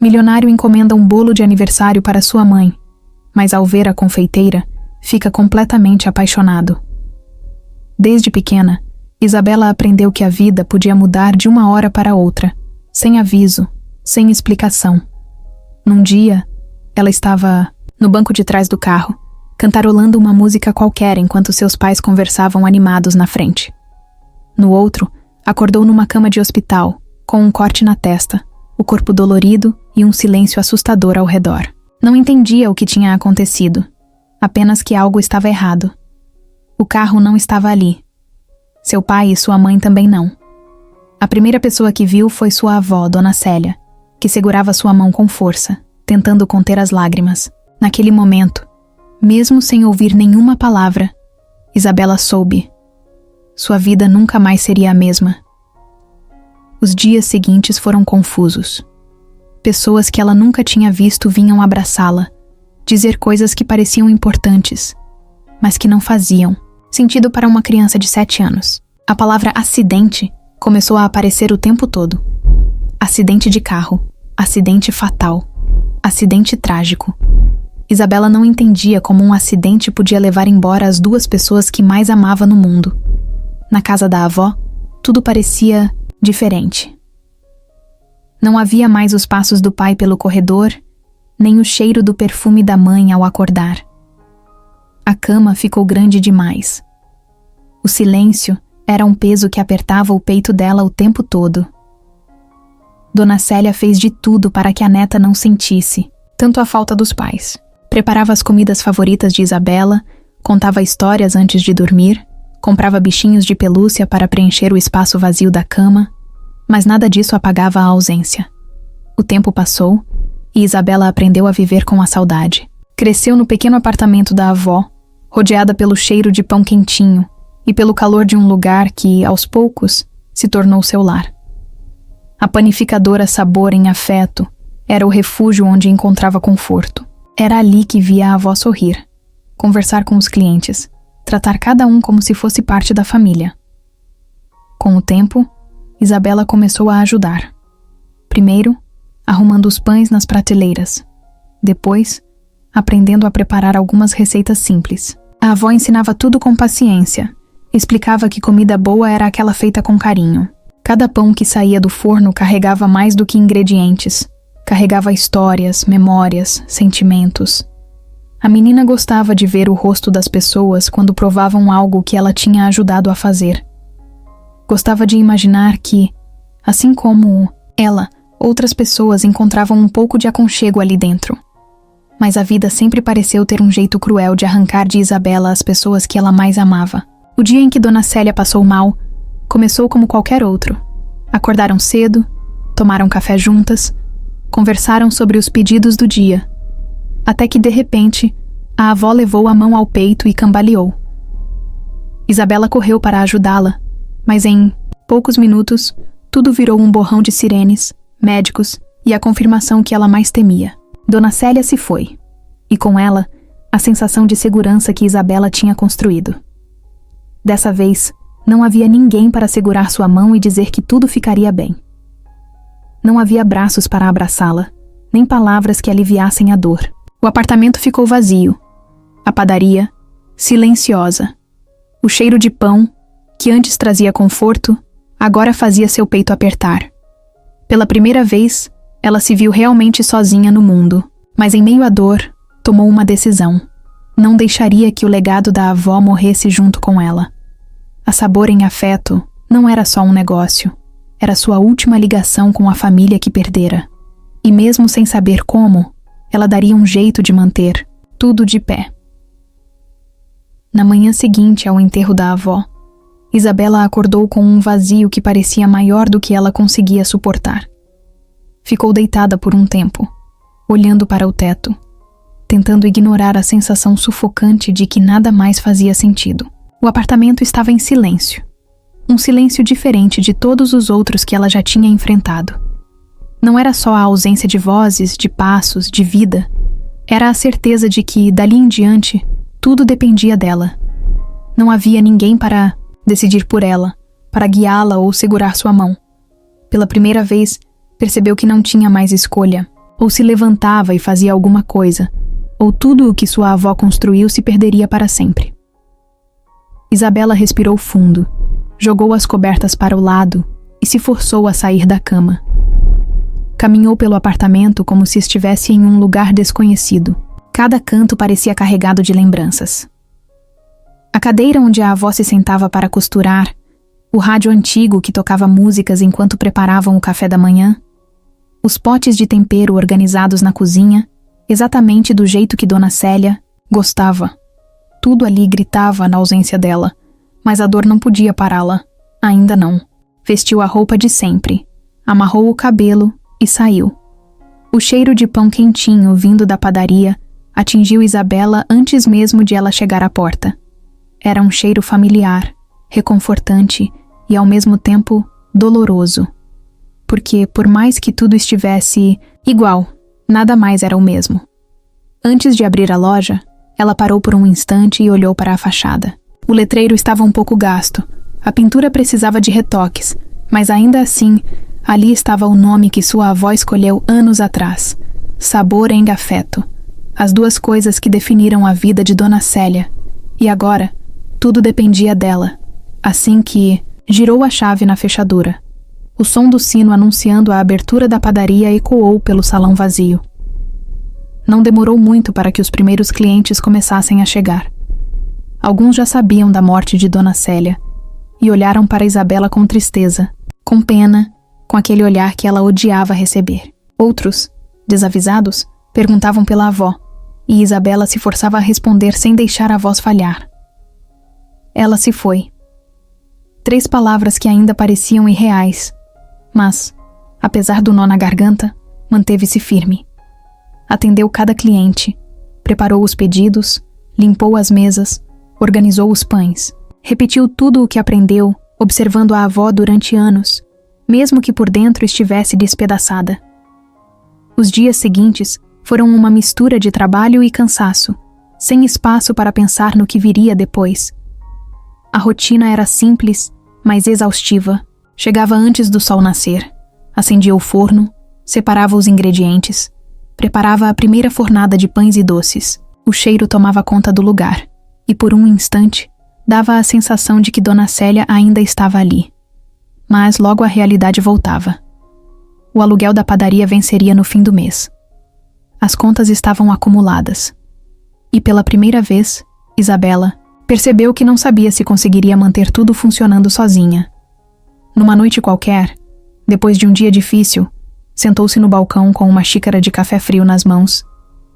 Milionário encomenda um bolo de aniversário para sua mãe, mas ao ver a confeiteira, fica completamente apaixonado. Desde pequena, Isabela aprendeu que a vida podia mudar de uma hora para outra, sem aviso, sem explicação. Num dia, ela estava no banco de trás do carro, cantarolando uma música qualquer enquanto seus pais conversavam animados na frente. No outro, acordou numa cama de hospital, com um corte na testa, o corpo dolorido e um silêncio assustador ao redor. Não entendia o que tinha acontecido, apenas que algo estava errado. O carro não estava ali. Seu pai e sua mãe também não. A primeira pessoa que viu foi sua avó, Dona Célia, que segurava sua mão com força, tentando conter as lágrimas. Naquele momento, mesmo sem ouvir nenhuma palavra, Isabela soube. Sua vida nunca mais seria a mesma. Os dias seguintes foram confusos. Pessoas que ela nunca tinha visto vinham abraçá-la, dizer coisas que pareciam importantes, mas que não faziam sentido para uma criança de 7 anos. A palavra acidente começou a aparecer o tempo todo. Acidente de carro, acidente fatal, acidente trágico. Isabela não entendia como um acidente podia levar embora as 2 pessoas que mais amava no mundo. Na casa da avó, tudo parecia diferente. Não havia mais os passos do pai pelo corredor, nem o cheiro do perfume da mãe ao acordar. A cama ficou grande demais. O silêncio era um peso que apertava o peito dela o tempo todo. Dona Célia fez de tudo para que a neta não sentisse tanto a falta dos pais. Preparava as comidas favoritas de Isabela, contava histórias antes de dormir, comprava bichinhos de pelúcia para preencher o espaço vazio da cama, mas nada disso apagava a ausência. O tempo passou e Isabela aprendeu a viver com a saudade. Cresceu no pequeno apartamento da avó, rodeada pelo cheiro de pão quentinho e pelo calor de um lugar que, aos poucos, se tornou seu lar. A panificadora Sabor em Afeto era o refúgio onde encontrava conforto. Era ali que via a avó sorrir, conversar com os clientes, tratar cada um como se fosse parte da família. Com o tempo, Isabela começou a ajudar. Primeiro, arrumando os pães nas prateleiras. Depois, aprendendo a preparar algumas receitas simples. A avó ensinava tudo com paciência. Explicava que comida boa era aquela feita com carinho. Cada pão que saía do forno carregava mais do que ingredientes. Carregava histórias, memórias, sentimentos. A menina gostava de ver o rosto das pessoas quando provavam algo que ela tinha ajudado a fazer. Gostava de imaginar que, assim como ela, outras pessoas encontravam um pouco de aconchego ali dentro. Mas a vida sempre pareceu ter um jeito cruel de arrancar de Isabela as pessoas que ela mais amava. O dia em que Dona Célia passou mal, começou como qualquer outro. Acordaram cedo, tomaram café juntas, conversaram sobre os pedidos do dia. Até que, de repente, a avó levou a mão ao peito e cambaleou. Isabela correu para ajudá-la, mas em poucos minutos, tudo virou um borrão de sirenes, médicos e a confirmação que ela mais temia. Dona Célia se foi, e com ela, a sensação de segurança que Isabela tinha construído. Dessa vez, não havia ninguém para segurar sua mão e dizer que tudo ficaria bem. Não havia braços para abraçá-la, nem palavras que aliviassem a dor. O apartamento ficou vazio. A padaria, silenciosa. O cheiro de pão, que antes trazia conforto, agora fazia seu peito apertar. Pela primeira vez, ela se viu realmente sozinha no mundo, mas em meio à dor, tomou uma decisão. Não deixaria que o legado da avó morresse junto com ela. A Sabor em Afeto não era só um negócio, era sua última ligação com a família que perdera. E mesmo sem saber como, ela daria um jeito de manter tudo de pé. Na manhã seguinte ao enterro da avó, Isabela acordou com um vazio que parecia maior do que ela conseguia suportar. Ficou deitada por um tempo, olhando para o teto, tentando ignorar a sensação sufocante de que nada mais fazia sentido. O apartamento estava em silêncio. Um silêncio diferente de todos os outros que ela já tinha enfrentado. Não era só a ausência de vozes, de passos, de vida. Era a certeza de que, dali em diante, tudo dependia dela. Não havia ninguém para decidir por ela, para guiá-la ou segurar sua mão. Pela primeira vez, percebeu que não tinha mais escolha. ou se levantava e fazia alguma coisa, ou tudo o que sua avó construiu se perderia para sempre. Isabela respirou fundo, jogou as cobertas para o lado e se forçou a sair da cama. Caminhou pelo apartamento como se estivesse em um lugar desconhecido. Cada canto parecia carregado de lembranças. A cadeira onde a avó se sentava para costurar, o rádio antigo que tocava músicas enquanto preparavam o café da manhã, os potes de tempero organizados na cozinha, exatamente do jeito que Dona Célia gostava. Tudo ali gritava na ausência dela, mas a dor não podia pará-la. Ainda não. Vestiu a roupa de sempre, amarrou o cabelo e saiu. O cheiro de pão quentinho vindo da padaria atingiu Isabela antes mesmo de ela chegar à porta. Era um cheiro familiar, reconfortante e ao mesmo tempo doloroso. Porque, por mais que tudo estivesse igual, nada mais era o mesmo. Antes de abrir a loja, ela parou por um instante e olhou para a fachada. O letreiro estava um pouco gasto. A pintura precisava de retoques, mas ainda assim, ali estava o nome que sua avó escolheu anos atrás: Sabor em Afeto. As duas coisas que definiram a vida de Dona Célia. E agora, tudo dependia dela. Assim que girou a chave na fechadura. O som do sino anunciando a abertura da padaria ecoou pelo salão vazio. Não demorou muito para que os primeiros clientes começassem a chegar. Alguns já sabiam da morte de Dona Célia e olharam para Isabela com tristeza, com pena, com aquele olhar que ela odiava receber. Outros, desavisados, perguntavam pela avó, e Isabela se forçava a responder sem deixar a voz falhar. Ela se foi. 3 palavras que ainda pareciam irreais, mas, apesar do nó na garganta, manteve-se firme. Atendeu cada cliente, preparou os pedidos, limpou as mesas, organizou os pães, repetiu tudo o que aprendeu, observando a avó durante anos, mesmo que por dentro estivesse despedaçada. Os dias seguintes foram uma mistura de trabalho e cansaço, sem espaço para pensar no que viria depois. A rotina era simples, mas exaustiva. Chegava antes do sol nascer, acendia o forno, separava os ingredientes, preparava a primeira fornada de pães e doces. O cheiro tomava conta do lugar, e por um instante, dava a sensação de que Dona Célia ainda estava ali. Mas logo a realidade voltava. O aluguel da padaria venceria no fim do mês. As contas estavam acumuladas. E pela primeira vez, Isabela percebeu que não sabia se conseguiria manter tudo funcionando sozinha. Numa noite qualquer, depois de um dia difícil, sentou-se no balcão com uma xícara de café frio nas mãos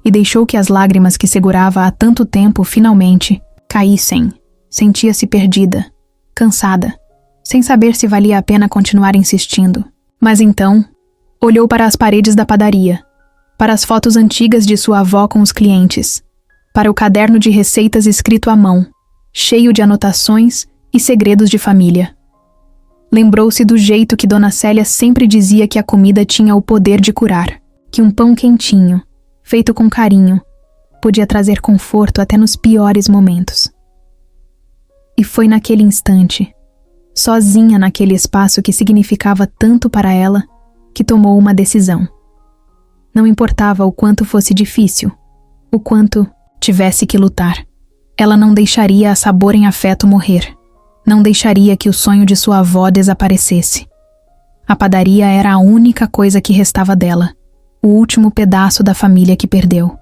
e deixou que as lágrimas que segurava há tanto tempo finalmente caíssem. Sentia-se perdida, cansada, sem saber se valia a pena continuar insistindo. Mas então, olhou para as paredes da padaria, para as fotos antigas de sua avó com os clientes, para o caderno de receitas escrito à mão, cheio de anotações e segredos de família. Lembrou-se do jeito que Dona Célia sempre dizia que a comida tinha o poder de curar, que um pão quentinho, feito com carinho, podia trazer conforto até nos piores momentos. E foi naquele instante, sozinha naquele espaço que significava tanto para ela, que tomou uma decisão. Não importava o quanto fosse difícil, o quanto tivesse que lutar. Ela não deixaria a Sabor em Afeto morrer. Não deixaria que o sonho de sua avó desaparecesse. A padaria era a única coisa que restava dela, o último pedaço da família que perdeu.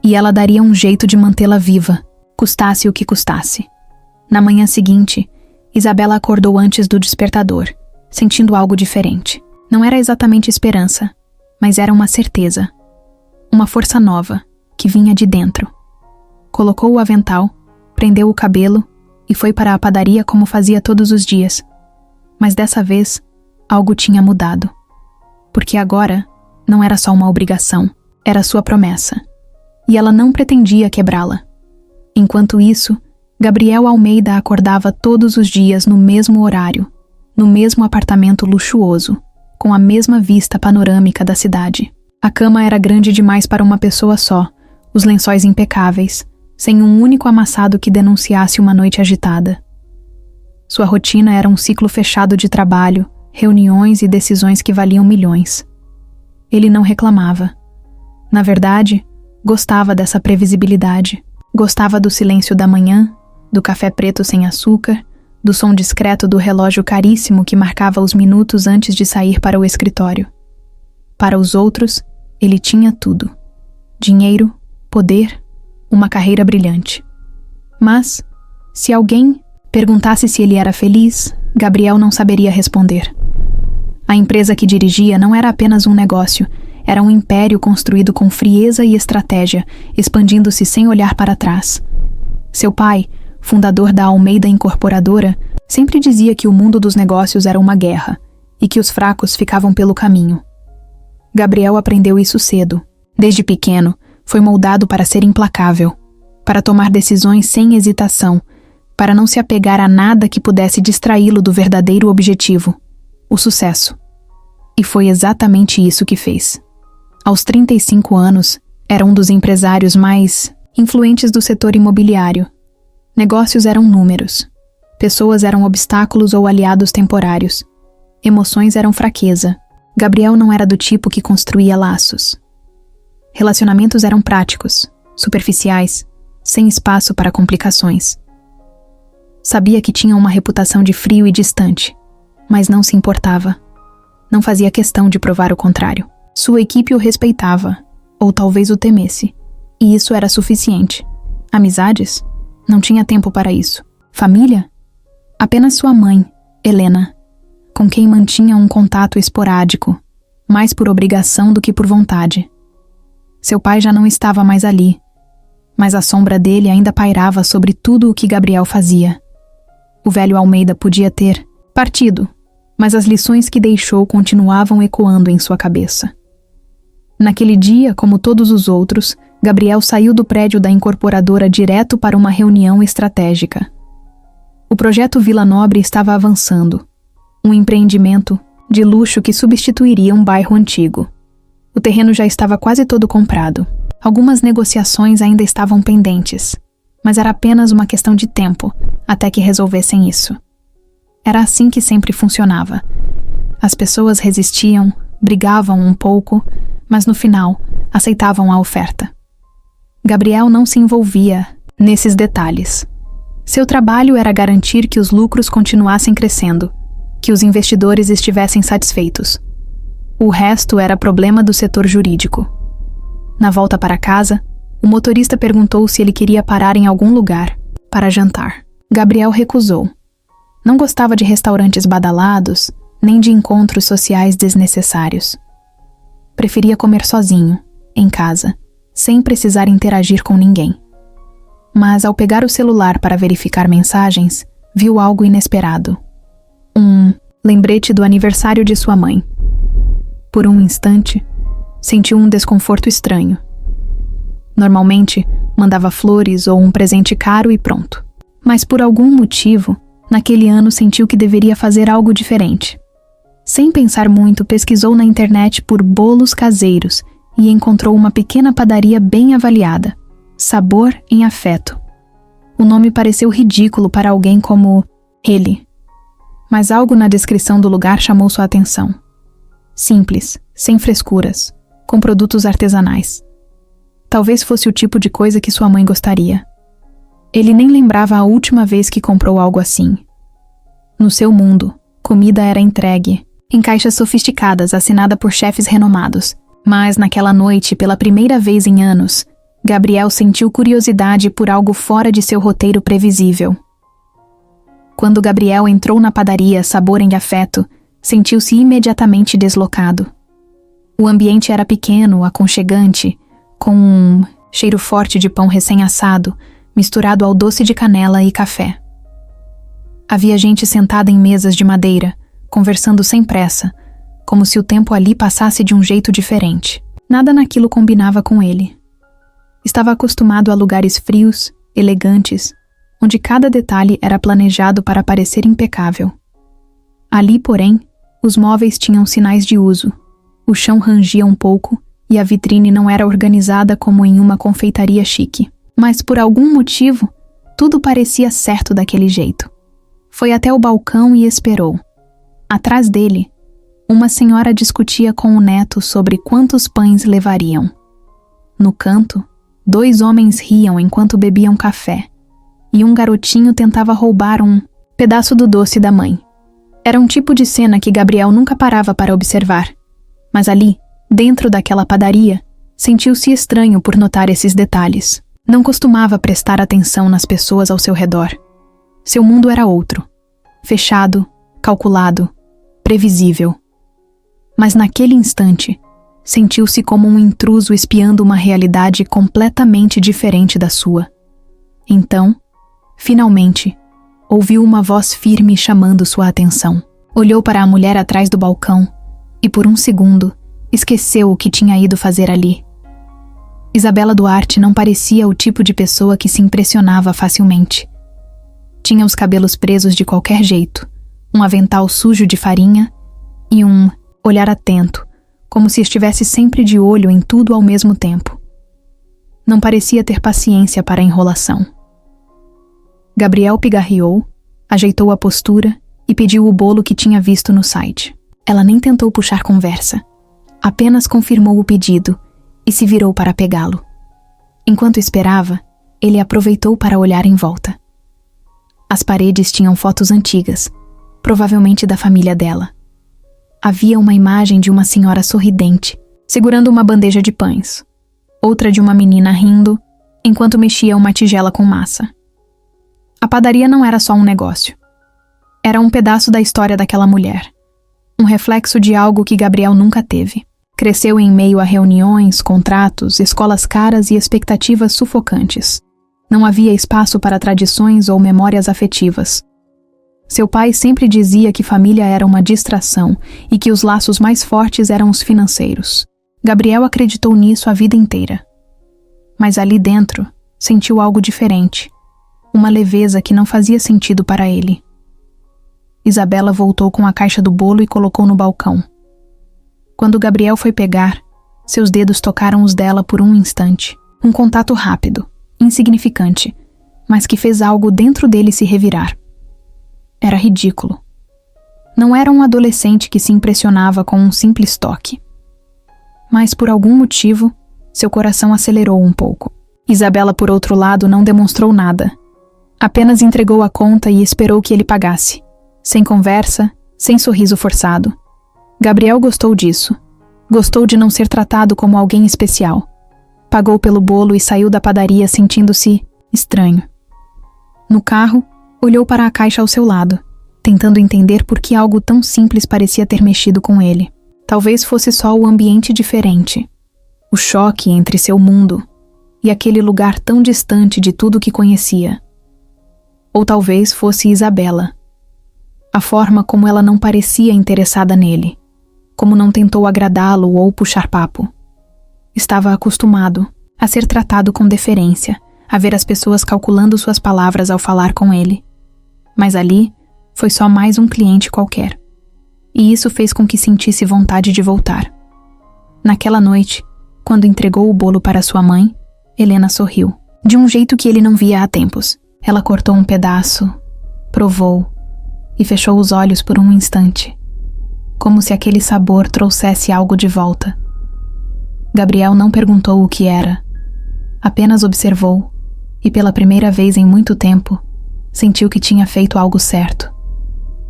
E ela daria um jeito de mantê-la viva, custasse o que custasse. Na manhã seguinte, Isabela acordou antes do despertador, sentindo algo diferente. Não era exatamente esperança, mas era uma certeza. Uma força nova, que vinha de dentro. Colocou o avental, prendeu o cabelo e foi para a padaria como fazia todos os dias. Mas dessa vez, algo tinha mudado. Porque agora, não era só uma obrigação, era sua promessa. E ela não pretendia quebrá-la. Enquanto isso, Gabriel Almeida acordava todos os dias no mesmo horário, no mesmo apartamento luxuoso, com a mesma vista panorâmica da cidade. A cama era grande demais para uma pessoa só, os lençóis impecáveis, sem um único amassado que denunciasse uma noite agitada. Sua rotina era um ciclo fechado de trabalho, reuniões e decisões que valiam milhões. Ele não reclamava, Na verdade, gostava dessa previsibilidade. Gostava do silêncio da manhã, do café preto sem açúcar, do som discreto do relógio caríssimo que marcava os minutos antes de sair para o escritório. Para os outros, ele tinha tudo: dinheiro, poder, uma carreira brilhante. Mas, se alguém perguntasse se ele era feliz, Gabriel não saberia responder. A empresa que dirigia não era apenas um negócio, era um império construído com frieza e estratégia, expandindo-se sem olhar para trás. Seu pai, fundador da Almeida Incorporadora, sempre dizia que o mundo dos negócios era uma guerra e que os fracos ficavam pelo caminho. Gabriel aprendeu isso cedo. Desde pequeno, foi moldado para ser implacável, para tomar decisões sem hesitação, para não se apegar a nada que pudesse distraí-lo do verdadeiro objetivo, o sucesso. E foi exatamente isso que fez. Aos 35 anos, era um dos empresários mais influentes do setor imobiliário. Negócios eram números. Pessoas eram obstáculos ou aliados temporários. Emoções eram fraqueza. Gabriel não era do tipo que construía laços. Relacionamentos eram práticos, superficiais, sem espaço para complicações. Sabia que tinha uma reputação de frio e distante, mas não se importava. Não fazia questão de provar o contrário. Sua equipe o respeitava, ou talvez o temesse, e isso era suficiente. Amizades? Não tinha tempo para isso. Família? Apenas sua mãe, Helena, com quem mantinha um contato esporádico, mais por obrigação do que por vontade. Seu pai já não estava mais ali, mas a sombra dele ainda pairava sobre tudo o que Gabriel fazia. O velho Almeida podia ter partido, mas as lições que deixou continuavam ecoando em sua cabeça. Naquele dia, como todos os outros, Gabriel saiu do prédio da incorporadora direto para uma reunião estratégica. O projeto Vila Nobre estava avançando. Um empreendimento de luxo que substituiria um bairro antigo. O terreno já estava quase todo comprado. Algumas negociações ainda estavam pendentes, mas era apenas uma questão de tempo até que resolvessem isso. Era assim que sempre funcionava. As pessoas resistiam, brigavam um pouco, mas no final aceitavam a oferta. Gabriel não se envolvia nesses detalhes. Seu trabalho era garantir que os lucros continuassem crescendo, que os investidores estivessem satisfeitos. O resto era problema do setor jurídico. Na volta para casa, o motorista perguntou se ele queria parar em algum lugar para jantar. Gabriel recusou. Não gostava de restaurantes badalados, nem de encontros sociais desnecessários. Preferia comer sozinho, em casa, sem precisar interagir com ninguém. Mas ao pegar o celular para verificar mensagens, viu algo inesperado. Um lembrete do aniversário de sua mãe. Por um instante, sentiu um desconforto estranho. Normalmente, mandava flores ou um presente caro e pronto. Mas por algum motivo, naquele ano sentiu que deveria fazer algo diferente. Sem pensar muito, pesquisou na internet por bolos caseiros e encontrou uma pequena padaria bem avaliada. Sabor em Afeto. O nome pareceu ridículo para alguém como ele. Mas algo na descrição do lugar chamou sua atenção. Simples, sem frescuras, com produtos artesanais. Talvez fosse o tipo de coisa que sua mãe gostaria. Ele nem lembrava a última vez que comprou algo assim. No seu mundo, comida era entregue, em caixas sofisticadas, assinada por chefes renomados. Mas naquela noite, pela primeira vez em anos, Gabriel sentiu curiosidade por algo fora de seu roteiro previsível. Quando Gabriel entrou na padaria Sabor em Afeto, sentiu-se imediatamente deslocado. O ambiente era pequeno, aconchegante, com um cheiro forte de pão recém-assado, misturado ao doce de canela e café. Havia gente sentada em mesas de madeira, conversando sem pressa, como se o tempo ali passasse de um jeito diferente. Nada naquilo combinava com ele. Estava acostumado a lugares frios, elegantes, onde cada detalhe era planejado para parecer impecável. Ali, porém, os móveis tinham sinais de uso, o chão rangia um pouco e a vitrine não era organizada como em uma confeitaria chique. Mas por algum motivo, tudo parecia certo daquele jeito. Foi até o balcão e esperou. Atrás dele, uma senhora discutia com o neto sobre quantos pães levariam. No canto, 2 homens riam enquanto bebiam café, e um garotinho tentava roubar um pedaço do doce da mãe. Era um tipo de cena que Gabriel nunca parava para observar, mas ali, dentro daquela padaria, sentiu-se estranho por notar esses detalhes. Não costumava prestar atenção nas pessoas ao seu redor. Seu mundo era outro, fechado, calculado, previsível. Mas naquele instante, sentiu-se como um intruso espiando uma realidade completamente diferente da sua. Então, finalmente, ouviu uma voz firme chamando sua atenção. Olhou para a mulher atrás do balcão e, por um segundo, esqueceu o que tinha ido fazer ali. Isabela Duarte não parecia o tipo de pessoa que se impressionava facilmente. Tinha os cabelos presos de qualquer jeito, um avental sujo de farinha e um olhar atento, como se estivesse sempre de olho em tudo ao mesmo tempo. Não parecia ter paciência para a enrolação. Gabriel pigarreou, ajeitou a postura e pediu o bolo que tinha visto no site. Ela nem tentou puxar conversa, apenas confirmou o pedido e se virou para pegá-lo. Enquanto esperava, ele aproveitou para olhar em volta. As paredes tinham fotos antigas, provavelmente da família dela. Havia uma imagem de uma senhora sorridente, segurando uma bandeja de pães, outra de uma menina rindo, enquanto mexia uma tigela com massa. A padaria não era só um negócio. Era um pedaço da história daquela mulher, um reflexo de algo que Gabriel nunca teve. Cresceu em meio a reuniões, contratos, escolas caras e expectativas sufocantes. Não havia espaço para tradições ou memórias afetivas. Seu pai sempre dizia que família era uma distração e que os laços mais fortes eram os financeiros. Gabriel acreditou nisso a vida inteira. Mas ali dentro, sentiu algo diferente. Uma leveza que não fazia sentido para ele. Isabela voltou com a caixa do bolo e colocou no balcão. Quando Gabriel foi pegar, seus dedos tocaram os dela por um instante. Um contato rápido, insignificante, mas que fez algo dentro dele se revirar. Era ridículo. Não era um adolescente que se impressionava com um simples toque. Mas, por algum motivo, seu coração acelerou um pouco. Isabela, por outro lado, não demonstrou nada. Apenas entregou a conta e esperou que ele pagasse. Sem conversa, sem sorriso forçado. Gabriel gostou disso. Gostou de não ser tratado como alguém especial. Pagou pelo bolo e saiu da padaria sentindo-se estranho. No carro, olhou para a caixa ao seu lado, tentando entender por que algo tão simples parecia ter mexido com ele. Talvez fosse só o ambiente diferente. O choque entre seu mundo e aquele lugar tão distante de tudo que conhecia. Ou talvez fosse Isabela. A forma como ela não parecia interessada nele. Como não tentou agradá-lo ou puxar papo. Estava acostumado a ser tratado com deferência, a ver as pessoas calculando suas palavras ao falar com ele. Mas ali foi só mais um cliente qualquer. E isso fez com que sentisse vontade de voltar. Naquela noite, quando entregou o bolo para sua mãe, Helena sorriu, de um jeito que ele não via há tempos. Ela cortou um pedaço, provou e fechou os olhos por um instante, como se aquele sabor trouxesse algo de volta. Gabriel não perguntou o que era, apenas observou e pela primeira vez em muito tempo, sentiu que tinha feito algo certo.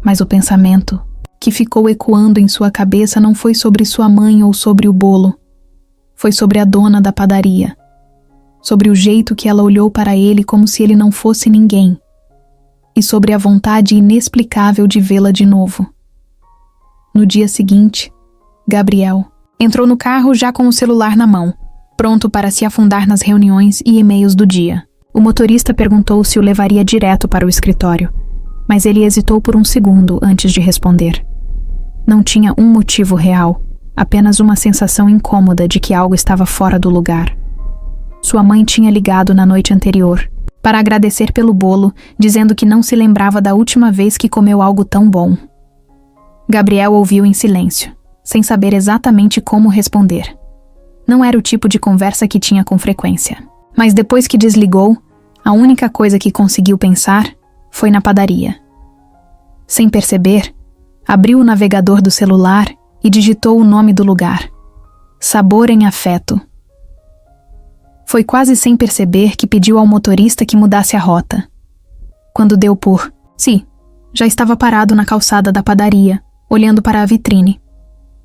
Mas o pensamento que ficou ecoando em sua cabeça não foi sobre sua mãe ou sobre o bolo. Foi sobre a dona da padaria. Sobre o jeito que ela olhou para ele como se ele não fosse ninguém. E sobre a vontade inexplicável de vê-la de novo. No dia seguinte, Gabriel entrou no carro já com o celular na mão, pronto para se afundar nas reuniões e e-mails do dia. O motorista perguntou se o levaria direto para o escritório, mas ele hesitou por um segundo antes de responder. Não tinha um motivo real, apenas uma sensação incômoda de que algo estava fora do lugar. Sua mãe tinha ligado na noite anterior, para agradecer pelo bolo, dizendo que não se lembrava da última vez que comeu algo tão bom. Gabriel ouviu em silêncio, sem saber exatamente como responder. Não era o tipo de conversa que tinha com frequência. Mas depois que desligou, a única coisa que conseguiu pensar foi na padaria. Sem perceber, abriu o navegador do celular e digitou o nome do lugar. Sabor em Afeto. Foi quase sem perceber que pediu ao motorista que mudasse a rota. Quando deu por si, já estava parado na calçada da padaria, olhando para a vitrine.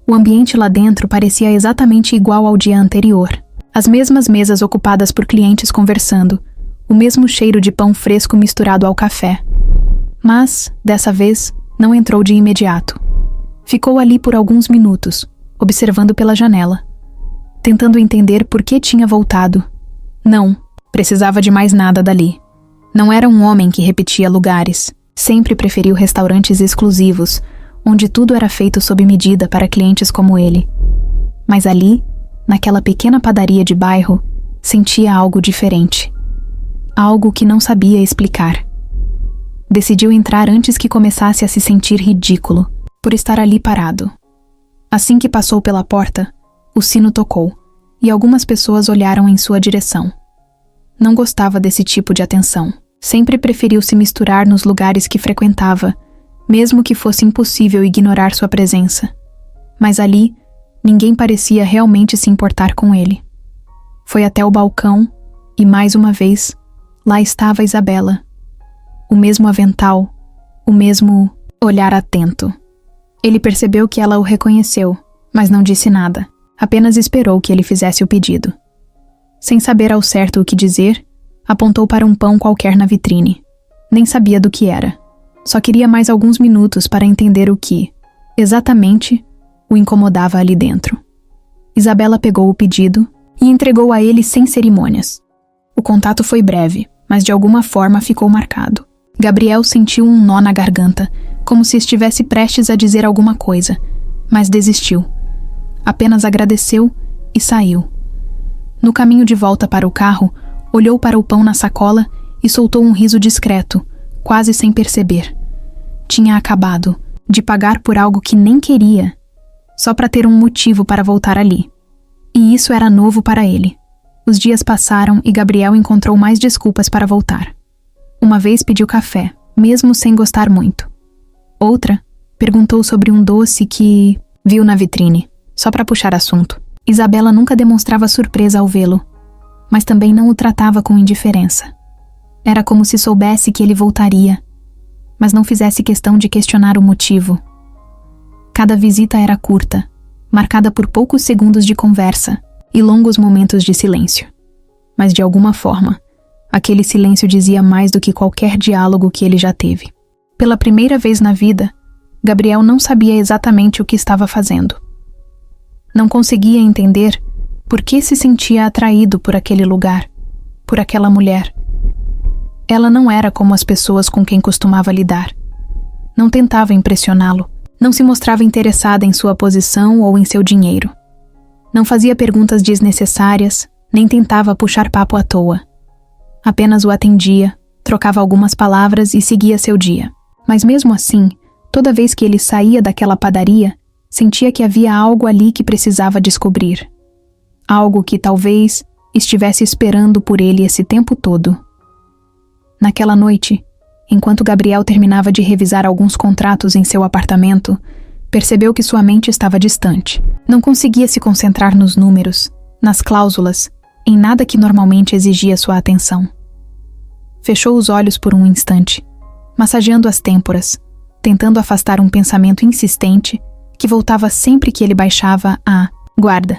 O ambiente lá dentro parecia exatamente igual ao dia anterior. As mesmas mesas ocupadas por clientes conversando, o mesmo cheiro de pão fresco misturado ao café. Mas, dessa vez, não entrou de imediato. Ficou ali por alguns minutos, observando pela janela, tentando entender por que tinha voltado. Não precisava de mais nada dali. Não era um homem que repetia lugares. Sempre preferiu restaurantes exclusivos, onde tudo era feito sob medida para clientes como ele. Mas ali, naquela pequena padaria de bairro, sentia algo diferente. Algo que não sabia explicar. Decidiu entrar antes que começasse a se sentir ridículo, por estar ali parado. Assim que passou pela porta, o sino tocou, e algumas pessoas olharam em sua direção. Não gostava desse tipo de atenção. Sempre preferiu se misturar nos lugares que frequentava, mesmo que fosse impossível ignorar sua presença. Mas ali, ninguém parecia realmente se importar com ele. Foi até o balcão e, mais uma vez, lá estava Isabela. O mesmo avental, o mesmo olhar atento. Ele percebeu que ela o reconheceu, mas não disse nada. Apenas esperou que ele fizesse o pedido. Sem saber ao certo o que dizer, apontou para um pão qualquer na vitrine. Nem sabia do que era. Só queria mais alguns minutos para entender o que, exatamente, o incomodava ali dentro. Isabela pegou o pedido e entregou a ele sem cerimônias. O contato foi breve, mas de alguma forma ficou marcado. Gabriel sentiu um nó na garganta, como se estivesse prestes a dizer alguma coisa, mas desistiu. Apenas agradeceu e saiu. No caminho de volta para o carro, olhou para o pão na sacola e soltou um riso discreto, quase sem perceber. Tinha acabado de pagar por algo que nem queria, só para ter um motivo para voltar ali. E isso era novo para ele. Os dias passaram e Gabriel encontrou mais desculpas para voltar. Uma vez pediu café, mesmo sem gostar muito. Outra, perguntou sobre um doce que viu na vitrine, só para puxar assunto. Isabela nunca demonstrava surpresa ao vê-lo, mas também não o tratava com indiferença. Era como se soubesse que ele voltaria, mas não fizesse questão de questionar o motivo. Cada visita era curta, marcada por poucos segundos de conversa e longos momentos de silêncio. Mas de alguma forma, aquele silêncio dizia mais do que qualquer diálogo que ele já teve. Pela primeira vez na vida, Gabriel não sabia exatamente o que estava fazendo. Não conseguia entender por que se sentia atraído por aquele lugar, por aquela mulher. Ela não era como as pessoas com quem costumava lidar. Não tentava impressioná-lo, não se mostrava interessada em sua posição ou em seu dinheiro. Não fazia perguntas desnecessárias, nem tentava puxar papo à toa. Apenas o atendia, trocava algumas palavras e seguia seu dia. Mas mesmo assim, toda vez que ele saía daquela padaria, sentia que havia algo ali que precisava descobrir. Algo que talvez estivesse esperando por ele esse tempo todo. Naquela noite, enquanto Gabriel terminava de revisar alguns contratos em seu apartamento, percebeu que sua mente estava distante. Não conseguia se concentrar nos números, nas cláusulas, em nada que normalmente exigia sua atenção. Fechou os olhos por um instante, massageando as têmporas, tentando afastar um pensamento insistente que voltava sempre que ele baixava a guarda.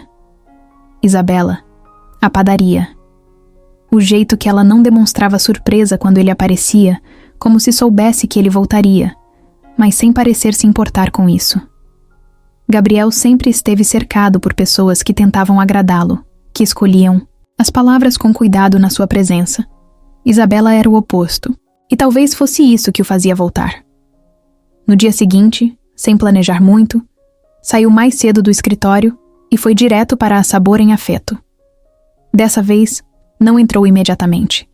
Isabela, a padaria. O jeito que ela não demonstrava surpresa quando ele aparecia, como se soubesse que ele voltaria, mas sem parecer se importar com isso. Gabriel sempre esteve cercado por pessoas que tentavam agradá-lo, que escolhiam as palavras com cuidado na sua presença. Isabela era o oposto, e talvez fosse isso que o fazia voltar. No dia seguinte, sem planejar muito, saiu mais cedo do escritório e foi direto para a Sabor em Afeto. Dessa vez, não entrou imediatamente.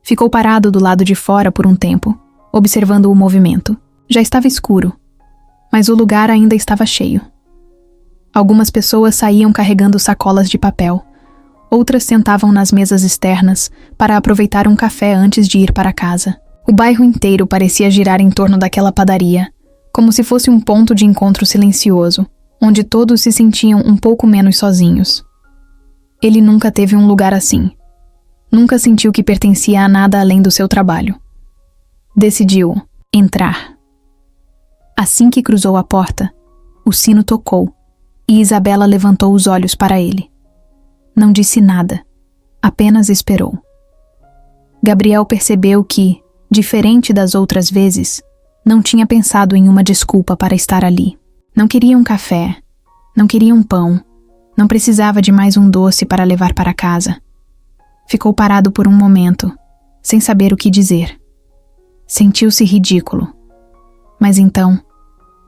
Ficou parado do lado de fora por um tempo, observando o movimento. Já estava escuro, mas o lugar ainda estava cheio. Algumas pessoas saíam carregando sacolas de papel. Outras sentavam nas mesas externas para aproveitar um café antes de ir para casa. O bairro inteiro parecia girar em torno daquela padaria, como se fosse um ponto de encontro silencioso, onde todos se sentiam um pouco menos sozinhos. Ele nunca teve um lugar assim, Nunca sentiu que pertencia a nada além do seu trabalho. Decidiu entrar. Assim que cruzou a porta, o sino tocou e Isabela levantou os olhos para ele. Não disse nada, apenas esperou. Gabriel percebeu que, diferente das outras vezes, não tinha pensado em uma desculpa para estar ali. Não queria um café, não queria um pão, não precisava de mais um doce para levar para casa. Ficou parado por um momento, sem saber o que dizer. Sentiu-se ridículo. Mas então,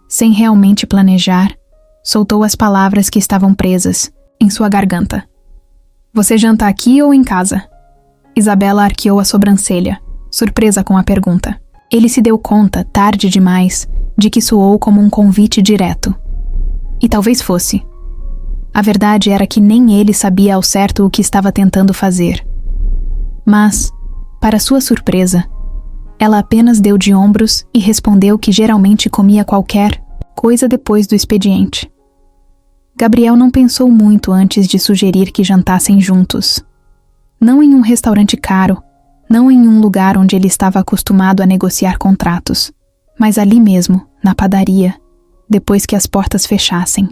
sem realmente planejar, soltou as palavras que estavam presas em sua garganta. Você janta aqui ou em casa? Isabela arqueou a sobrancelha, surpresa com a pergunta. Ele se deu conta, tarde demais, de que soou como um convite direto. E talvez fosse. A verdade era que nem ele sabia ao certo o que estava tentando fazer. Mas, para sua surpresa, ela apenas deu de ombros e respondeu que geralmente comia qualquer coisa depois do expediente. Gabriel não pensou muito antes de sugerir que jantassem juntos. Não em um restaurante caro, não em um lugar onde ele estava acostumado a negociar contratos, mas ali mesmo, na padaria, depois que as portas fechassem.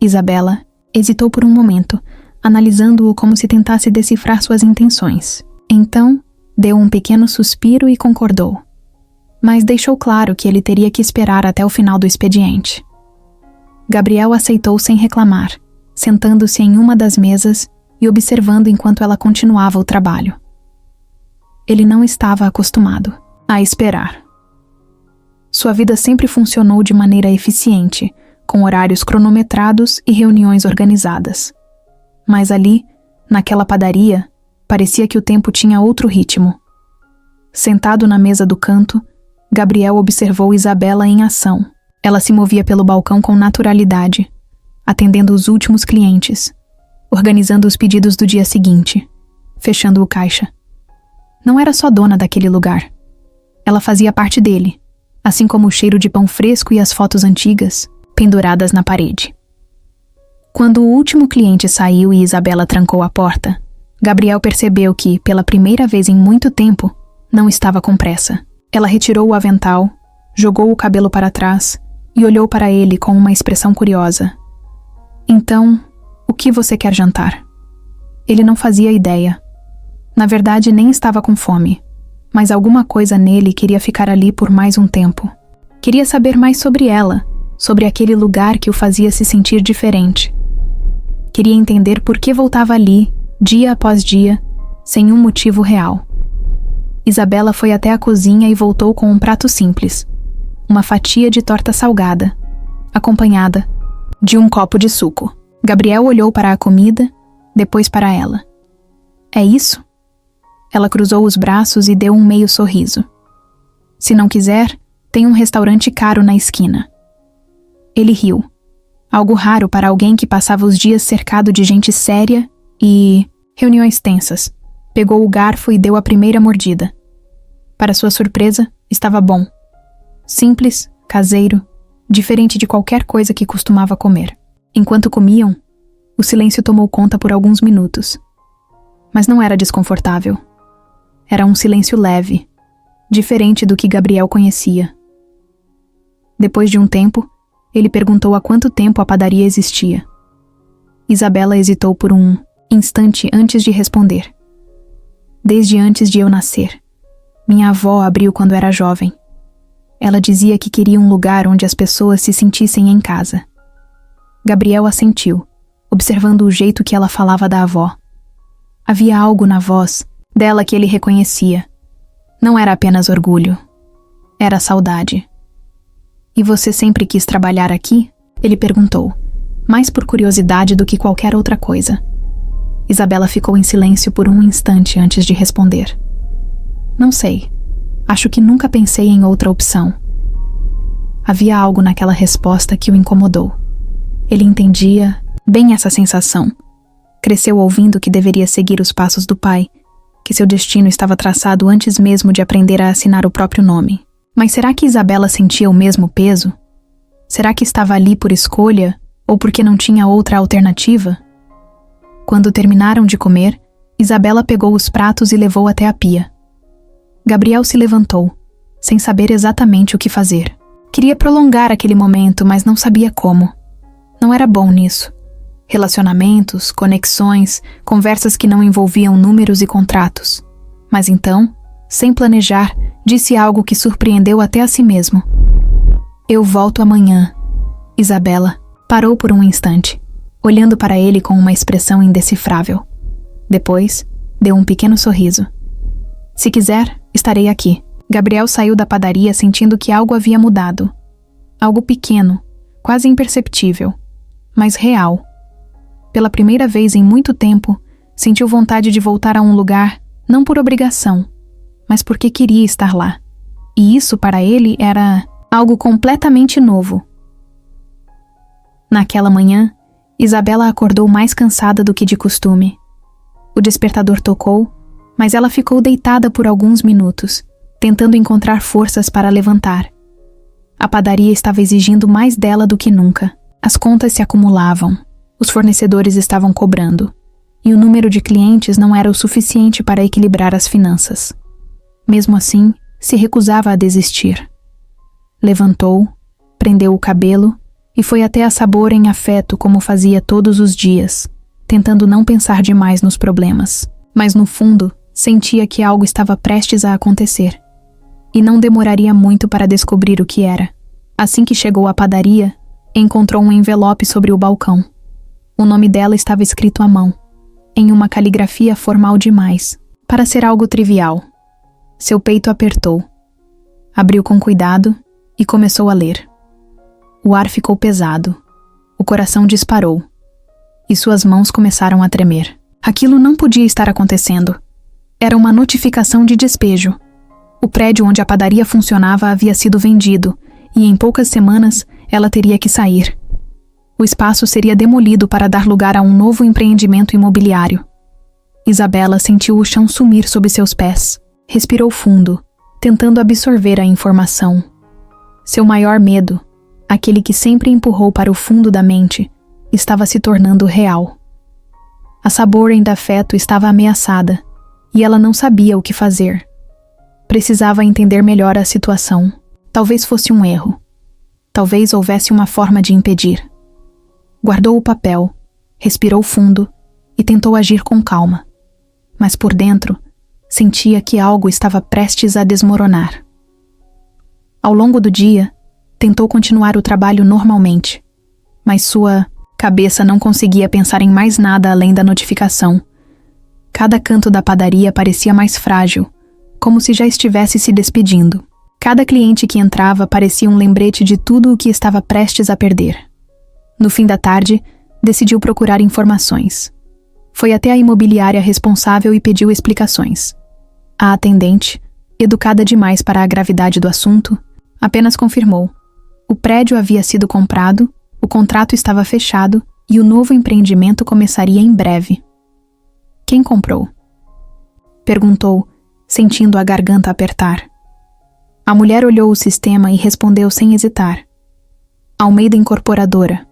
Isabela hesitou por um momento, analisando-o como se tentasse decifrar suas intenções. Então, deu um pequeno suspiro e concordou. Mas deixou claro que ele teria que esperar até o final do expediente. Gabriel aceitou sem reclamar, sentando-se em uma das mesas e observando enquanto ela continuava o trabalho. Ele não estava acostumado a esperar. Sua vida sempre funcionou de maneira eficiente, com horários cronometrados e reuniões organizadas. Mas ali, naquela padaria, parecia que o tempo tinha outro ritmo. Sentado na mesa do canto, Gabriel observou Isabela em ação. Ela se movia pelo balcão com naturalidade, atendendo os últimos clientes, organizando os pedidos do dia seguinte, fechando o caixa. Não era só dona daquele lugar. Ela fazia parte dele, assim como o cheiro de pão fresco e as fotos antigas, penduradas na parede. Quando o último cliente saiu e Isabela trancou a porta, Gabriel percebeu que, pela primeira vez em muito tempo, não estava com pressa. Ela retirou o avental, jogou o cabelo para trás e olhou para ele com uma expressão curiosa. Então, o que você quer jantar? Ele não fazia ideia. Na verdade, nem estava com fome, mas alguma coisa nele queria ficar ali por mais um tempo. Queria saber mais sobre ela, sobre aquele lugar que o fazia se sentir diferente. Queria entender por que voltava ali, dia após dia, sem um motivo real. Isabela foi até a cozinha e voltou com um prato simples, uma fatia de torta salgada, acompanhada de um copo de suco. Gabriel olhou para a comida, depois para ela. É isso? Ela cruzou os braços e deu um meio sorriso. Se não quiser, tem um restaurante caro na esquina. Ele riu. Algo raro para alguém que passava os dias cercado de gente séria e reuniões tensas. Pegou o garfo e deu a primeira mordida. Para sua surpresa, estava bom. Simples, caseiro, diferente de qualquer coisa que costumava comer. Enquanto comiam, o silêncio tomou conta por alguns minutos. Mas não era desconfortável. Era um silêncio leve, diferente do que Gabriel conhecia. Depois de um tempo, ele perguntou há quanto tempo a padaria existia. Isabela hesitou por um instante antes de responder. Desde antes de eu nascer. Minha avó abriu quando era jovem. Ela dizia que queria um lugar onde as pessoas se sentissem em casa. Gabriel assentiu, observando o jeito que ela falava da avó. Havia algo na voz dela que ele reconhecia. Não era apenas orgulho. Era saudade. E você sempre quis trabalhar aqui? Ele perguntou, mais por curiosidade do que qualquer outra coisa. Isabela ficou em silêncio por um instante antes de responder. Não sei. Acho que nunca pensei em outra opção. Havia algo naquela resposta que o incomodou. Ele entendia bem essa sensação. Cresceu ouvindo que deveria seguir os passos do pai, que seu destino estava traçado antes mesmo de aprender a assinar o próprio nome. Mas será que Isabela sentia o mesmo peso? Será que estava ali por escolha ou porque não tinha outra alternativa? Quando terminaram de comer, Isabela pegou os pratos e levou até a pia. Gabriel se levantou, sem saber exatamente o que fazer. Queria prolongar aquele momento, mas não sabia como. Não era bom nisso. Relacionamentos, conexões, conversas que não envolviam números e contratos. Mas então, sem planejar, disse algo que surpreendeu até a si mesmo. Eu volto amanhã. Isabela parou por um instante, olhando para ele com uma expressão indecifrável. Depois, deu um pequeno sorriso. Se quiser, estarei aqui. Gabriel saiu da padaria sentindo que algo havia mudado. Algo pequeno, quase imperceptível, mas real. Pela primeira vez em muito tempo, sentiu vontade de voltar a um lugar, não por obrigação, mas porque queria estar lá. E isso para ele era algo completamente novo. Naquela manhã, Isabela acordou mais cansada do que de costume. O despertador tocou, mas ela ficou deitada por alguns minutos, tentando encontrar forças para levantar. A padaria estava exigindo mais dela do que nunca. As contas se acumulavam, os fornecedores estavam cobrando, e o número de clientes não era o suficiente para equilibrar as finanças. Mesmo assim, se recusava a desistir. Levantou, prendeu o cabelo e foi até a Sabor em afeto como fazia todos os dias, tentando não pensar demais nos problemas. Mas no fundo, sentia que algo estava prestes a acontecer. E não demoraria muito para descobrir o que era. Assim que chegou à padaria, encontrou um envelope sobre o balcão. O nome dela estava escrito à mão, em uma caligrafia formal demais, para ser algo trivial. Seu peito apertou. Abriu com cuidado e começou a ler. O ar ficou pesado. O coração disparou. E suas mãos começaram a tremer. Aquilo não podia estar acontecendo. Era uma notificação de despejo. O prédio onde a padaria funcionava havia sido vendido, e em poucas semanas ela teria que sair. O espaço seria demolido para dar lugar a um novo empreendimento imobiliário. Isabela sentiu o chão sumir sob seus pés. Respirou fundo, tentando absorver a informação. Seu maior medo, aquele que sempre empurrou para o fundo da mente, estava se tornando real. A Sabor em afeto estava ameaçada, e ela não sabia o que fazer. Precisava entender melhor a situação. Talvez fosse um erro. Talvez houvesse uma forma de impedir. Guardou o papel, respirou fundo e tentou agir com calma. Mas por dentro, sentia que algo estava prestes a desmoronar. Ao longo do dia, tentou continuar o trabalho normalmente, mas sua cabeça não conseguia pensar em mais nada além da notificação. Cada canto da padaria parecia mais frágil, como se já estivesse se despedindo. Cada cliente que entrava parecia um lembrete de tudo o que estava prestes a perder. No fim da tarde, decidiu procurar informações. Foi até a imobiliária responsável e pediu explicações. A atendente, educada demais para a gravidade do assunto, apenas confirmou. O prédio havia sido comprado, o contrato estava fechado e o novo empreendimento começaria em breve. Quem comprou? Perguntou, sentindo a garganta apertar. A mulher olhou o sistema e respondeu sem hesitar. Almeida Incorporadora.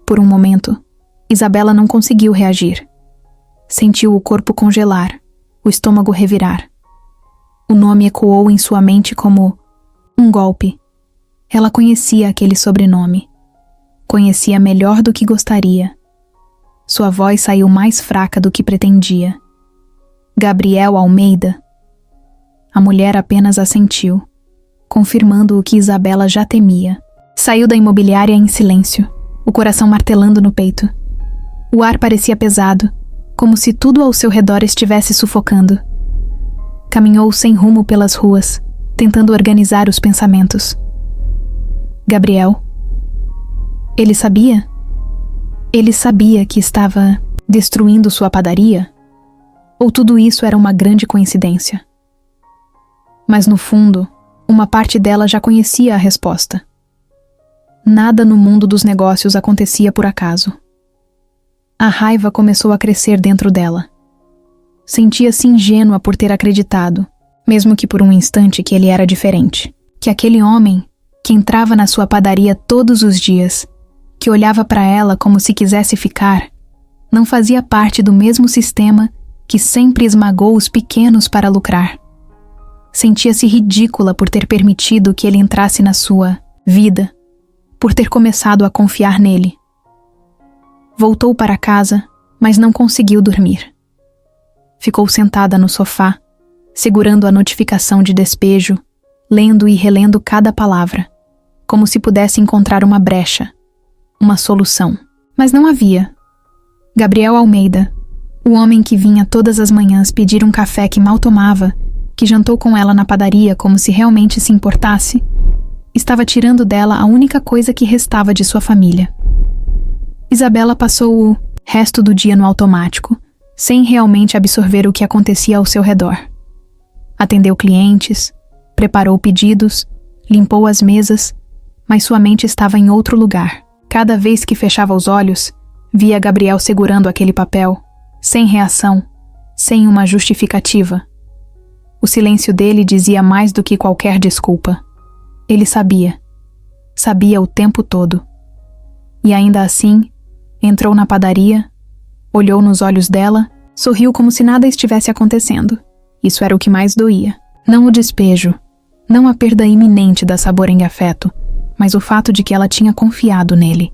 Por um momento, Isabela não conseguiu reagir. Sentiu o corpo congelar, o estômago revirar. O nome ecoou em sua mente como um golpe. Ela conhecia aquele sobrenome. Conhecia melhor do que gostaria. Sua voz saiu mais fraca do que pretendia. Gabriel Almeida. A mulher apenas assentiu, confirmando o que Isabela já temia. Saiu da imobiliária em silêncio, o coração martelando no peito. O ar parecia pesado, como se tudo ao seu redor estivesse sufocando. Caminhou sem rumo pelas ruas, tentando organizar os pensamentos. Gabriel. Ele sabia? Ele sabia que estava destruindo sua padaria? Ou tudo isso era uma grande coincidência? Mas no fundo, uma parte dela já conhecia a resposta. Nada no mundo dos negócios acontecia por acaso. A raiva começou a crescer dentro dela. Sentia-se ingênua por ter acreditado, mesmo que por um instante, que ele era diferente. Que aquele homem, que entrava na sua padaria todos os dias, que olhava para ela como se quisesse ficar, não fazia parte do mesmo sistema que sempre esmagou os pequenos para lucrar. Sentia-se ridícula por ter permitido que ele entrasse na sua vida, por ter começado a confiar nele. Voltou para casa, mas não conseguiu dormir. Ficou sentada no sofá, segurando a notificação de despejo, lendo e relendo cada palavra, como se pudesse encontrar uma brecha, uma solução. Mas não havia. Gabriel Almeida, o homem que vinha todas as manhãs pedir um café que mal tomava, que jantou com ela na padaria como se realmente se importasse, estava tirando dela a única coisa que restava de sua família. Isabela passou o resto do dia no automático, sem realmente absorver o que acontecia ao seu redor. Atendeu clientes, preparou pedidos, limpou as mesas, mas sua mente estava em outro lugar. Cada vez que fechava os olhos, via Gabriel segurando aquele papel, sem reação, sem uma justificativa. O silêncio dele dizia mais do que qualquer desculpa. Ele sabia. Sabia o tempo todo. E ainda assim, entrou na padaria, olhou nos olhos dela, sorriu como se nada estivesse acontecendo. Isso era o que mais doía. Não o despejo, não a perda iminente da Saborengue Afeto, mas o fato de que ela tinha confiado nele.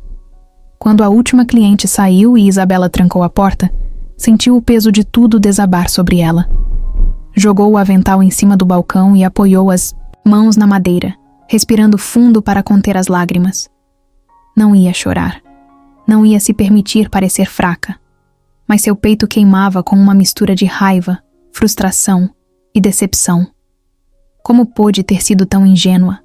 Quando a última cliente saiu e Isabela trancou a porta, sentiu o peso de tudo desabar sobre ela. Jogou o avental em cima do balcão e apoiou as mãos na madeira, respirando fundo para conter as lágrimas. Não ia chorar. Não ia se permitir parecer fraca. Mas seu peito queimava com uma mistura de raiva, frustração e decepção. Como pôde ter sido tão ingênua?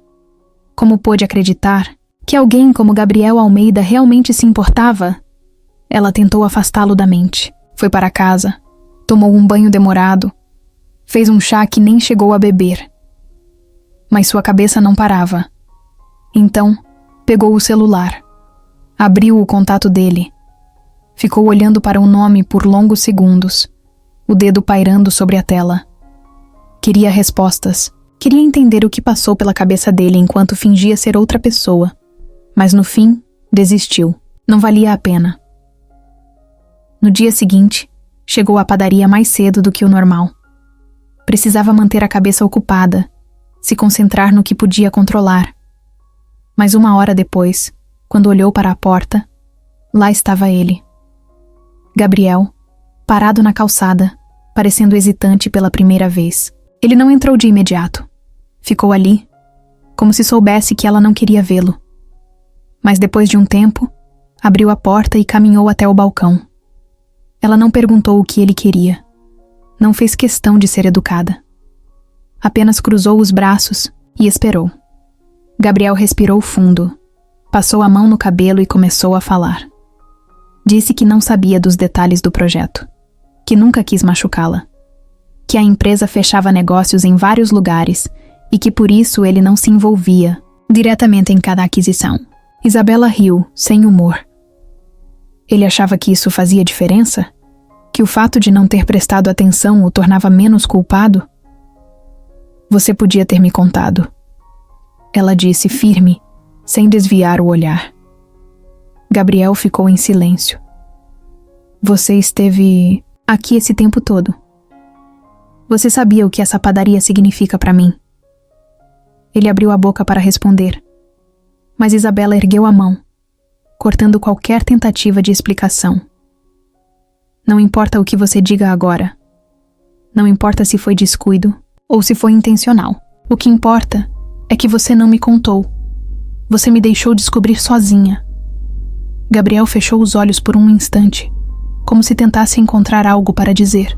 Como pôde acreditar que alguém como Gabriel Almeida realmente se importava? Ela tentou afastá-lo da mente. Foi para casa, tomou um banho demorado, fez um chá que nem chegou a beber. Mas sua cabeça não parava. Então, pegou o celular. Abriu o contato dele. Ficou olhando para o nome por longos segundos, o dedo pairando sobre a tela. Queria respostas. Queria entender o que passou pela cabeça dele enquanto fingia ser outra pessoa. Mas no fim, desistiu. Não valia a pena. No dia seguinte, chegou à padaria mais cedo do que o normal. Precisava manter a cabeça ocupada, se concentrar no que podia controlar. Mas 1 hora depois, quando olhou para a porta, lá estava ele. Gabriel, parado na calçada, parecendo hesitante pela primeira vez. Ele não entrou de imediato. Ficou ali, como se soubesse que ela não queria vê-lo. Mas depois de um tempo, abriu a porta e caminhou até o balcão. Ela não perguntou o que ele queria. Não fez questão de ser educada. Apenas cruzou os braços e esperou. Gabriel respirou fundo, passou a mão no cabelo e começou a falar. Disse que não sabia dos detalhes do projeto, que nunca quis machucá-la, que a empresa fechava negócios em vários lugares e que por isso ele não se envolvia diretamente em cada aquisição. Isabela riu, sem humor. Ele achava que isso fazia diferença? Que o fato de não ter prestado atenção o tornava menos culpado? Você podia ter me contado. Ela disse firme, sem desviar o olhar. Gabriel ficou em silêncio. Você esteve aqui esse tempo todo. Você sabia o que essa padaria significa para mim? Ele abriu a boca para responder, mas Isabela ergueu a mão, cortando qualquer tentativa de explicação. Não importa o que você diga agora. Não importa se foi descuido ou se foi intencional. O que importa é que você não me contou. Você me deixou descobrir sozinha. Gabriel fechou os olhos por um instante, como se tentasse encontrar algo para dizer.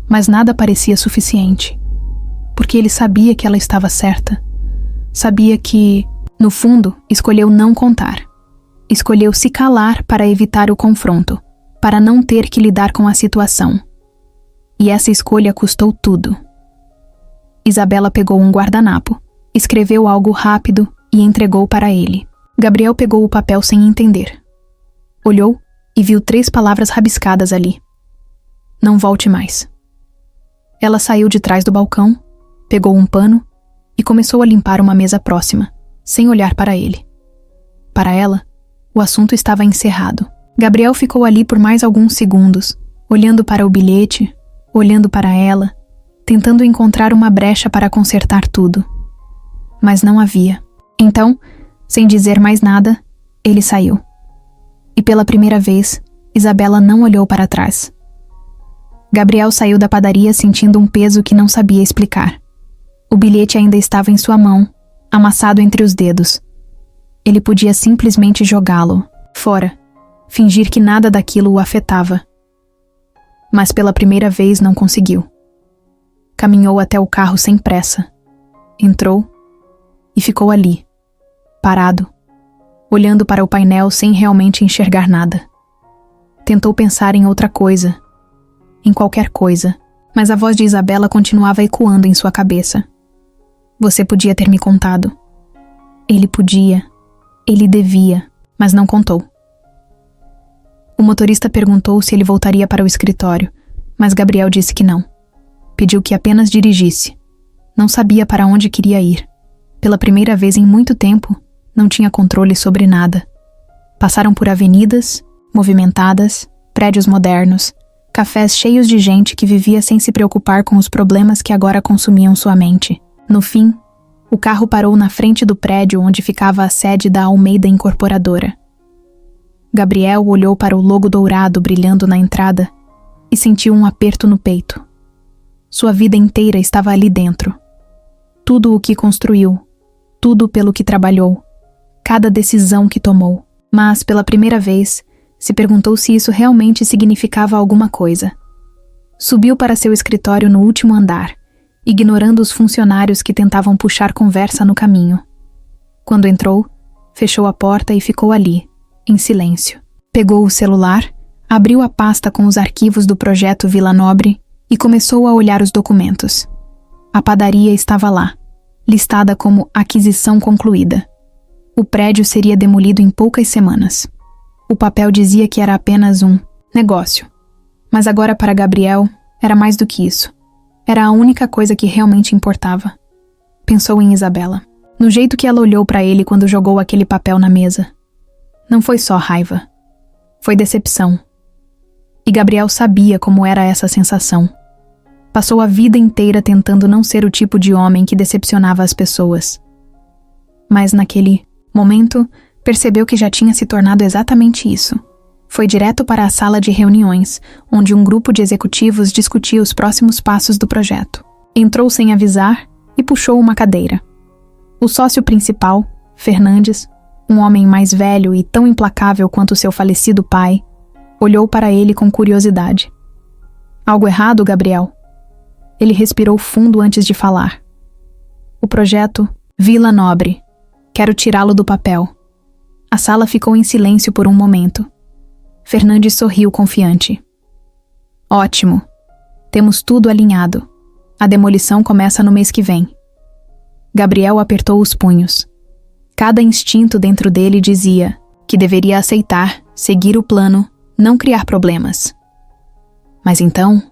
Mas nada parecia suficiente, porque ele sabia que ela estava certa. Sabia que, no fundo, escolheu não contar. Escolheu se calar para evitar o confronto, para não ter que lidar com a situação. E essa escolha custou tudo. Isabela pegou um guardanapo, escreveu algo rápido e entregou para ele. Gabriel pegou o papel sem entender. Olhou e viu 3 palavras rabiscadas ali. Não volte mais. Ela saiu de trás do balcão, pegou um pano e começou a limpar uma mesa próxima, sem olhar para ele. Para ela, o assunto estava encerrado. Gabriel ficou ali por mais alguns segundos, olhando para o bilhete, olhando para ela, tentando encontrar uma brecha para consertar tudo. Mas não havia. Então, sem dizer mais nada, ele saiu. E pela primeira vez, Isabela não olhou para trás. Gabriel saiu da padaria sentindo um peso que não sabia explicar. O bilhete ainda estava em sua mão, amassado entre os dedos. Ele podia simplesmente jogá-lo fora, fingir que nada daquilo o afetava. Mas pela primeira vez não conseguiu. Caminhou até o carro sem pressa. Entrou e ficou ali, parado, olhando para o painel sem realmente enxergar nada. Tentou pensar em outra coisa, em qualquer coisa, mas a voz de Isabela continuava ecoando em sua cabeça. Você podia ter me contado. Ele podia, ele devia, mas não contou. O motorista perguntou se ele voltaria para o escritório, mas Gabriel disse que não. Pediu que apenas dirigisse. Não sabia para onde queria ir. Pela primeira vez em muito tempo, não tinha controle sobre nada. Passaram por avenidas, movimentadas, prédios modernos, cafés cheios de gente que vivia sem se preocupar com os problemas que agora consumiam sua mente. No fim, o carro parou na frente do prédio onde ficava a sede da Almeida Incorporadora. Gabriel olhou para o logo dourado brilhando na entrada e sentiu um aperto no peito. Sua vida inteira estava ali dentro. Tudo o que construiu, tudo pelo que trabalhou, cada decisão que tomou. Mas, pela primeira vez, se perguntou se isso realmente significava alguma coisa. Subiu para seu escritório no último andar, ignorando os funcionários que tentavam puxar conversa no caminho. Quando entrou, fechou a porta e ficou ali, em silêncio. Pegou o celular, abriu a pasta com os arquivos do projeto Vila Nobre e começou a olhar os documentos. A padaria estava lá, listada como aquisição concluída. O prédio seria demolido em poucas semanas. O papel dizia que era apenas um negócio. Mas agora para Gabriel, era mais do que isso. Era a única coisa que realmente importava. Pensou em Isabela, no jeito que ela olhou para ele quando jogou aquele papel na mesa. Não foi só raiva. Foi decepção. E Gabriel sabia como era essa sensação. Passou a vida inteira tentando não ser o tipo de homem que decepcionava as pessoas. Mas naquele momento, percebeu que já tinha se tornado exatamente isso. Foi direto para a sala de reuniões, onde um grupo de executivos discutia os próximos passos do projeto. Entrou sem avisar e puxou uma cadeira. O sócio principal, Fernandes, um homem mais velho e tão implacável quanto seu falecido pai, olhou para ele com curiosidade. Algo errado, Gabriel? Ele respirou fundo antes de falar. O projeto Vila Nobre. Quero tirá-lo do papel. A sala ficou em silêncio por um momento. Fernandes sorriu confiante. Ótimo. Temos tudo alinhado. A demolição começa no mês que vem. Gabriel apertou os punhos. Cada instinto dentro dele dizia que deveria aceitar, seguir o plano, não criar problemas. Mas então,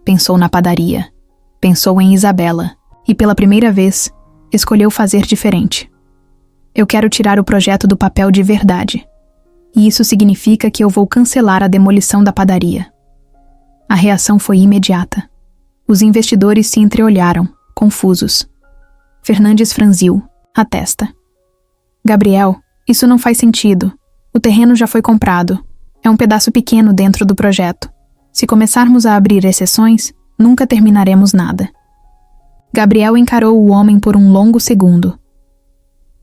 pensou na padaria. Pensou em Isabela. E pela primeira vez, escolheu fazer diferente. Eu quero tirar o projeto do papel de verdade. E isso significa que eu vou cancelar a demolição da padaria. A reação foi imediata. Os investidores se entreolharam, confusos. Fernandes franziu a testa. Gabriel, isso não faz sentido. O terreno já foi comprado. É um pedaço pequeno dentro do projeto. Se começarmos a abrir exceções, nunca terminaremos nada. Gabriel encarou o homem por um longo segundo.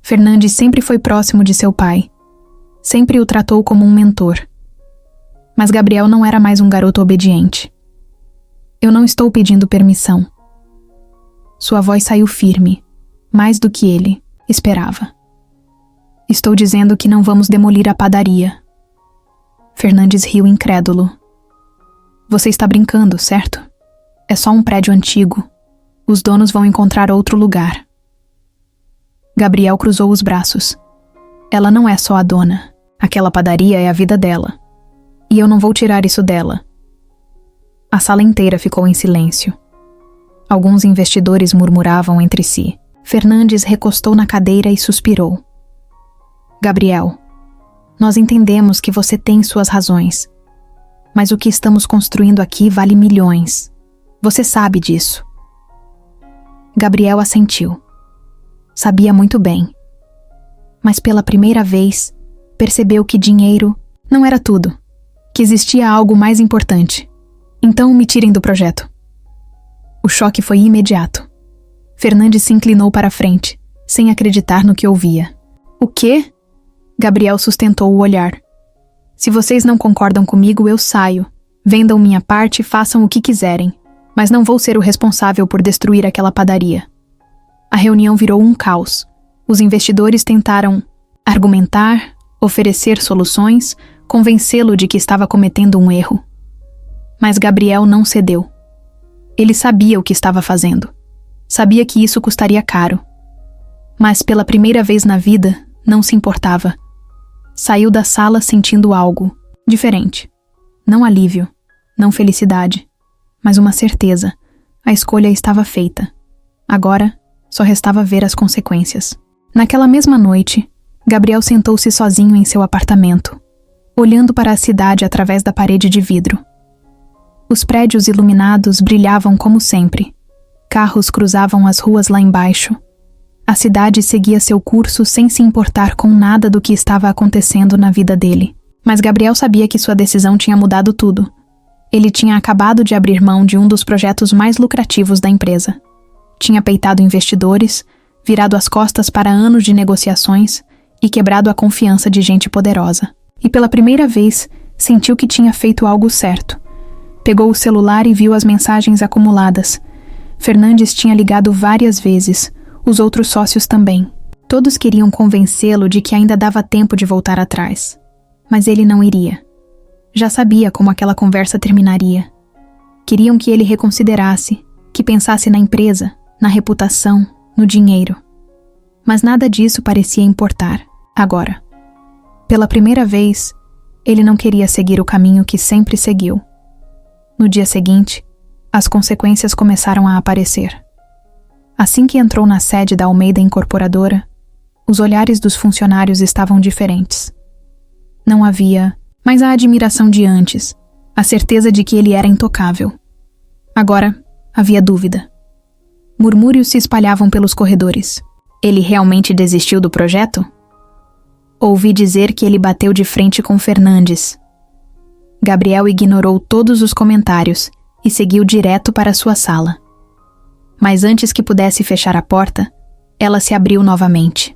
Fernandes sempre foi próximo de seu pai. Sempre o tratou como um mentor. Mas Gabriel não era mais um garoto obediente. Eu não estou pedindo permissão. Sua voz saiu firme, mais do que ele esperava. Estou dizendo que não vamos demolir a padaria. Fernandes riu incrédulo. Você está brincando, certo? É só um prédio antigo. Os donos vão encontrar outro lugar. Gabriel cruzou os braços. Ela não é só a dona. Aquela padaria é a vida dela. E eu não vou tirar isso dela. A sala inteira ficou em silêncio. Alguns investidores murmuravam entre si. Fernandes recostou na cadeira e suspirou. Gabriel, nós entendemos que você tem suas razões. mas o que estamos construindo aqui vale milhões. Você sabe disso. Gabriel assentiu. Sabia muito bem. Mas pela primeira vez, percebeu que dinheiro não era tudo, que existia algo mais importante. Então me tirem do projeto. O choque foi imediato. Fernandes se inclinou para a frente, sem acreditar no que ouvia. O quê? Gabriel sustentou o olhar. Se vocês não concordam comigo, eu saio. Vendam minha parte e façam o que quiserem. Mas não vou ser o responsável por destruir aquela padaria. A reunião virou um caos. Os investidores tentaram argumentar, oferecer soluções, convencê-lo de que estava cometendo um erro. Mas Gabriel não cedeu. Ele sabia o que estava fazendo. Sabia que isso custaria caro. Mas pela primeira vez na vida, não se importava. Saiu da sala sentindo algo diferente. Não alívio, não felicidade, mas uma certeza. A escolha estava feita. Agora, só restava ver as consequências. Naquela mesma noite, Gabriel sentou-se sozinho em seu apartamento, olhando para a cidade através da parede de vidro. Os prédios iluminados brilhavam como sempre. Carros cruzavam as ruas lá embaixo. A cidade seguia seu curso sem se importar com nada do que estava acontecendo na vida dele. Mas Gabriel sabia que sua decisão tinha mudado tudo. Ele tinha acabado de abrir mão de um dos projetos mais lucrativos da empresa. Tinha peitado investidores, virado as costas para anos de negociações e quebrado a confiança de gente poderosa. E pela primeira vez, sentiu que tinha feito algo certo. Pegou o celular e viu as mensagens acumuladas. Fernandes tinha ligado várias vezes, os outros sócios também. Todos queriam convencê-lo de que ainda dava tempo de voltar atrás. Mas ele não iria. Já sabia como aquela conversa terminaria. Queriam que ele reconsiderasse, que pensasse na empresa, na reputação, no dinheiro. Mas nada disso parecia importar, agora. Pela primeira vez, ele não queria seguir o caminho que sempre seguiu. No dia seguinte, as consequências começaram a aparecer. Assim que entrou na sede da Almeida Incorporadora, os olhares dos funcionários estavam diferentes. Não havia mais a admiração de antes, a certeza de que ele era intocável. Agora, havia dúvida. Murmúrios se espalhavam pelos corredores. Ele realmente desistiu do projeto? Ouvi dizer que ele bateu de frente com Fernandes. Gabriel ignorou todos os comentários e seguiu direto para sua sala. Mas antes que pudesse fechar a porta, ela se abriu novamente.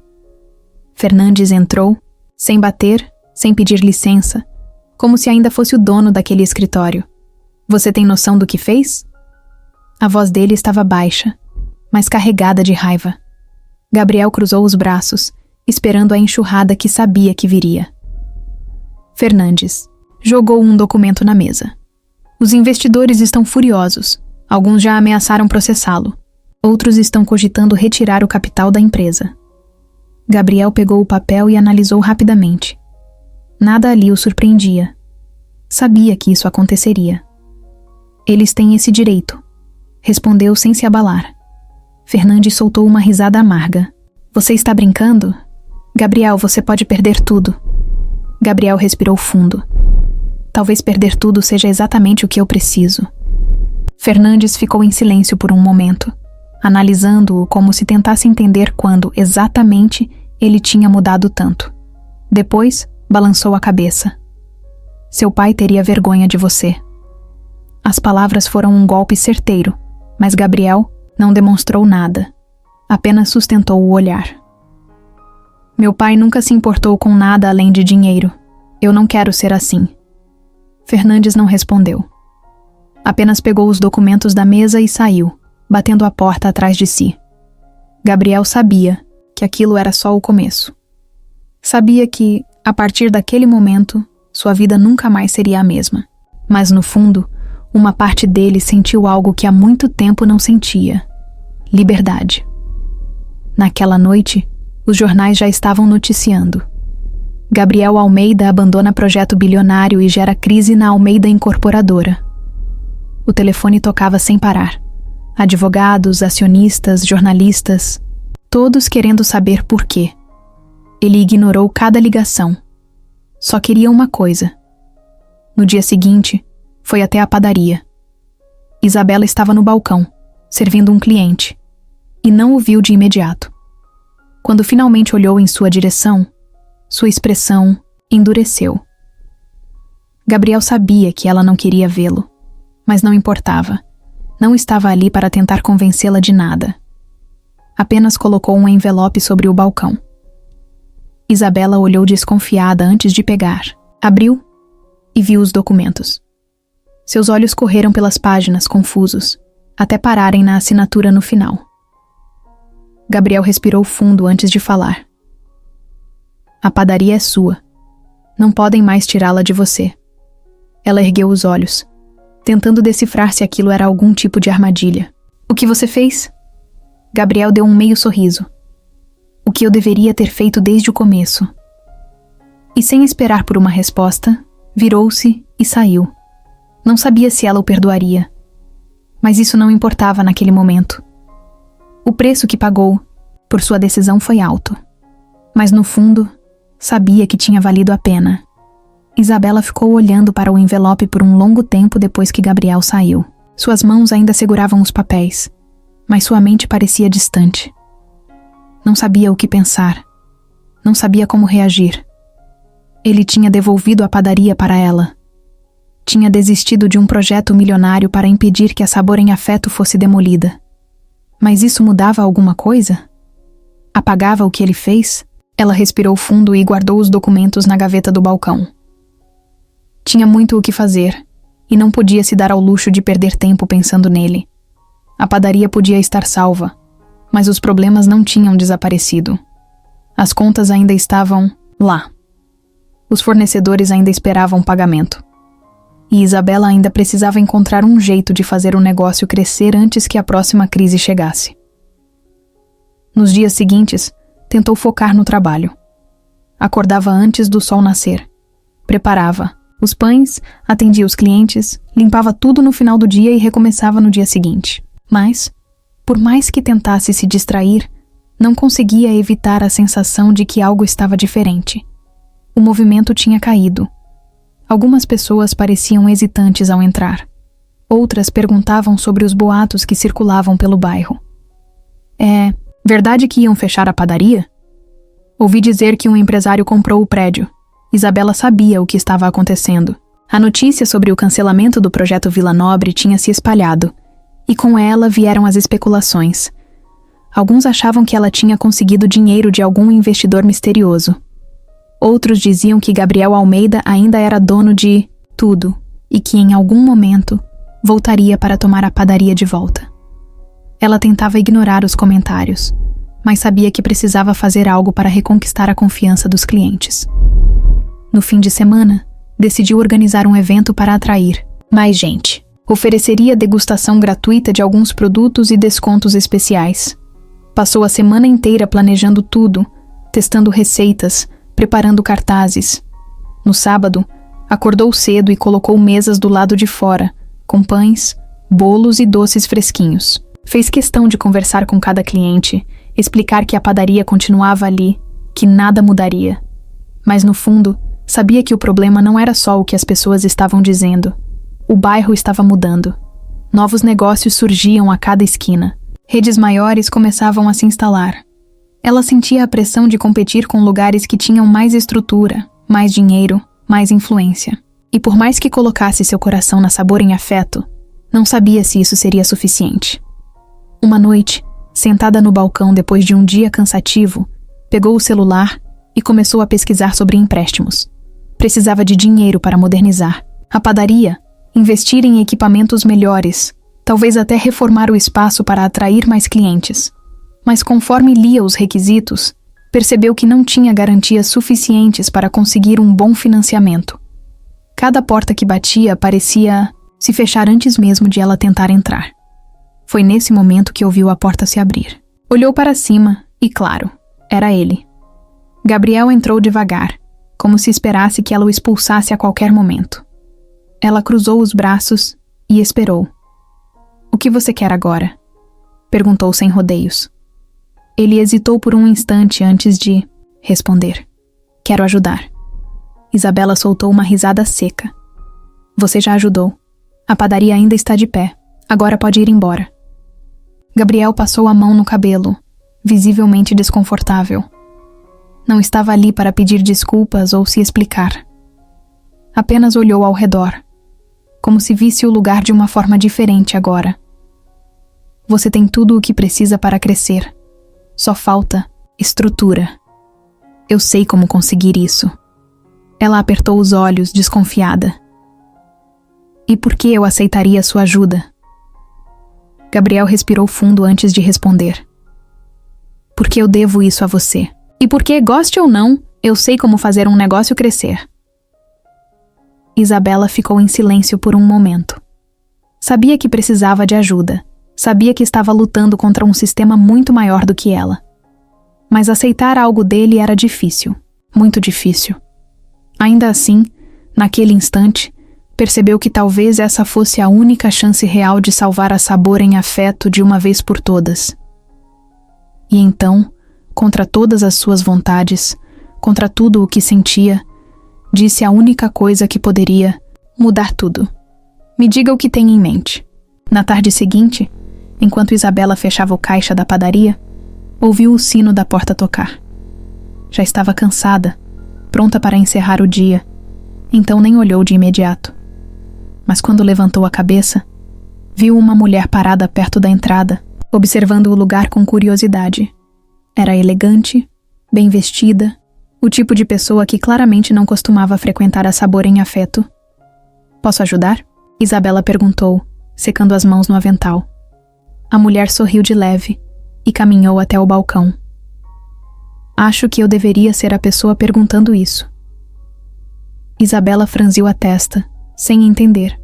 Fernandes entrou, sem bater, sem pedir licença, como se ainda fosse o dono daquele escritório. Você tem noção do que fez? A voz dele estava baixa, mas carregada de raiva. Gabriel cruzou os braços, esperando a enxurrada que sabia que viria. Fernandes jogou um documento na mesa. Os investidores estão furiosos. Alguns já ameaçaram processá-lo. Outros estão cogitando retirar o capital da empresa. Gabriel pegou o papel e analisou rapidamente. Nada ali o surpreendia. Sabia que isso aconteceria. Eles têm esse direito, respondeu sem se abalar. Fernandes soltou uma risada amarga. Você está brincando? Gabriel, você pode perder tudo. Gabriel respirou fundo. Talvez perder tudo seja exatamente o que eu preciso. Fernandes ficou em silêncio por um momento, analisando-o como se tentasse entender quando, exatamente, ele tinha mudado tanto. Depois, balançou a cabeça. Seu pai teria vergonha de você. As palavras foram um golpe certeiro, mas Gabriel não demonstrou nada. Apenas sustentou o olhar. Meu pai nunca se importou com nada além de dinheiro. Eu não quero ser assim. Fernandes não respondeu. Apenas pegou os documentos da mesa e saiu, batendo a porta atrás de si. Gabriel sabia que aquilo era só o começo. Sabia que, a partir daquele momento, sua vida nunca mais seria a mesma. Mas no fundo, uma parte dele sentiu algo que há muito tempo não sentia: liberdade. Naquela noite, os jornais já estavam noticiando. Gabriel Almeida abandona projeto bilionário e gera crise na Almeida Incorporadora. O telefone tocava sem parar. Advogados, acionistas, jornalistas, todos querendo saber por quê. Ele ignorou cada ligação. Só queria uma coisa: No dia seguinte, foi até a padaria. Isabela estava no balcão, servindo um cliente, e não o viu de imediato. Quando finalmente olhou em sua direção, sua expressão endureceu. Gabriel sabia que ela não queria vê-lo, mas não importava. Não estava ali para tentar convencê-la de nada. Apenas colocou um envelope sobre o balcão. Isabela olhou desconfiada antes de pegar. Abriu e viu os documentos. Seus olhos correram pelas páginas, confusos, até pararem na assinatura no final. Gabriel respirou fundo antes de falar. A padaria é sua. Não podem mais tirá-la de você. Ela ergueu os olhos, tentando decifrar se aquilo era algum tipo de armadilha. O que você fez? Gabriel deu um meio sorriso. O que eu deveria ter feito desde o começo. E sem esperar por uma resposta, virou-se e saiu. Não sabia se ela o perdoaria. Mas isso não importava naquele momento. O preço que pagou por sua decisão foi alto. Mas no fundo, sabia que tinha valido a pena. Isabela ficou olhando para o envelope por um longo tempo depois que Gabriel saiu. Suas mãos ainda seguravam os papéis, mas sua mente parecia distante. Não sabia o que pensar. Não sabia como reagir. Ele tinha devolvido a padaria para ela. Tinha desistido de um projeto milionário para impedir que a Sabor em Afeto fosse demolida. Mas isso mudava alguma coisa? Apagava o que ele fez? Ela respirou fundo e guardou os documentos na gaveta do balcão. Tinha muito o que fazer, e não podia se dar ao luxo de perder tempo pensando nele. A padaria podia estar salva, mas os problemas não tinham desaparecido. As contas ainda estavam lá. Os fornecedores ainda esperavam pagamento. E Isabela ainda precisava encontrar um jeito de fazer o negócio crescer antes que a próxima crise chegasse. Nos dias seguintes, tentou focar no trabalho. Acordava antes do sol nascer. Preparava os pães, atendia os clientes, limpava tudo no final do dia e recomeçava no dia seguinte. Mas, por mais que tentasse se distrair, não conseguia evitar a sensação de que algo estava diferente. O movimento tinha caído. Algumas pessoas pareciam hesitantes ao entrar. Outras perguntavam sobre os boatos que circulavam pelo bairro. É verdade que iam fechar a padaria? Ouvi dizer que um empresário comprou o prédio. Isabela sabia o que estava acontecendo. A notícia sobre o cancelamento do projeto Vila Nobre tinha se espalhado, e com ela vieram as especulações. Alguns achavam que ela tinha conseguido dinheiro de algum investidor misterioso. Outros diziam que Gabriel Almeida ainda era dono de tudo e que em algum momento voltaria para tomar a padaria de volta. Ela tentava ignorar os comentários, mas sabia que precisava fazer algo para reconquistar a confiança dos clientes. No fim de semana, decidiu organizar um evento para atrair mais gente. Ofereceria degustação gratuita de alguns produtos e descontos especiais. Passou a semana inteira planejando tudo, testando receitas, preparando cartazes. No sábado, acordou cedo e colocou mesas do lado de fora, com pães, bolos e doces fresquinhos. Fez questão de conversar com cada cliente, explicar que a padaria continuava ali, que nada mudaria. Mas no fundo, sabia que o problema não era só o que as pessoas estavam dizendo. O bairro estava mudando. Novos negócios surgiam a cada esquina. Redes maiores começavam a se instalar. Ela sentia a pressão de competir com lugares que tinham mais estrutura, mais dinheiro, mais influência. E por mais que colocasse seu coração na Sabor em Afeto, não sabia se isso seria suficiente. Uma noite, sentada no balcão depois de um dia cansativo, pegou o celular e começou a pesquisar sobre empréstimos. Precisava de dinheiro para modernizar a padaria, investir em equipamentos melhores, talvez até reformar o espaço para atrair mais clientes. Mas conforme lia os requisitos, percebeu que não tinha garantias suficientes para conseguir um bom financiamento. Cada porta que batia parecia se fechar antes mesmo de ela tentar entrar. Foi nesse momento que ouviu a porta se abrir. Olhou para cima e, claro, era ele. Gabriel entrou devagar, como se esperasse que ela o expulsasse a qualquer momento. Ela cruzou os braços e esperou. "O que você quer agora?" perguntou sem rodeios. Ele hesitou por um instante antes de responder. "Quero ajudar." Isabela soltou uma risada seca. Você já ajudou. A padaria ainda está de pé. Agora pode ir embora. Gabriel passou a mão no cabelo, visivelmente desconfortável. Não estava ali para pedir desculpas ou se explicar. Apenas olhou ao redor, como se visse o lugar de uma forma diferente agora. Você tem tudo o que precisa para crescer. Só falta estrutura. Eu sei como conseguir isso. Ela apertou os olhos, desconfiada. E por que eu aceitaria sua ajuda? Gabriel respirou fundo antes de responder. Porque eu devo isso a você. E porque, goste ou não, eu sei como fazer um negócio crescer. Isabela ficou em silêncio por um momento. Sabia que precisava de ajuda. Sabia que estava lutando contra um sistema muito maior do que ela. Mas aceitar algo dele era difícil. Muito difícil. Ainda assim, naquele instante, percebeu que talvez essa fosse a única chance real de salvar a Sabor em afeto de uma vez por todas. E então, contra todas as suas vontades, contra tudo o que sentia, disse a única coisa que poderia mudar tudo. Me diga o que tem em mente. Na tarde seguinte, enquanto Isabela fechava o caixa da padaria, ouviu o sino da porta tocar. Já estava cansada, pronta para encerrar o dia, então nem olhou de imediato. Mas quando levantou a cabeça, viu uma mulher parada perto da entrada, observando o lugar com curiosidade. Era elegante, bem vestida, o tipo de pessoa que claramente não costumava frequentar a Sabor em afeto. Posso ajudar? Isabela perguntou, secando as mãos no avental. A mulher sorriu de leve e caminhou até o balcão. Acho que eu deveria ser a pessoa perguntando isso. Isabela franziu a testa, sem entender.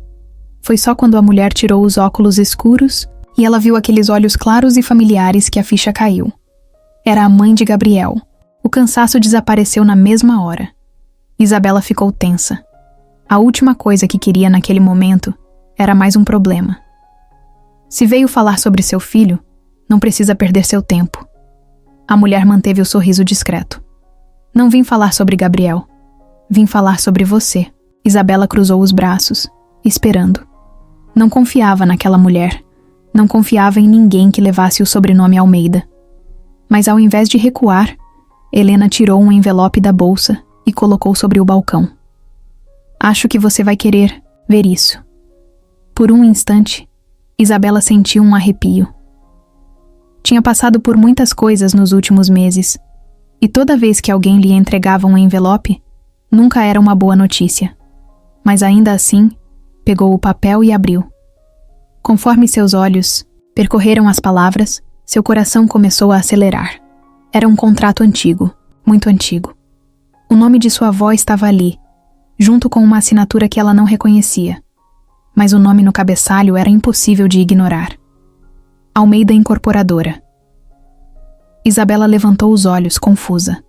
Foi só quando a mulher tirou os óculos escuros e ela viu aqueles olhos claros e familiares que a ficha caiu. Era a mãe de Gabriel. O cansaço desapareceu na mesma hora. Isabela ficou tensa. A última coisa que queria naquele momento era mais um problema. Se veio falar sobre seu filho, não precisa perder seu tempo. A mulher manteve o sorriso discreto. Não vim falar sobre Gabriel. Vim falar sobre você. Isabela cruzou os braços, esperando. Não confiava naquela mulher. Não confiava em ninguém que levasse o sobrenome Almeida. Mas ao invés de recuar, Helena tirou um envelope da bolsa e colocou sobre o balcão. Acho que você vai querer ver isso. Por um instante, Isabela sentiu um arrepio. Tinha passado por muitas coisas nos últimos meses, e toda vez que alguém lhe entregava um envelope, nunca era uma boa notícia. Mas ainda assim, pegou o papel e abriu. Conforme seus olhos percorreram as palavras, seu coração começou a acelerar. Era um contrato antigo, muito antigo. O nome de sua avó estava ali, junto com uma assinatura que ela não reconhecia. Mas o nome no cabeçalho era impossível de ignorar. Almeida Incorporadora. Isabela levantou os olhos, confusa.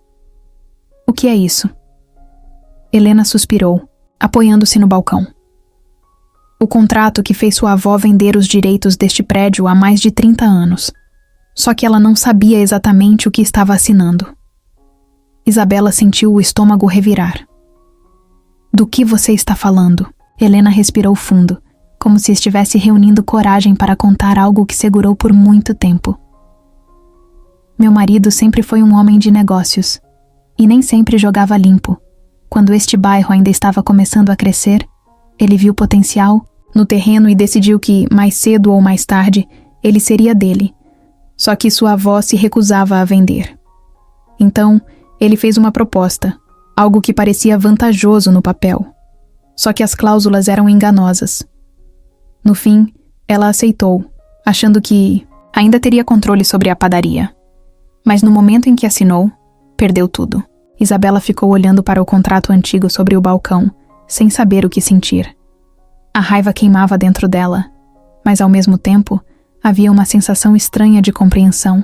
O que é isso? Helena suspirou, apoiando-se no balcão. O contrato que fez sua avó vender os direitos deste prédio há mais de 30 anos. Só que ela não sabia exatamente o que estava assinando. Isabela sentiu o estômago revirar. Do que você está falando? Helena respirou fundo, como se estivesse reunindo coragem para contar algo que segurou por muito tempo. Meu marido sempre foi um homem de negócios, e nem sempre jogava limpo. Quando este bairro ainda estava começando a crescer, ele viu potencial no terreno e decidiu que, mais cedo ou mais tarde, ele seria dele. Só que sua avó se recusava a vender. Então, ele fez uma proposta, algo que parecia vantajoso no papel. Só que as cláusulas eram enganosas. No fim, ela aceitou, achando que ainda teria controle sobre a padaria. Mas no momento em que assinou, perdeu tudo. Isabela ficou olhando para o contrato antigo sobre o balcão, sem saber o que sentir. A raiva queimava dentro dela, mas ao mesmo tempo, havia uma sensação estranha de compreensão.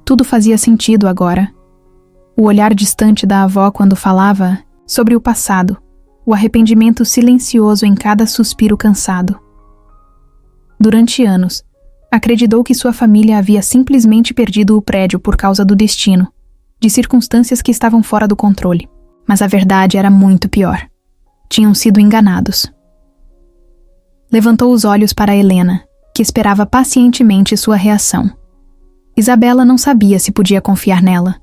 Tudo fazia sentido agora. O olhar distante da avó quando falava sobre o passado, o arrependimento silencioso em cada suspiro cansado. Durante anos, acreditou que sua família havia simplesmente perdido o prédio por causa do destino, de circunstâncias que estavam fora do controle. Mas a verdade era muito pior. Tinham sido enganados. Levantou os olhos para Helena, que esperava pacientemente sua reação. Isabela não sabia se podia confiar nela,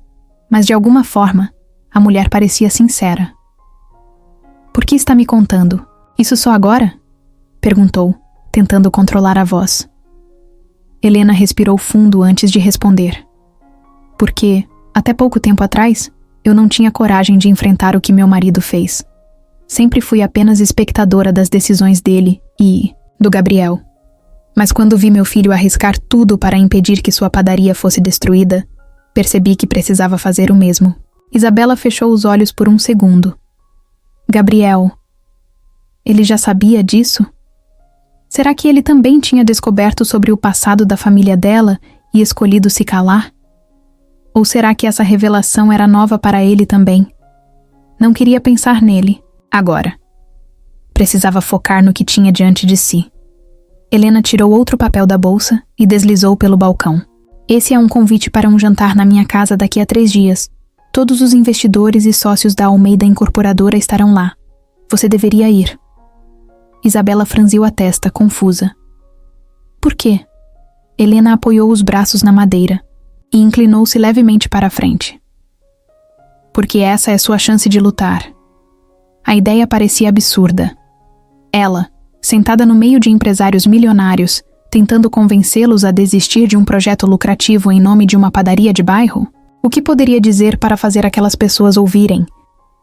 mas de alguma forma, a mulher parecia sincera. "Por que está me contando? Isso só agora?" perguntou, tentando controlar a voz. Helena respirou fundo antes de responder. "Porque, até pouco tempo atrás, eu não tinha coragem de enfrentar o que meu marido fez. Sempre fui apenas espectadora das decisões dele e do Gabriel. Mas quando vi meu filho arriscar tudo para impedir que sua padaria fosse destruída, percebi que precisava fazer o mesmo." Isabela fechou os olhos por um segundo. Gabriel. Ele já sabia disso? Será que ele também tinha descoberto sobre o passado da família dela e escolhido se calar? Ou será que essa revelação era nova para ele também? Não queria pensar nele, agora. Precisava focar no que tinha diante de si. Helena tirou outro papel da bolsa e deslizou pelo balcão. "Esse é um convite para um jantar na minha casa daqui a 3 dias. Todos os investidores e sócios da Almeida Incorporadora estarão lá. Você deveria ir." Isabela franziu a testa, confusa. "Por quê?" Helena apoiou os braços na madeira e inclinou-se levemente para a frente. "Porque essa é sua chance de lutar." A ideia parecia absurda. Ela, sentada no meio de empresários milionários, tentando convencê-los a desistir de um projeto lucrativo em nome de uma padaria de bairro? O que poderia dizer para fazer aquelas pessoas ouvirem?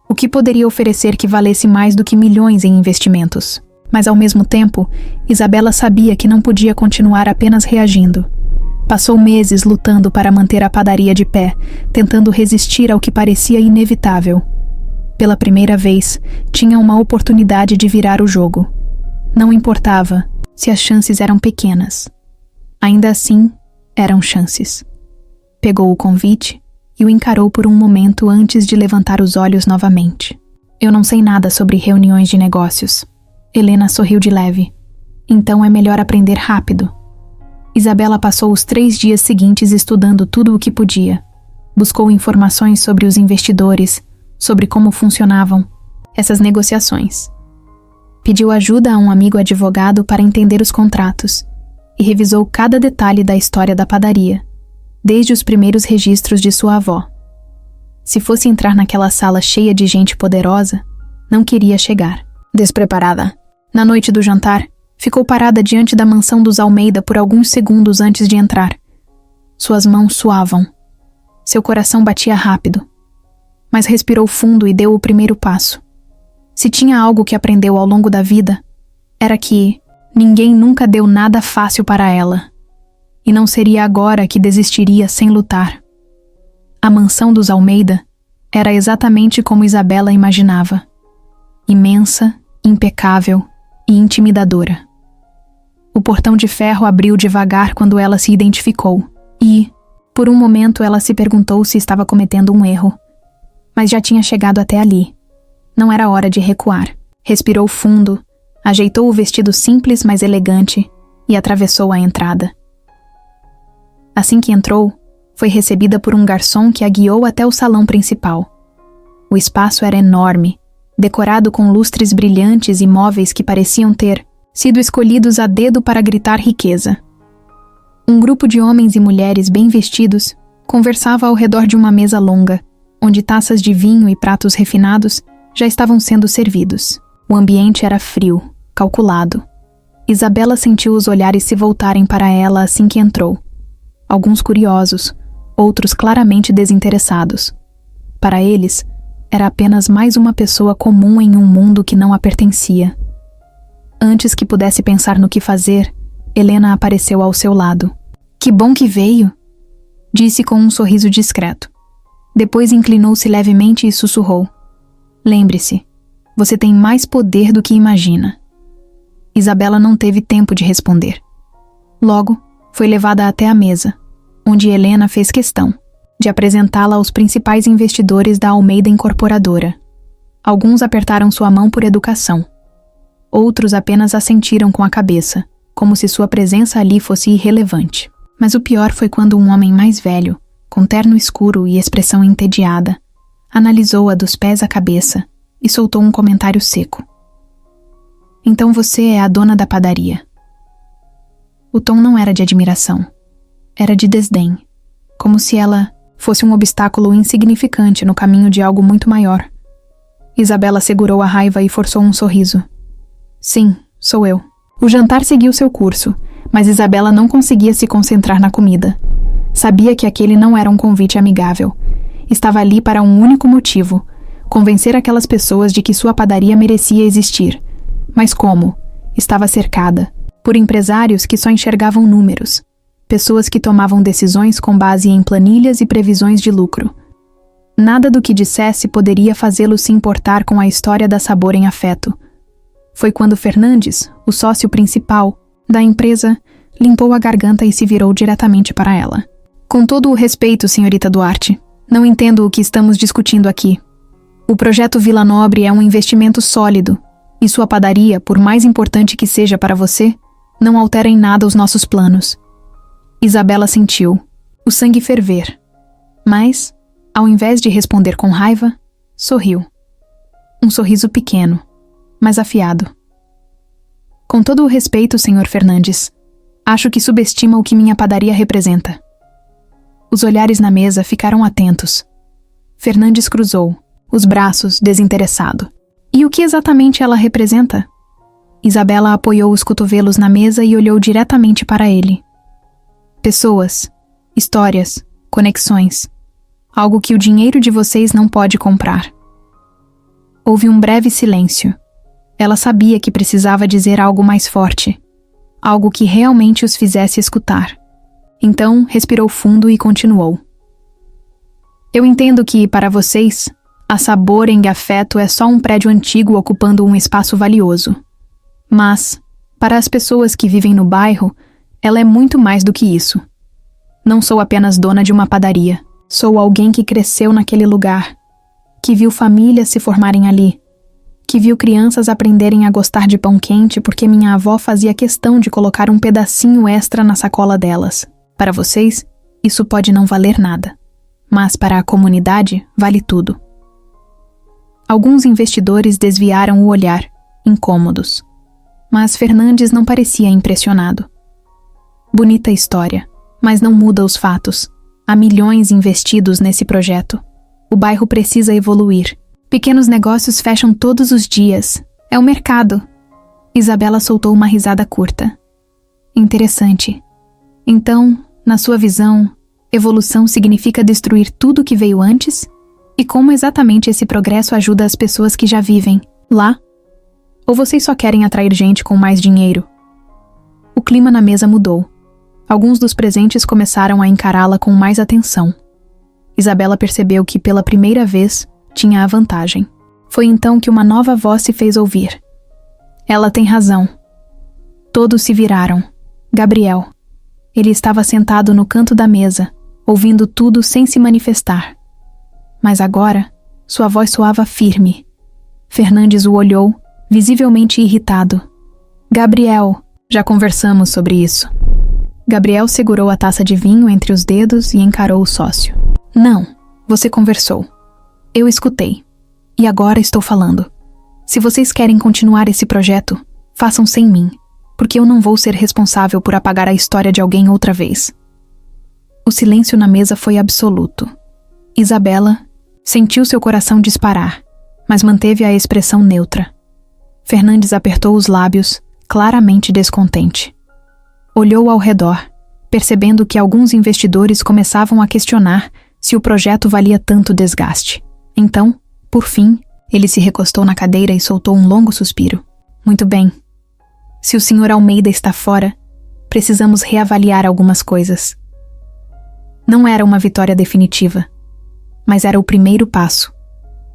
O que poderia oferecer que valesse mais do que milhões em investimentos? Mas ao mesmo tempo, Isabela sabia que não podia continuar apenas reagindo. Passou meses lutando para manter a padaria de pé, tentando resistir ao que parecia inevitável. Pela primeira vez, tinha uma oportunidade de virar o jogo. Não importava se as chances eram pequenas. Ainda assim, eram chances. Pegou o convite e o encarou por um momento antes de levantar os olhos novamente. "Eu não sei nada sobre reuniões de negócios." Helena sorriu de leve. "Então é melhor aprender rápido." Isabela passou os 3 dias seguintes estudando tudo o que podia. Buscou informações sobre os investidores, sobre como funcionavam essas negociações. Pediu ajuda a um amigo advogado para entender os contratos e revisou cada detalhe da história da padaria, desde os primeiros registros de sua avó. Se fosse entrar naquela sala cheia de gente poderosa, não queria chegar. Despreparada, na noite do jantar, ficou parada diante da mansão dos Almeida por alguns segundos antes de entrar. Suas mãos suavam. Seu coração batia rápido. Mas respirou fundo e deu o primeiro passo. Se tinha algo que aprendeu ao longo da vida, era que ninguém nunca deu nada fácil para ela. E não seria agora que desistiria sem lutar. A mansão dos Almeida era exatamente como Isabela imaginava. Imensa, impecável e intimidadora. O portão de ferro abriu devagar quando ela se identificou e, por um momento, ela se perguntou se estava cometendo um erro. Mas já tinha chegado até ali. Não era hora de recuar. Respirou fundo, ajeitou o vestido simples, mas elegante e atravessou a entrada. Assim que entrou, foi recebida por um garçom que a guiou até o salão principal. O espaço era enorme, decorado com lustres brilhantes e móveis que pareciam ter sido escolhidos a dedo para gritar riqueza. Um grupo de homens e mulheres bem vestidos conversava ao redor de uma mesa longa, onde taças de vinho e pratos refinados já estavam sendo servidos. O ambiente era frio, calculado. Isabela sentiu os olhares se voltarem para ela assim que entrou. Alguns curiosos, outros claramente desinteressados. Para eles, era apenas mais uma pessoa comum em um mundo que não a pertencia. Antes que pudesse pensar no que fazer, Helena apareceu ao seu lado. "Que bom que veio", disse com um sorriso discreto. Depois inclinou-se levemente e sussurrou: "Lembre-se, você tem mais poder do que imagina." Isabela não teve tempo de responder. Logo, foi levada até a mesa, onde Helena fez questão de apresentá-la aos principais investidores da Almeida Incorporadora. Alguns apertaram sua mão por educação. Outros apenas assentiram com a cabeça, como se sua presença ali fosse irrelevante. Mas o pior foi quando um homem mais velho, com terno escuro e expressão entediada, analisou-a dos pés à cabeça e soltou um comentário seco. Então você é a dona da padaria. O tom não era de admiração. Era de desdém. Como se ela fosse um obstáculo insignificante no caminho de algo muito maior. Isabela segurou a raiva e forçou um sorriso. Sim, sou eu. O jantar seguiu seu curso, mas Isabela não conseguia se concentrar na comida. Sabia que aquele não era um convite amigável. Estava ali para um único motivo: convencer aquelas pessoas de que sua padaria merecia existir. Mas como? Estava cercada por empresários que só enxergavam números, pessoas que tomavam decisões com base em planilhas e previsões de lucro. Nada do que dissesse poderia fazê-lo se importar com a história da Sabor em Afeto. Foi quando Fernandes, o sócio principal da empresa, limpou a garganta e se virou diretamente para ela. Com todo o respeito, senhorita Duarte, não entendo o que estamos discutindo aqui. O projeto Vila Nobre é um investimento sólido, e sua padaria, por mais importante que seja para você, não altera em nada os nossos planos. Isabela sentiu o sangue ferver, mas, ao invés de responder com raiva, sorriu. Um sorriso pequeno, mas afiado. Com todo o respeito, senhor Fernandes, acho que subestima o que minha padaria representa. Os olhares na mesa ficaram atentos. Fernandes cruzou os braços, desinteressado. E o que exatamente ela representa? Isabela apoiou os cotovelos na mesa e olhou diretamente para ele. Pessoas, histórias, conexões. Algo que o dinheiro de vocês não pode comprar. Houve um breve silêncio. Ela sabia que precisava dizer algo mais forte. Algo que realmente os fizesse escutar. Então, respirou fundo e continuou. Eu entendo que, para vocês, a Sabor em Afeto é só um prédio antigo ocupando um espaço valioso. Mas, para as pessoas que vivem no bairro, ela é muito mais do que isso. Não sou apenas dona de uma padaria. Sou alguém que cresceu naquele lugar, que viu famílias se formarem ali, que viu crianças aprenderem a gostar de pão quente porque minha avó fazia questão de colocar um pedacinho extra na sacola delas. Para vocês, isso pode não valer nada, mas para a comunidade, vale tudo. Alguns investidores desviaram o olhar, incômodos. Mas Fernandes não parecia impressionado. Bonita história, mas não muda os fatos. Há milhões investidos nesse projeto. O bairro precisa evoluir. Pequenos negócios fecham todos os dias. É o mercado. Isabela soltou uma risada curta. Interessante. Então, na sua visão, evolução significa destruir tudo que veio antes? E como exatamente esse progresso ajuda as pessoas que já vivem lá? Ou vocês só querem atrair gente com mais dinheiro? O clima na mesa mudou. Alguns dos presentes começaram a encará-la com mais atenção. Isabela percebeu que, pela primeira vez, tinha a vantagem. Foi então que uma nova voz se fez ouvir. Ela tem razão. Todos se viraram. Gabriel. Ele estava sentado no canto da mesa, ouvindo tudo sem se manifestar. Mas agora, sua voz soava firme. Fernandes o olhou, visivelmente irritado. Gabriel, já conversamos sobre isso. Gabriel segurou a taça de vinho entre os dedos e encarou o sócio. Não, você conversou. Eu escutei. E agora estou falando. Se vocês querem continuar esse projeto, façam sem mim, porque eu não vou ser responsável por apagar a história de alguém outra vez. O silêncio na mesa foi absoluto. Isabela sentiu seu coração disparar, mas manteve a expressão neutra. Fernandes apertou os lábios, claramente descontente. Olhou ao redor, percebendo que alguns investidores começavam a questionar se o projeto valia tanto desgaste. Então, por fim, ele se recostou na cadeira e soltou um longo suspiro. Muito bem. Se o Sr. Almeida está fora, precisamos reavaliar algumas coisas. Não era uma vitória definitiva, mas era o primeiro passo.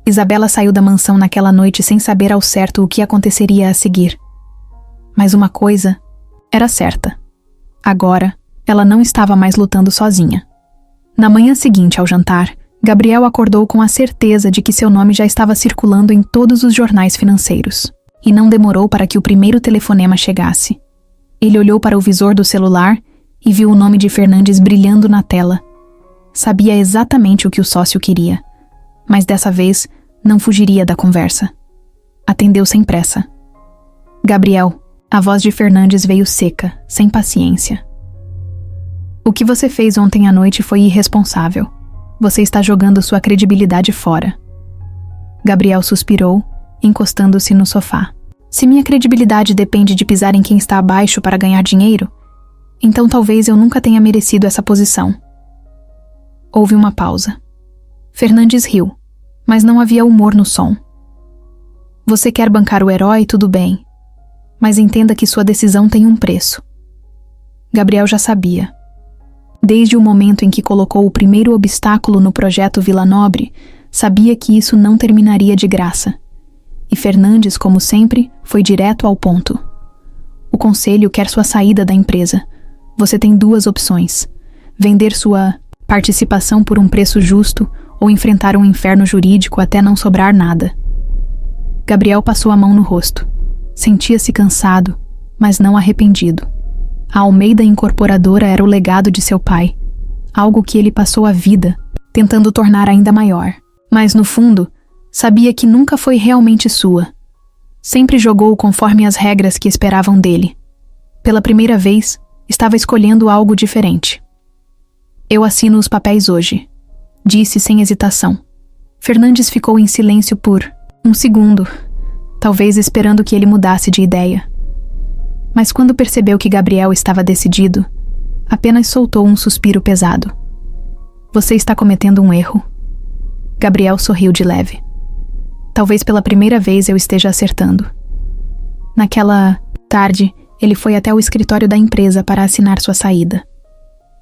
Isabela saiu da mansão naquela noite sem saber ao certo o que aconteceria a seguir. Mas uma coisa era certa. Agora, ela não estava mais lutando sozinha. Na manhã seguinte ao jantar, Gabriel acordou com a certeza de que seu nome já estava circulando em todos os jornais financeiros. E não demorou para que o primeiro telefonema chegasse. Ele olhou para o visor do celular e viu o nome de Fernandes brilhando na tela. Sabia exatamente o que o sócio queria, mas dessa vez não fugiria da conversa. Atendeu sem pressa. Gabriel, a voz de Fernandes veio seca, sem paciência. O que você fez ontem à noite foi irresponsável. Você está jogando sua credibilidade fora. Gabriel suspirou, encostando-se no sofá. Se minha credibilidade depende de pisar em quem está abaixo para ganhar dinheiro, então talvez eu nunca tenha merecido essa posição. Houve uma pausa. Fernandes riu, mas não havia humor no som. Você quer bancar o herói, tudo bem, mas entenda que sua decisão tem um preço. Gabriel já sabia. Desde o momento em que colocou o primeiro obstáculo no projeto Vila Nobre, sabia que isso não terminaria de graça. E Fernandes, como sempre, foi direto ao ponto. O conselho quer sua saída da empresa. Você tem duas opções: vender sua participação por um preço justo ou enfrentar um inferno jurídico até não sobrar nada. Gabriel passou a mão no rosto. Sentia-se cansado, mas não arrependido. A Almeida Incorporadora era o legado de seu pai, algo que ele passou a vida tentando tornar ainda maior. Mas, no fundo, sabia que nunca foi realmente sua. Sempre jogou conforme as regras que esperavam dele. Pela primeira vez, estava escolhendo algo diferente. Eu assino os papéis hoje, disse sem hesitação. Fernandes ficou em silêncio por um segundo, talvez esperando que ele mudasse de ideia. Mas quando percebeu que Gabriel estava decidido, apenas soltou um suspiro pesado. Você está cometendo um erro. Gabriel sorriu de leve. Talvez pela primeira vez eu esteja acertando. Naquela tarde, ele foi até o escritório da empresa para assinar sua saída.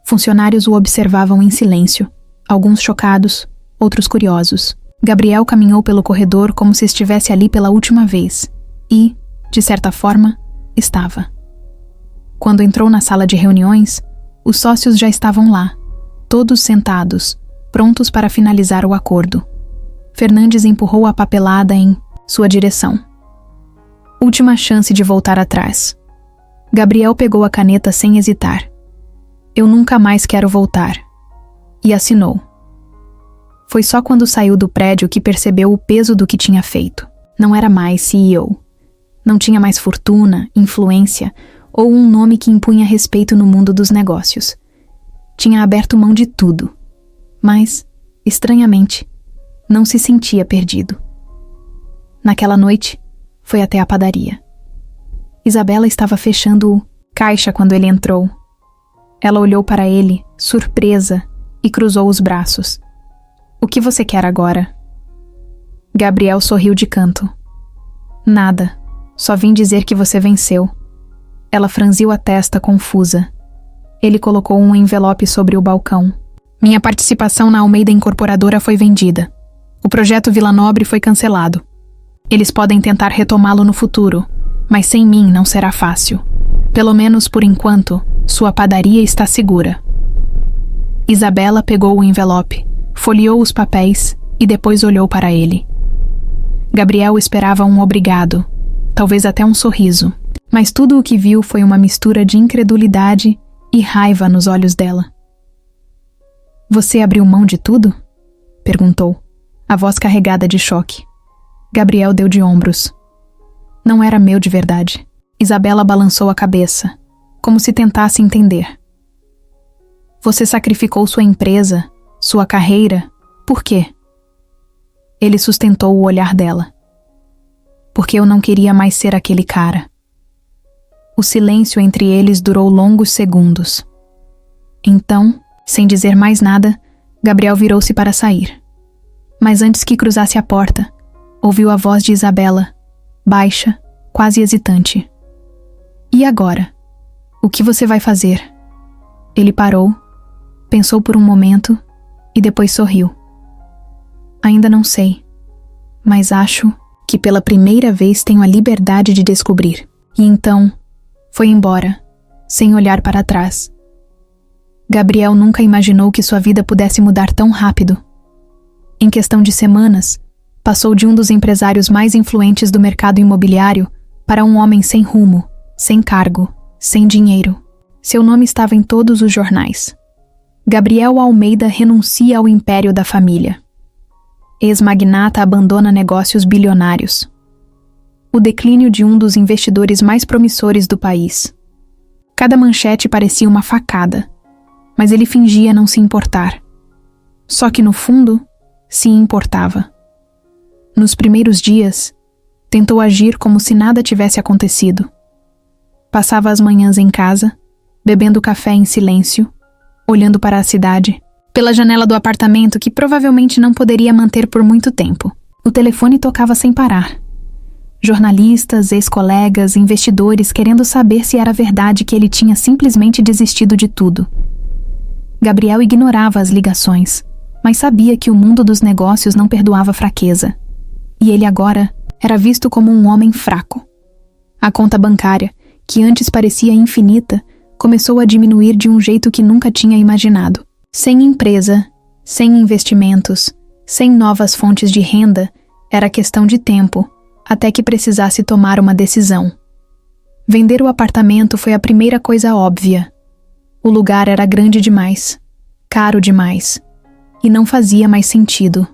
Funcionários o observavam em silêncio, alguns chocados, outros curiosos. Gabriel caminhou pelo corredor como se estivesse ali pela última vez e, de certa forma, estava. Quando entrou na sala de reuniões, os sócios já estavam lá, todos sentados, prontos para finalizar o acordo. Fernandes empurrou a papelada em sua direção. Última chance de voltar atrás. Gabriel pegou a caneta sem hesitar. Eu nunca mais quero voltar. E assinou. Foi só quando saiu do prédio que percebeu o peso do que tinha feito. Não era mais CEO. Não tinha mais fortuna, influência ou um nome que impunha respeito no mundo dos negócios. Tinha aberto mão de tudo. Mas, estranhamente, não se sentia perdido. Naquela noite, foi até a padaria. Isabela estava fechando o caixa quando ele entrou. Ela olhou para ele, surpresa, e cruzou os braços. O que você quer agora? Gabriel sorriu de canto. Nada, só vim dizer que você venceu. Ela franziu a testa confusa. Ele colocou um envelope sobre o balcão. Minha participação na Almeida Incorporadora foi vendida. O projeto Vila Nobre foi cancelado. Eles podem tentar retomá-lo no futuro, mas sem mim não será fácil. Pelo menos por enquanto, sua padaria está segura. Isabela pegou o envelope, folheou os papéis e depois olhou para ele. Gabriel esperava um obrigado, talvez até um sorriso, mas tudo o que viu foi uma mistura de incredulidade e raiva nos olhos dela. Você abriu mão de tudo? Perguntou, a voz carregada de choque. Gabriel deu de ombros. Não era meu de verdade. Isabela balançou a cabeça, como se tentasse entender. Você sacrificou sua empresa, sua carreira, por quê? Ele sustentou o olhar dela. Porque eu não queria mais ser aquele cara. O silêncio entre eles durou longos segundos. Então, sem dizer mais nada, Gabriel virou-se para sair. Mas antes que cruzasse a porta, ouviu a voz de Isabela, baixa, quase hesitante. E agora? O que você vai fazer? Ele parou, pensou por um momento e depois sorriu. Ainda não sei, mas acho que pela primeira vez tenho a liberdade de descobrir. E então, foi embora, sem olhar para trás. Gabriel nunca imaginou que sua vida pudesse mudar tão rápido. Em questão de semanas, passou de um dos empresários mais influentes do mercado imobiliário para um homem sem rumo, sem cargo, sem dinheiro. Seu nome estava em todos os jornais. Gabriel Almeida renuncia ao império da família. Ex-magnata abandona negócios bilionários. o declínio de um dos investidores mais promissores do país. Cada manchete parecia uma facada, mas ele fingia não se importar. Só que, no fundo, se importava. Nos primeiros dias, tentou agir como se nada tivesse acontecido. Passava as manhãs em casa, bebendo café em silêncio, olhando para a cidade, pela janela do apartamento que provavelmente não poderia manter por muito tempo. O telefone tocava sem parar. Jornalistas, ex-colegas, investidores querendo saber se era verdade que ele tinha simplesmente desistido de tudo. Gabriel ignorava as ligações, mas sabia que o mundo dos negócios não perdoava fraqueza. E ele agora era visto como um homem fraco. A conta bancária, que antes parecia infinita, começou a diminuir de um jeito que nunca tinha imaginado. Sem empresa, sem investimentos, sem novas fontes de renda, era questão de tempo, até que precisasse tomar uma decisão. Vender o apartamento foi a primeira coisa óbvia. O lugar era grande demais, caro demais, e não fazia mais sentido.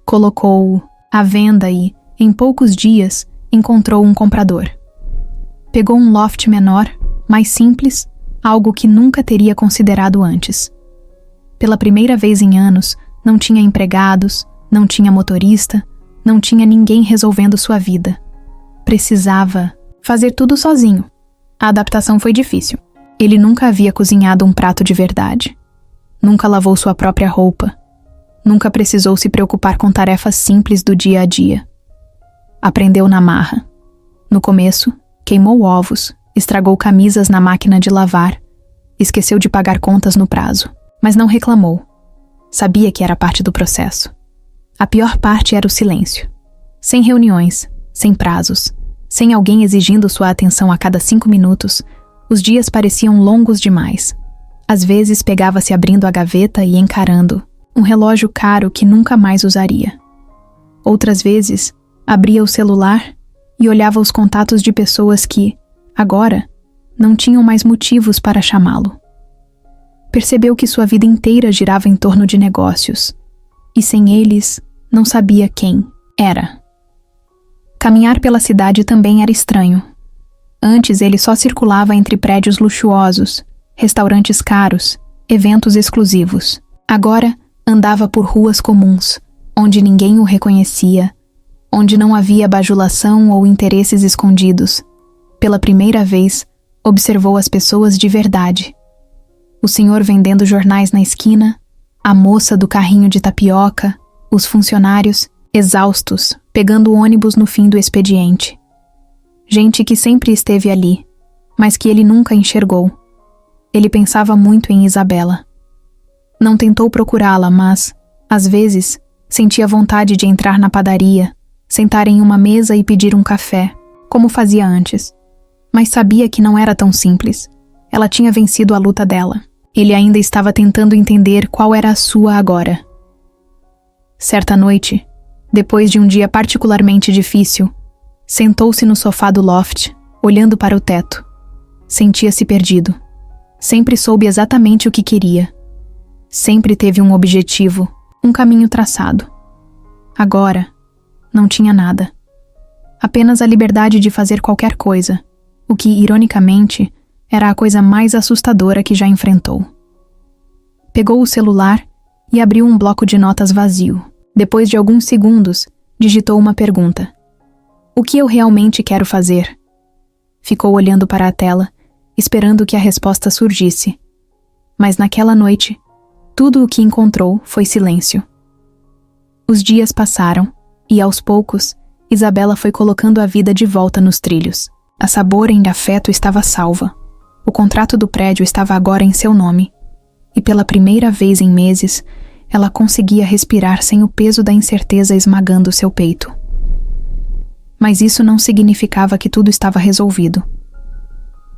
Colocou-o à venda e, em poucos dias, encontrou um comprador. Pegou um loft menor, mais simples, algo que nunca teria considerado antes. Pela primeira vez em anos, não tinha empregados, não tinha motorista, não tinha ninguém resolvendo sua vida. Precisava fazer tudo sozinho. A adaptação foi difícil. Ele nunca havia cozinhado um prato de verdade. Nunca lavou sua própria roupa. Nunca precisou se preocupar com tarefas simples do dia a dia. Aprendeu na marra. No começo, queimou ovos, estragou camisas na máquina de lavar, esqueceu de pagar contas no prazo, mas não reclamou. Sabia que era parte do processo. A pior parte era o silêncio. Sem reuniões, sem prazos, sem alguém exigindo sua atenção a cada 5 minutos, os dias pareciam longos demais. Às vezes pegava-se abrindo a gaveta e encarando um relógio caro que nunca mais usaria. Outras vezes, abria o celular e olhava os contatos de pessoas que, agora, não tinham mais motivos para chamá-lo. Percebeu que sua vida inteira girava em torno de negócios, e sem eles, não sabia quem era. Caminhar pela cidade também era estranho. Antes ele só circulava entre prédios luxuosos, restaurantes caros, eventos exclusivos. Agora, andava por ruas comuns, onde ninguém o reconhecia, onde não havia bajulação ou interesses escondidos. Pela primeira vez, observou as pessoas de verdade. O senhor vendendo jornais na esquina, a moça do carrinho de tapioca, os funcionários, exaustos, pegando o ônibus no fim do expediente. Gente que sempre esteve ali, mas que ele nunca enxergou. Ele pensava muito em Isabela. Não tentou procurá-la, mas, às vezes, sentia vontade de entrar na padaria, sentar em uma mesa e pedir um café, como fazia antes. Mas sabia que não era tão simples. Ela tinha vencido a luta dela. Ele ainda estava tentando entender qual era a sua agora. Certa noite, depois de um dia particularmente difícil, sentou-se no sofá do loft, olhando para o teto. Sentia-se perdido. Sempre soube exatamente o que queria. Sempre teve um objetivo, um caminho traçado. Agora, não tinha nada. Apenas a liberdade de fazer qualquer coisa, o que, ironicamente, era a coisa mais assustadora que já enfrentou. Pegou o celular e abriu um bloco de notas vazio. Depois de alguns segundos, digitou uma pergunta. O que eu realmente quero fazer? Ficou olhando para a tela, esperando que a resposta surgisse. Mas naquela noite, tudo o que encontrou foi silêncio. Os dias passaram e, aos poucos, Isabela foi colocando a vida de volta nos trilhos. A Sabor de Afeto estava salva. O contrato do prédio estava agora em seu nome. E pela primeira vez em meses, ela conseguia respirar sem o peso da incerteza esmagando seu peito. Mas isso não significava que tudo estava resolvido.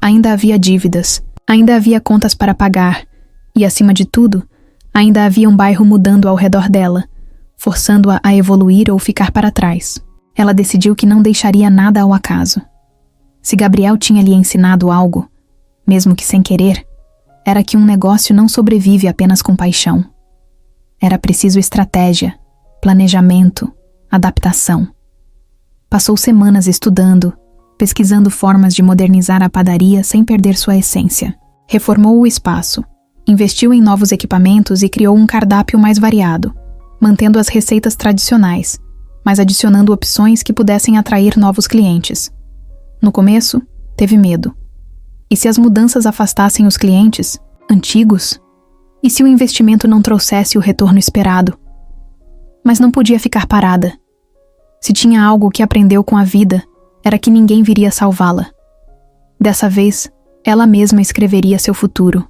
Ainda havia dívidas, ainda havia contas para pagar, e, acima de tudo, ainda havia um bairro mudando ao redor dela, forçando-a a evoluir ou ficar para trás. Ela decidiu que não deixaria nada ao acaso. Se Gabriel tinha lhe ensinado algo, mesmo que sem querer, era que um negócio não sobrevive apenas com paixão. Era preciso estratégia, planejamento, adaptação. Passou semanas estudando, pesquisando formas de modernizar a padaria sem perder sua essência. Reformou o espaço, investiu em novos equipamentos e criou um cardápio mais variado, mantendo as receitas tradicionais, mas adicionando opções que pudessem atrair novos clientes. No começo, teve medo. E se as mudanças afastassem os clientes, antigos? E se o investimento não trouxesse o retorno esperado? Mas não podia ficar parada. Se tinha algo que aprendeu com a vida, era que ninguém viria salvá-la. Dessa vez, ela mesma escreveria seu futuro.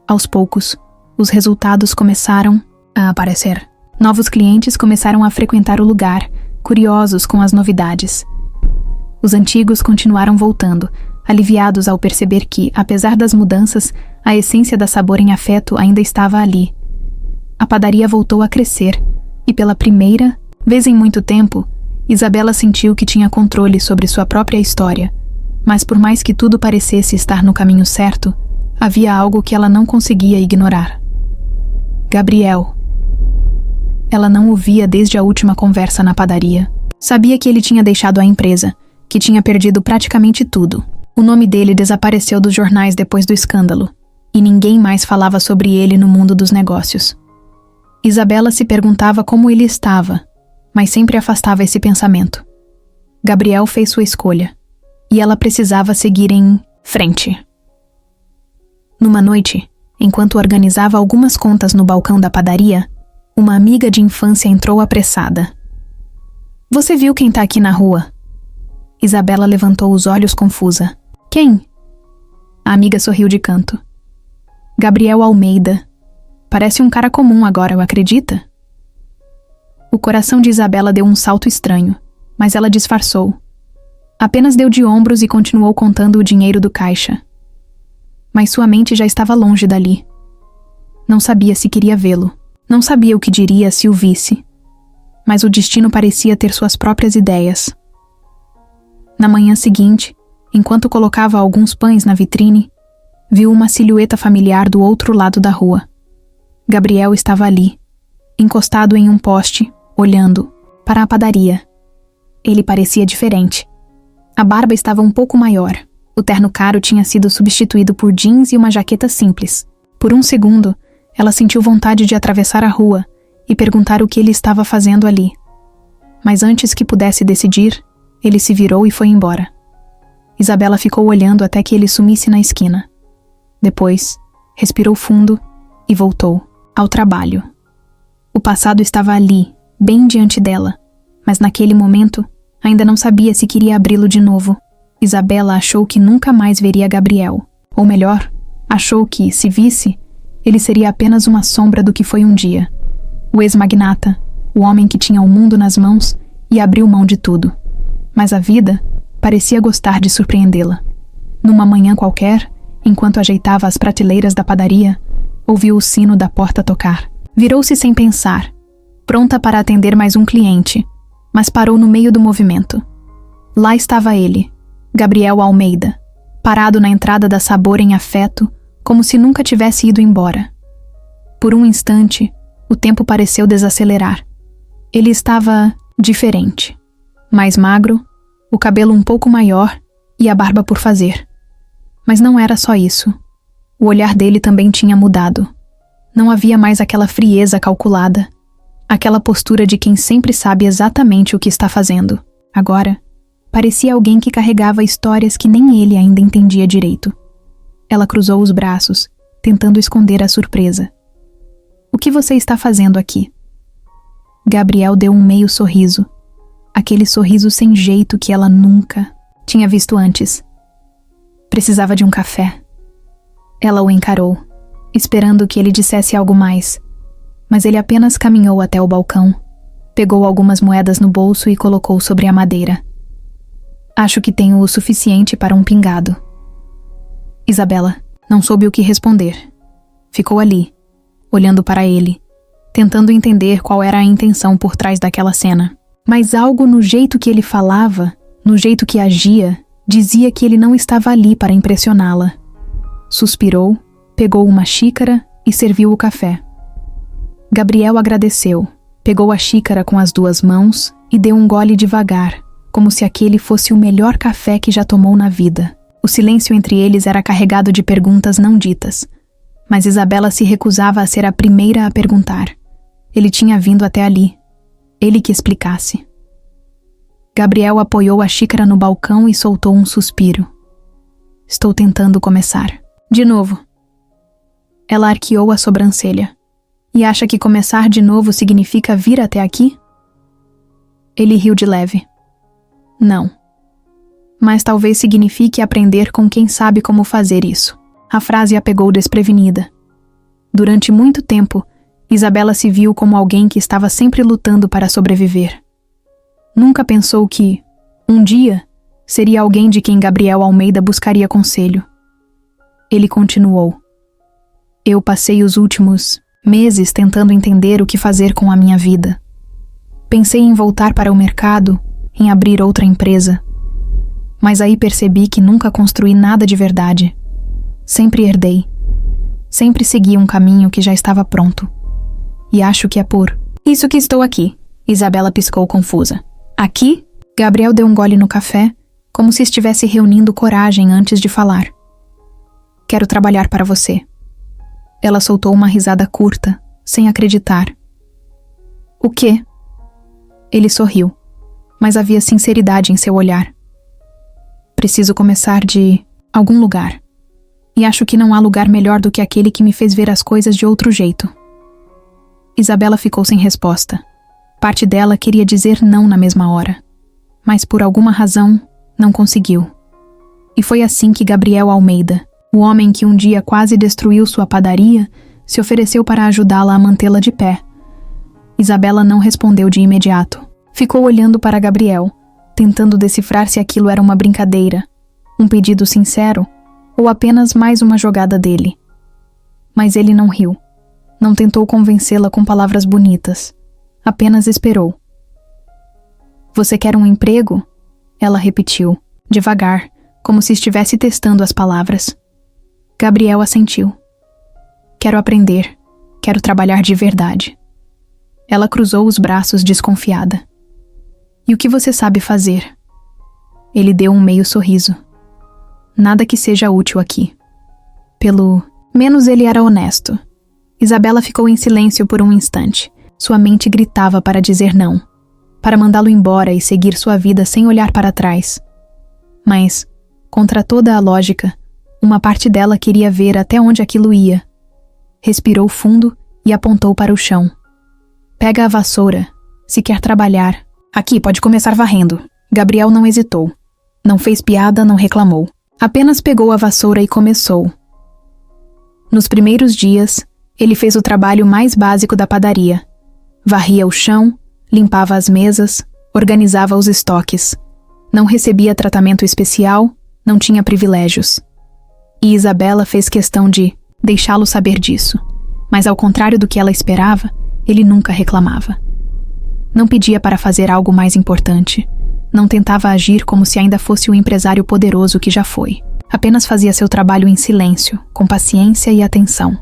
Aos poucos, os resultados começaram a aparecer. Novos clientes começaram a frequentar o lugar, curiosos com as novidades. Os antigos continuaram voltando, aliviados ao perceber que, apesar das mudanças, a essência da Sabor em Afeto ainda estava ali. A padaria voltou a crescer, e pela primeira vez em muito tempo, Isabela sentiu que tinha controle sobre sua própria história, mas por mais que tudo parecesse estar no caminho certo, havia algo que ela não conseguia ignorar. Gabriel. Ela não o via desde a última conversa na padaria. Sabia que ele tinha deixado a empresa, que tinha perdido praticamente tudo. O nome dele desapareceu dos jornais depois do escândalo, e ninguém mais falava sobre ele no mundo dos negócios. Isabela se perguntava como ele estava, mas sempre afastava esse pensamento. Gabriel fez sua escolha, e ela precisava seguir em frente. Numa noite, enquanto organizava algumas contas no balcão da padaria, uma amiga de infância entrou apressada. "Você viu quem tá aqui na rua?" Isabela levantou os olhos confusa. "Quem?" A amiga sorriu de canto. "Gabriel Almeida. Parece um cara comum agora, acredita?" O coração de Isabela deu um salto estranho, mas ela disfarçou. Apenas deu de ombros e continuou contando o dinheiro do caixa. Mas sua mente já estava longe dali. Não sabia se queria vê-lo. Não sabia o que diria se o visse. Mas o destino parecia ter suas próprias ideias. Na manhã seguinte, enquanto colocava alguns pães na vitrine, viu uma silhueta familiar do outro lado da rua. Gabriel estava ali, encostado em um poste, olhando para a padaria. Ele parecia diferente. A barba estava um pouco maior. O terno caro tinha sido substituído por jeans e uma jaqueta simples. Por um segundo, ela sentiu vontade de atravessar a rua e perguntar o que ele estava fazendo ali. Mas antes que pudesse decidir, ele se virou e foi embora. Isabela ficou olhando até que ele sumisse na esquina. Depois, respirou fundo e voltou ao trabalho. O passado estava ali, bem diante dela, mas naquele momento, ainda não sabia se queria abri-lo de novo. Isabela achou que nunca mais veria Gabriel. Ou melhor, achou que, se visse, ele seria apenas uma sombra do que foi um dia. O ex-magnata, o homem que tinha o mundo nas mãos e abriu mão de tudo. Mas a vida parecia gostar de surpreendê-la. Numa manhã qualquer, enquanto ajeitava as prateleiras da padaria, ouviu o sino da porta tocar. Virou-se sem pensar, pronta para atender mais um cliente, mas parou no meio do movimento. Lá estava ele, Gabriel Almeida, parado na entrada da Sabor em Afeto, como se nunca tivesse ido embora. Por um instante, o tempo pareceu desacelerar. Ele estava diferente. Mais magro, o cabelo um pouco maior e a barba por fazer. Mas não era só isso. O olhar dele também tinha mudado. Não havia mais aquela frieza calculada, aquela postura de quem sempre sabe exatamente o que está fazendo. Agora, parecia alguém que carregava histórias que nem ele ainda entendia direito. Ela cruzou os braços, tentando esconder a surpresa. "O que você está fazendo aqui?" Gabriel deu um meio sorriso. Aquele sorriso sem jeito que ela nunca tinha visto antes. Precisava de um café. Ela o encarou, esperando que ele dissesse algo mais, mas ele apenas caminhou até o balcão, pegou algumas moedas no bolso e colocou sobre a madeira. "Acho que tenho o suficiente para um pingado." Isabela não soube o que responder. Ficou ali, olhando para ele, tentando entender qual era a intenção por trás daquela cena. Mas algo no jeito que ele falava, no jeito que agia, dizia que ele não estava ali para impressioná-la. Suspirou, pegou uma xícara e serviu o café. Gabriel agradeceu, pegou a xícara com as duas mãos e deu um gole devagar, como se aquele fosse o melhor café que já tomou na vida. O silêncio entre eles era carregado de perguntas não ditas, mas Isabela se recusava a ser a primeira a perguntar. Ele tinha vindo até ali. Ele que explicasse. Gabriel apoiou a xícara no balcão e soltou um suspiro. Estou tentando começar. De novo. Ela arqueou a sobrancelha. E acha que começar de novo significa vir até aqui? Ele riu de leve. Não. Mas talvez signifique aprender com quem sabe como fazer isso. A frase a pegou desprevenida. Durante muito tempo, Isabela se viu como alguém que estava sempre lutando para sobreviver. Nunca pensou que, um dia, seria alguém de quem Gabriel Almeida buscaria conselho. Ele continuou. Eu passei os últimos meses tentando entender o que fazer com a minha vida. Pensei em voltar para o mercado, em abrir outra empresa. Mas aí percebi que nunca construí nada de verdade. Sempre herdei. Sempre segui um caminho que já estava pronto. E acho que é por isso que estou aqui. Isabela piscou confusa. Aqui? Gabriel deu um gole no café, como se estivesse reunindo coragem antes de falar. Quero trabalhar para você. Ela soltou uma risada curta, sem acreditar. O quê? Ele sorriu, mas havia sinceridade em seu olhar. Preciso começar de algum lugar. E acho que não há lugar melhor do que aquele que me fez ver as coisas de outro jeito. Isabela ficou sem resposta. Parte dela queria dizer não na mesma hora, mas por alguma razão não conseguiu. E foi assim que Gabriel Almeida, o homem que um dia quase destruiu sua padaria, se ofereceu para ajudá-la a mantê-la de pé. Isabela não respondeu de imediato. Ficou olhando para Gabriel, tentando decifrar se aquilo era uma brincadeira, um pedido sincero ou apenas mais uma jogada dele. Mas ele não riu. Não tentou convencê-la com palavras bonitas. Apenas esperou. Você quer um emprego? Ela repetiu, devagar, como se estivesse testando as palavras. Gabriel assentiu. Quero aprender. Quero trabalhar de verdade. Ela cruzou os braços desconfiada. E o que você sabe fazer? Ele deu um meio sorriso. Nada que seja útil aqui. Pelo menos ele era honesto. Isabela ficou em silêncio por um instante. Sua mente gritava para dizer não, para mandá-lo embora e seguir sua vida sem olhar para trás. Mas, contra toda a lógica, uma parte dela queria ver até onde aquilo ia. Respirou fundo e apontou para o chão. Pega a vassoura, se quer trabalhar. Aqui, pode começar varrendo. Gabriel não hesitou. Não fez piada, não reclamou. Apenas pegou a vassoura e começou. Nos primeiros dias, ele fez o trabalho mais básico da padaria. Varria o chão, limpava as mesas, organizava os estoques. Não recebia tratamento especial, não tinha privilégios. E Isabela fez questão de deixá-lo saber disso. Mas ao contrário do que ela esperava, ele nunca reclamava. Não pedia para fazer algo mais importante. Não tentava agir como se ainda fosse o empresário poderoso que já foi. Apenas fazia seu trabalho em silêncio, com paciência e atenção.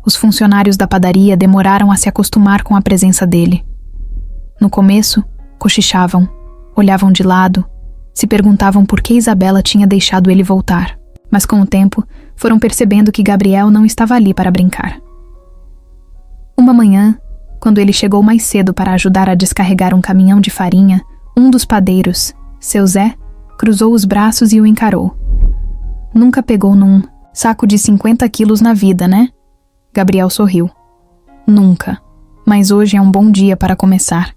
Os funcionários da padaria demoraram a se acostumar com a presença dele. No começo, cochichavam, olhavam de lado, se perguntavam por que Isabela tinha deixado ele voltar. Mas com o tempo, foram percebendo que Gabriel não estava ali para brincar. Uma manhã, quando ele chegou mais cedo para ajudar a descarregar um caminhão de farinha, um dos padeiros, seu Zé, cruzou os braços e o encarou. Nunca pegou num saco de 50 quilos na vida, né? Gabriel sorriu. Nunca. Mas hoje é um bom dia para começar.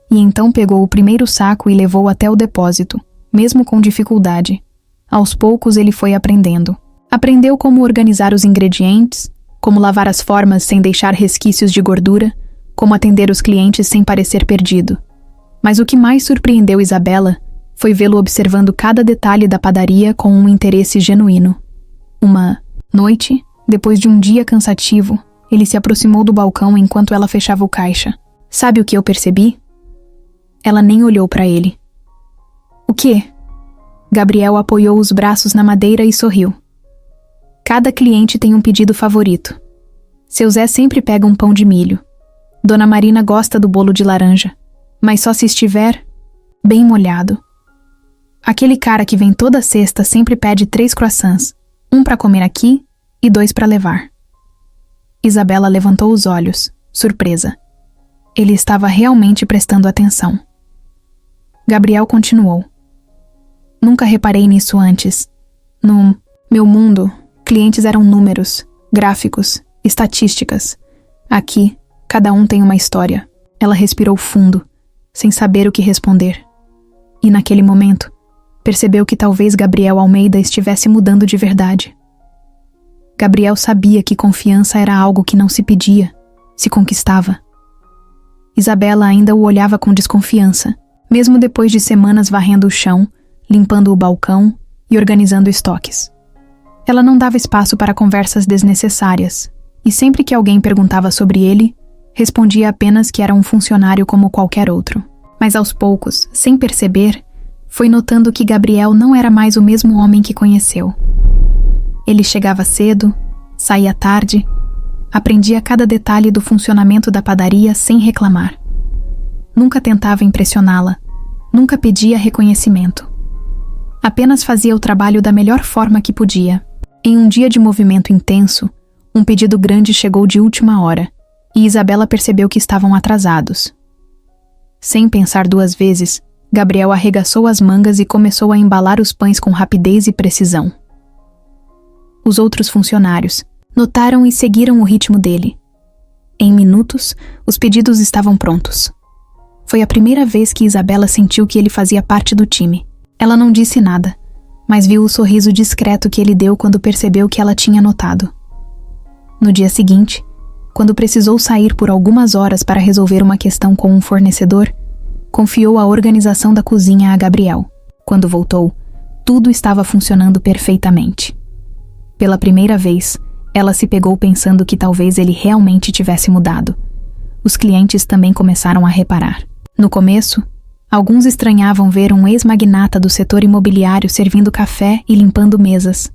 E então pegou o primeiro saco e levou até o depósito, mesmo com dificuldade. Aos poucos ele foi aprendendo. Aprendeu como organizar os ingredientes, como lavar as formas sem deixar resquícios de gordura, como atender os clientes sem parecer perdido. Mas o que mais surpreendeu Isabela foi vê-lo observando cada detalhe da padaria com um interesse genuíno. Uma noite, depois de um dia cansativo, ele se aproximou do balcão enquanto ela fechava o caixa. Sabe o que eu percebi? Ela nem olhou para ele. O quê? Gabriel apoiou os braços na madeira e sorriu. Cada cliente tem um pedido favorito. Seu Zé sempre pega um pão de milho. Dona Marina gosta do bolo de laranja, mas só se estiver... bem molhado. Aquele cara que vem toda sexta sempre pede 3 croissants, um para comer aqui e 2 para levar. Isabela levantou os olhos, surpresa. Ele estava realmente prestando atenção. Gabriel continuou. Nunca reparei nisso antes. No meu mundo, clientes eram números, gráficos, estatísticas. Aqui, cada um tem uma história. Ela respirou fundo, sem saber o que responder. E naquele momento, percebeu que talvez Gabriel Almeida estivesse mudando de verdade. Gabriel sabia que confiança era algo que não se pedia, se conquistava. Isabela ainda o olhava com desconfiança, mesmo depois de semanas varrendo o chão, limpando o balcão e organizando estoques. Ela não dava espaço para conversas desnecessárias, e sempre que alguém perguntava sobre ele, respondia apenas que era um funcionário como qualquer outro. Mas aos poucos, sem perceber, foi notando que Gabriel não era mais o mesmo homem que conheceu. Ele chegava cedo, saía tarde, aprendia cada detalhe do funcionamento da padaria sem reclamar. Nunca tentava impressioná-la, nunca pedia reconhecimento. Apenas fazia o trabalho da melhor forma que podia. Em um dia de movimento intenso, um pedido grande chegou de última hora, e Isabela percebeu que estavam atrasados. Sem pensar 2 vezes, Gabriel arregaçou as mangas e começou a embalar os pães com rapidez e precisão. Os outros funcionários notaram e seguiram o ritmo dele. Em minutos, os pedidos estavam prontos. Foi a primeira vez que Isabela sentiu que ele fazia parte do time. Ela não disse nada, mas viu o sorriso discreto que ele deu quando percebeu que ela tinha notado. No dia seguinte, quando precisou sair por algumas horas para resolver uma questão com um fornecedor, confiou a organização da cozinha a Gabriel. Quando voltou, tudo estava funcionando perfeitamente. Pela primeira vez, ela se pegou pensando que talvez ele realmente tivesse mudado. Os clientes também começaram a reparar. No começo, alguns estranhavam ver um ex-magnata do setor imobiliário servindo café e limpando mesas,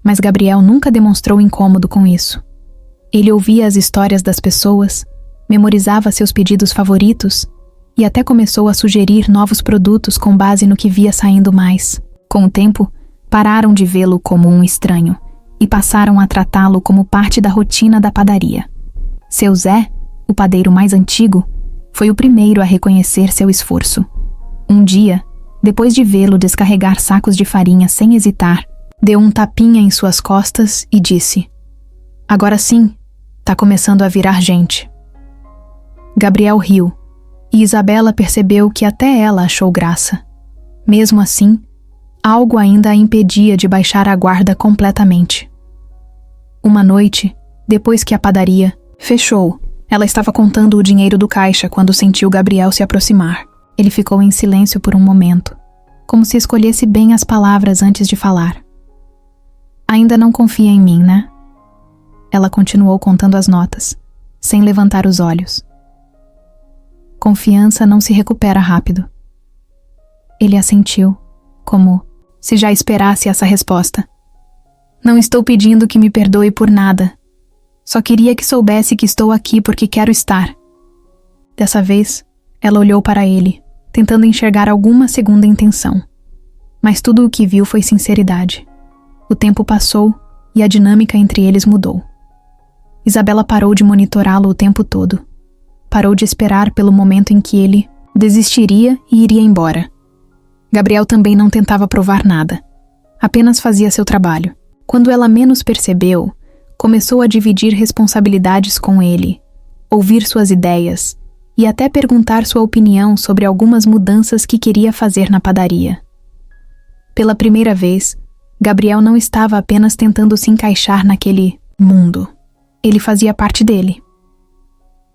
mas Gabriel nunca demonstrou incômodo com isso. Ele ouvia as histórias das pessoas, memorizava seus pedidos favoritos e até começou a sugerir novos produtos com base no que via saindo mais. Com o tempo, pararam de vê-lo como um estranho e passaram a tratá-lo como parte da rotina da padaria. Seu Zé, o padeiro mais antigo, foi o primeiro a reconhecer seu esforço. Um dia, depois de vê-lo descarregar sacos de farinha sem hesitar, deu um tapinha em suas costas e disse: "Agora sim, tá começando a virar gente." Gabriel riu, e Isabela percebeu que até ela achou graça. Mesmo assim, algo ainda a impedia de baixar a guarda completamente. Uma noite, depois que a padaria fechou, ela estava contando o dinheiro do caixa quando sentiu Gabriel se aproximar. Ele ficou em silêncio por um momento, como se escolhesse bem as palavras antes de falar. "Ainda não confia em mim, né?" Ela continuou contando as notas, sem levantar os olhos. "Confiança não se recupera rápido." Ele assentiu, como se já esperasse essa resposta. "Não estou pedindo que me perdoe por nada. Só queria que soubesse que estou aqui porque quero estar." Dessa vez, ela olhou para ele, tentando enxergar alguma segunda intenção. Mas tudo o que viu foi sinceridade. O tempo passou e a dinâmica entre eles mudou. Isabela parou de monitorá-lo o tempo todo. Parou de esperar pelo momento em que ele desistiria e iria embora. Gabriel também não tentava provar nada. Apenas fazia seu trabalho. Quando ela menos percebeu, começou a dividir responsabilidades com ele, ouvir suas ideias e até perguntar sua opinião sobre algumas mudanças que queria fazer na padaria. Pela primeira vez, Gabriel não estava apenas tentando se encaixar naquele mundo. Ele fazia parte dele.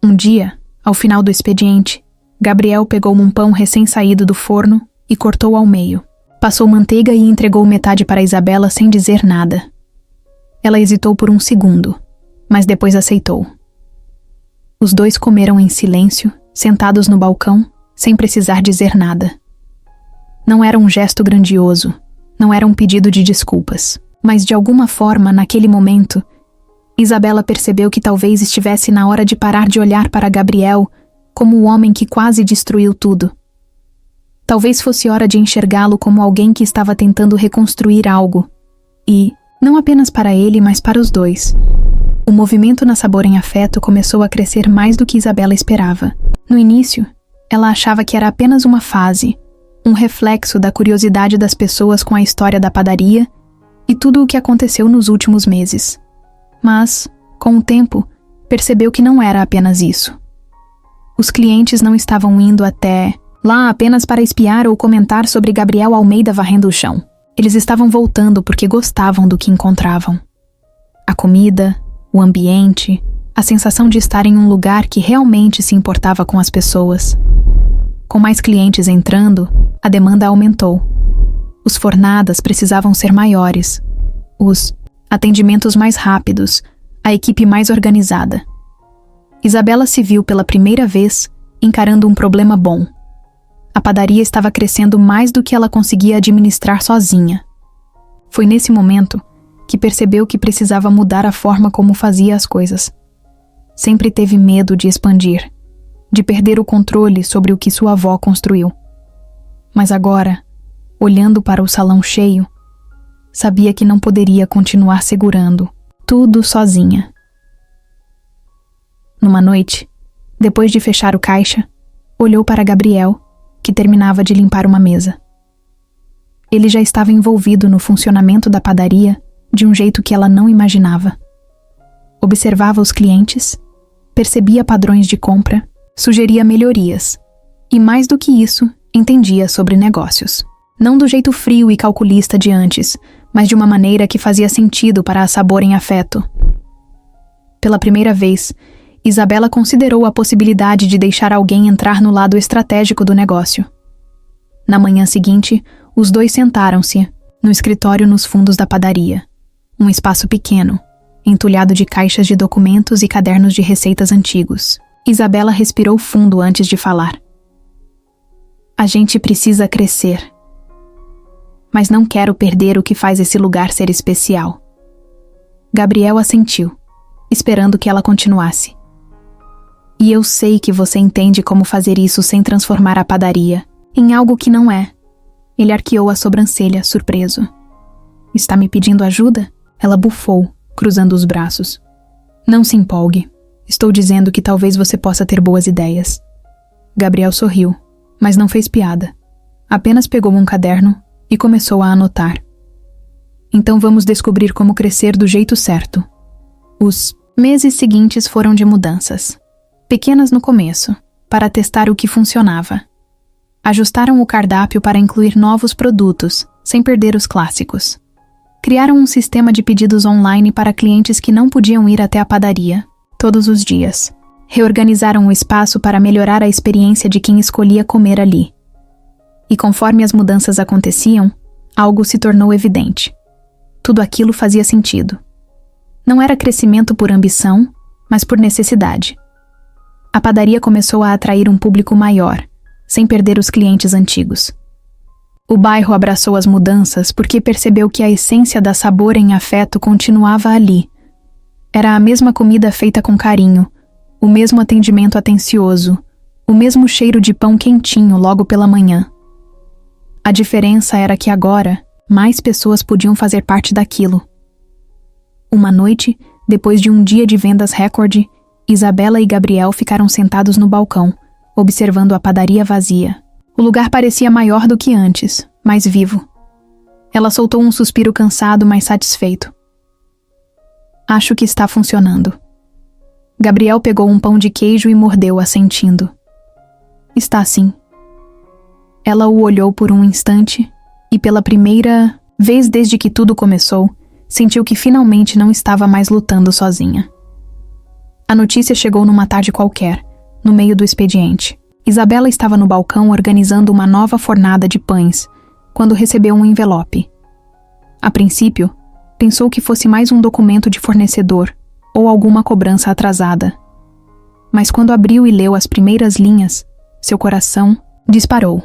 Um dia, ao final do expediente, Gabriel pegou um pão recém-saído do forno e cortou ao meio. Passou manteiga e entregou metade para Isabela sem dizer nada. Ela hesitou por um segundo, mas depois aceitou. Os dois comeram em silêncio, sentados no balcão, sem precisar dizer nada. Não era um gesto grandioso, não era um pedido de desculpas, mas de alguma forma, naquele momento, Isabela percebeu que talvez estivesse na hora de parar de olhar para Gabriel como o homem que quase destruiu tudo. Talvez fosse hora de enxergá-lo como alguém que estava tentando reconstruir algo. E, não apenas para ele, mas para os dois. O movimento na Sabor em Afeto começou a crescer mais do que Isabela esperava. No início, ela achava que era apenas uma fase, um reflexo da curiosidade das pessoas com a história da padaria e tudo o que aconteceu nos últimos meses. Mas, com o tempo, percebeu que não era apenas isso. Os clientes não estavam indo até lá apenas para espiar ou comentar sobre Gabriel Almeida varrendo o chão. Eles estavam voltando porque gostavam do que encontravam. A comida, o ambiente, a sensação de estar em um lugar que realmente se importava com as pessoas. Com mais clientes entrando, a demanda aumentou. Os fornadas precisavam ser maiores, os atendimentos mais rápidos, a equipe mais organizada. Isabela se viu pela primeira vez encarando um problema bom. A padaria estava crescendo mais do que ela conseguia administrar sozinha. Foi nesse momento que percebeu que precisava mudar a forma como fazia as coisas. Sempre teve medo de expandir, de perder o controle sobre o que sua avó construiu. Mas agora, olhando para o salão cheio, sabia que não poderia continuar segurando tudo sozinha. Numa noite, depois de fechar o caixa, olhou para Gabriel, que terminava de limpar uma mesa. Ele já estava envolvido no funcionamento da padaria de um jeito que ela não imaginava. Observava os clientes, percebia padrões de compra, sugeria melhorias e, mais do que isso, entendia sobre negócios. Não do jeito frio e calculista de antes, mas de uma maneira que fazia sentido para a Sabor em Afeto. Pela primeira vez, Isabela considerou a possibilidade de deixar alguém entrar no lado estratégico do negócio. Na manhã seguinte, os dois sentaram-se no escritório nos fundos da padaria. Um espaço pequeno, entulhado de caixas de documentos e cadernos de receitas antigos. Isabela respirou fundo antes de falar. A gente precisa crescer. Mas não quero perder o que faz esse lugar ser especial. Gabriel assentiu, esperando que ela continuasse. E eu sei que você entende como fazer isso sem transformar a padaria em algo que não é. Ele arqueou a sobrancelha, surpreso. Está me pedindo ajuda? Ela bufou, cruzando os braços. Não se empolgue. Estou dizendo que talvez você possa ter boas ideias. Gabriel sorriu, mas não fez piada. Apenas pegou um caderno e começou a anotar. Então vamos descobrir como crescer do jeito certo. Os meses seguintes foram de mudanças. Pequenas no começo, para testar o que funcionava. Ajustaram o cardápio para incluir novos produtos, sem perder os clássicos. Criaram um sistema de pedidos online para clientes que não podiam ir até a padaria, todos os dias. Reorganizaram o espaço para melhorar a experiência de quem escolhia comer ali. E conforme as mudanças aconteciam, algo se tornou evidente. Tudo aquilo fazia sentido. Não era crescimento por ambição, mas por necessidade. A padaria começou a atrair um público maior, sem perder os clientes antigos. O bairro abraçou as mudanças porque percebeu que a essência da Sabor em Afeto continuava ali. Era a mesma comida feita com carinho, o mesmo atendimento atencioso, o mesmo cheiro de pão quentinho logo pela manhã. A diferença era que agora, mais pessoas podiam fazer parte daquilo. Uma noite, depois de um dia de vendas recorde, Isabela e Gabriel ficaram sentados no balcão, observando a padaria vazia. O lugar parecia maior do que antes, mais vivo. Ela soltou um suspiro cansado, mas satisfeito. Acho que está funcionando. Gabriel pegou um pão de queijo e mordeu, assentindo. Está sim. Ela o olhou por um instante e, pela primeira vez desde que tudo começou, sentiu que finalmente não estava mais lutando sozinha. A notícia chegou numa tarde qualquer, no meio do expediente. Isabela estava no balcão organizando uma nova fornada de pães, quando recebeu um envelope. A princípio, pensou que fosse mais um documento de fornecedor ou alguma cobrança atrasada. Mas quando abriu e leu as primeiras linhas, seu coração disparou.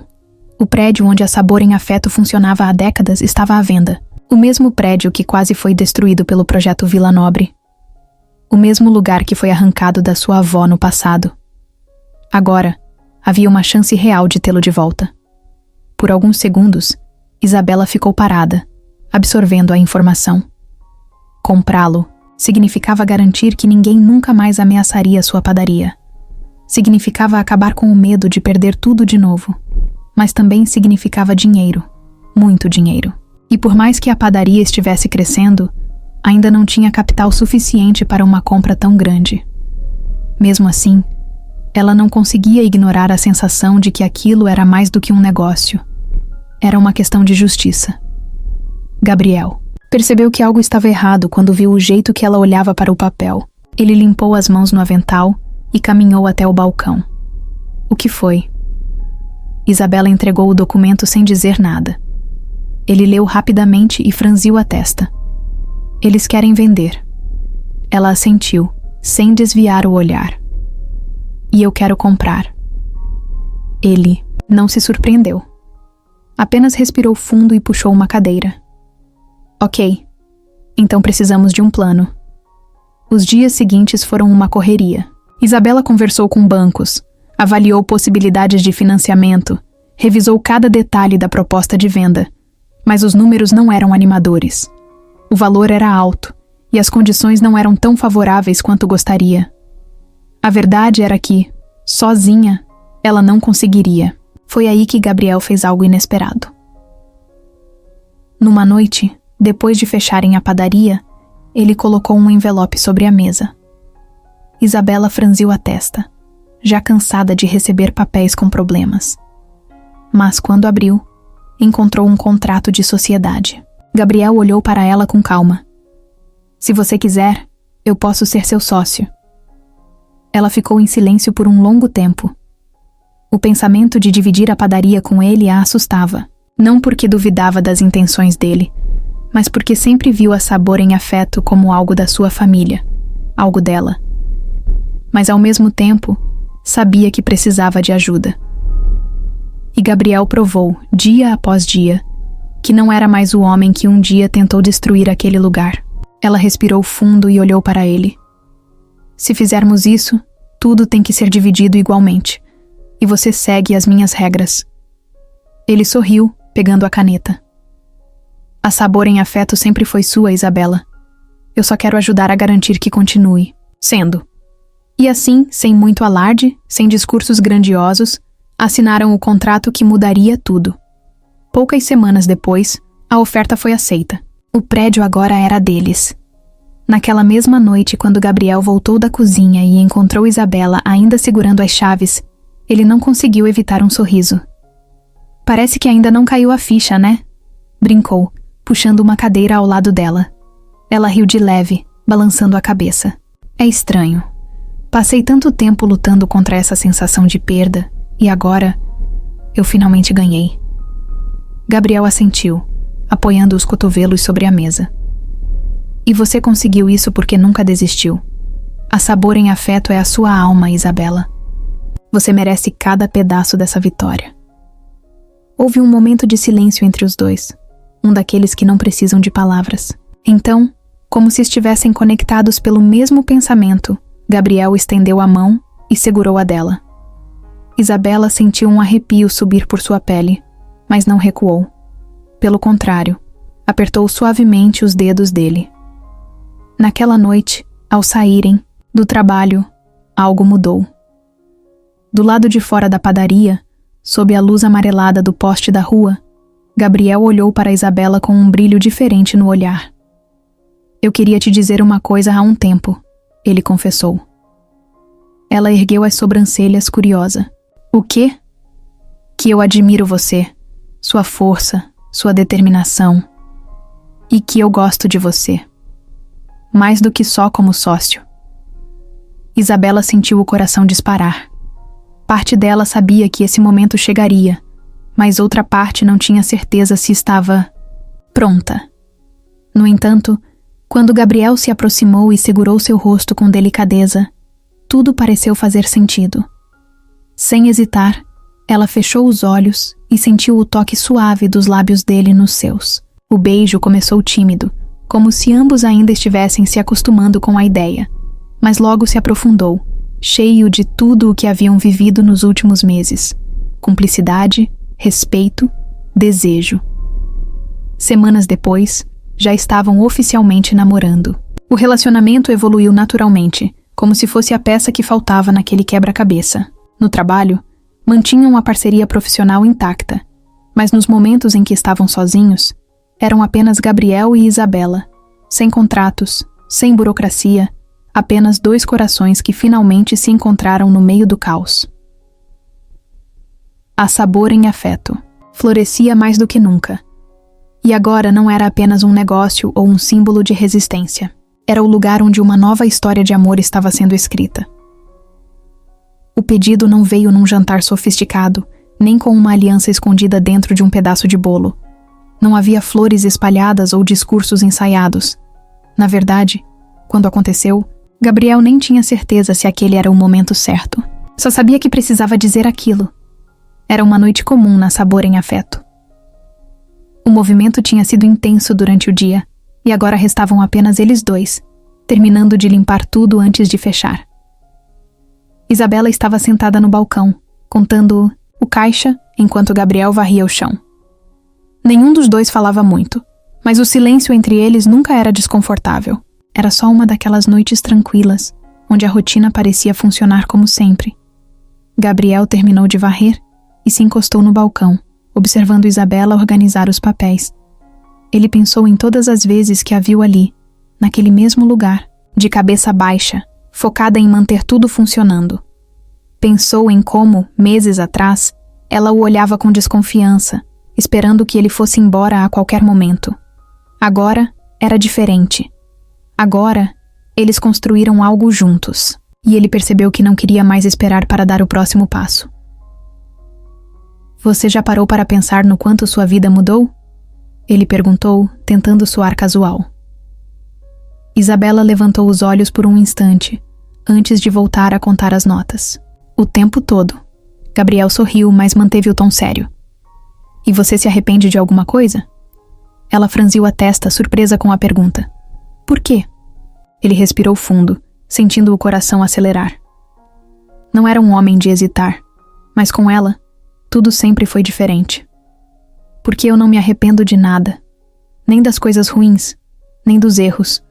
O prédio onde a Sabor em Afeto funcionava há décadas estava à venda. O mesmo prédio que quase foi destruído pelo projeto Vila Nobre. O mesmo lugar que foi arrancado da sua avó no passado. Agora, havia uma chance real de tê-lo de volta. Por alguns segundos, Isabela ficou parada, absorvendo a informação. Comprá-lo significava garantir que ninguém nunca mais ameaçaria sua padaria. Significava acabar com o medo de perder tudo de novo. Mas também significava dinheiro, muito dinheiro. E por mais que a padaria estivesse crescendo, ainda não tinha capital suficiente para uma compra tão grande. Mesmo assim, ela não conseguia ignorar a sensação de que aquilo era mais do que um negócio. Era uma questão de justiça. Gabriel percebeu que algo estava errado quando viu o jeito que ela olhava para o papel. Ele limpou as mãos no avental e caminhou até o balcão. O que foi? Isabela entregou o documento sem dizer nada. Ele leu rapidamente e franziu a testa. Eles querem vender. Ela assentiu, sem desviar o olhar. E eu quero comprar. Ele não se surpreendeu. Apenas respirou fundo e puxou uma cadeira. Ok, então precisamos de um plano. Os dias seguintes foram uma correria. Isabela conversou com bancos, avaliou possibilidades de financiamento, revisou cada detalhe da proposta de venda, mas os números não eram animadores. O valor era alto e as condições não eram tão favoráveis quanto gostaria. A verdade era que, sozinha, ela não conseguiria. Foi aí que Gabriel fez algo inesperado. Numa noite, depois de fecharem a padaria, ele colocou um envelope sobre a mesa. Isabela franziu a testa, já cansada de receber papéis com problemas. Mas quando abriu, encontrou um contrato de sociedade. Gabriel olhou para ela com calma. Se você quiser, eu posso ser seu sócio. Ela ficou em silêncio por um longo tempo. O pensamento de dividir a padaria com ele a assustava, não porque duvidava das intenções dele, mas porque sempre viu a Sabor em Afeto como algo da sua família, algo dela. Mas ao mesmo tempo, sabia que precisava de ajuda. E Gabriel provou, dia após dia, que não era mais o homem que um dia tentou destruir aquele lugar. Ela respirou fundo e olhou para ele. Se fizermos isso, tudo tem que ser dividido igualmente, e você segue as minhas regras. Ele sorriu, pegando a caneta. A Sabor em Afeto sempre foi sua, Isabela. Eu só quero ajudar a garantir que continue sendo. E assim, sem muito alarde, sem discursos grandiosos, assinaram o contrato que mudaria tudo. Poucas semanas depois, a oferta foi aceita. O prédio agora era deles. Naquela mesma noite, quando Gabriel voltou da cozinha e encontrou Isabela ainda segurando as chaves, ele não conseguiu evitar um sorriso. Parece que ainda não caiu a ficha, né? Brincou, puxando uma cadeira ao lado dela. Ela riu de leve, balançando a cabeça. É estranho. Passei tanto tempo lutando contra essa sensação de perda, e agora, eu finalmente ganhei. Gabriel assentiu, apoiando os cotovelos sobre a mesa. E você conseguiu isso porque nunca desistiu. A Sabor em Afeto é a sua alma, Isabela. Você merece cada pedaço dessa vitória. Houve um momento de silêncio entre os dois, um daqueles que não precisam de palavras. Então, como se estivessem conectados pelo mesmo pensamento, Gabriel estendeu a mão e segurou a dela. Isabela sentiu um arrepio subir por sua pele, mas não recuou. Pelo contrário, apertou suavemente os dedos dele. Naquela noite, ao saírem do trabalho, algo mudou. Do lado de fora da padaria, sob a luz amarelada do poste da rua, Gabriel olhou para Isabela com um brilho diferente no olhar. Eu queria te dizer uma coisa há um tempo, ele confessou. Ela ergueu as sobrancelhas curiosa. O quê? Que eu admiro você, sua força, sua determinação, e que eu gosto de você. Mais do que só como sócio. Isabela sentiu o coração disparar. Parte dela sabia que esse momento chegaria, mas outra parte não tinha certeza se estava pronta. No entanto, quando Gabriel se aproximou e segurou seu rosto com delicadeza, tudo pareceu fazer sentido. Sem hesitar, ela fechou os olhos e sentiu o toque suave dos lábios dele nos seus. O beijo começou tímido, como se ambos ainda estivessem se acostumando com a ideia, mas logo se aprofundou, cheio de tudo o que haviam vivido nos últimos meses. Cumplicidade, respeito desejo. Semanas depois, já estavam oficialmente namorando. O relacionamento evoluiu naturalmente, como se fosse a peça que faltava naquele quebra-cabeça. No trabalho, mantinham a parceria profissional intacta, mas nos momentos em que estavam sozinhos, eram apenas Gabriel e Isabela, sem contratos, sem burocracia, apenas dois corações que finalmente se encontraram no meio do caos. A Sabor em Afeto florescia mais do que nunca. E agora não era apenas um negócio ou um símbolo de resistência. Era o lugar onde uma nova história de amor estava sendo escrita. O pedido não veio num jantar sofisticado, nem com uma aliança escondida dentro de um pedaço de bolo. Não havia flores espalhadas ou discursos ensaiados. Na verdade, quando aconteceu, Gabriel nem tinha certeza se aquele era o momento certo. Só sabia que precisava dizer aquilo. Era uma noite comum na Sabor em Afeto. O movimento tinha sido intenso durante o dia, e agora restavam apenas eles dois, terminando de limpar tudo antes de fechar. Isabela estava sentada no balcão, contando o caixa enquanto Gabriel varria o chão. Nenhum dos dois falava muito, mas o silêncio entre eles nunca era desconfortável. Era só uma daquelas noites tranquilas, onde a rotina parecia funcionar como sempre. Gabriel terminou de varrer e se encostou no balcão, observando Isabela organizar os papéis. Ele pensou em todas as vezes que a viu ali, naquele mesmo lugar, de cabeça baixa, focada em manter tudo funcionando. Pensou em como, meses atrás, ela o olhava com desconfiança, esperando que ele fosse embora a qualquer momento. Agora era diferente. Agora, eles construíram algo juntos, e ele percebeu que não queria mais esperar para dar o próximo passo. Você já parou para pensar no quanto sua vida mudou? Ele perguntou, tentando soar casual. Isabela levantou os olhos por um instante, antes de voltar a contar as notas. O tempo todo. Gabriel sorriu, mas manteve o tom sério. E você se arrepende de alguma coisa? Ela franziu a testa, surpresa com a pergunta. Por quê? Ele respirou fundo, sentindo o coração acelerar. Não era um homem de hesitar, mas com ela, tudo sempre foi diferente. Porque eu não me arrependo de nada, nem das coisas ruins, nem dos erros,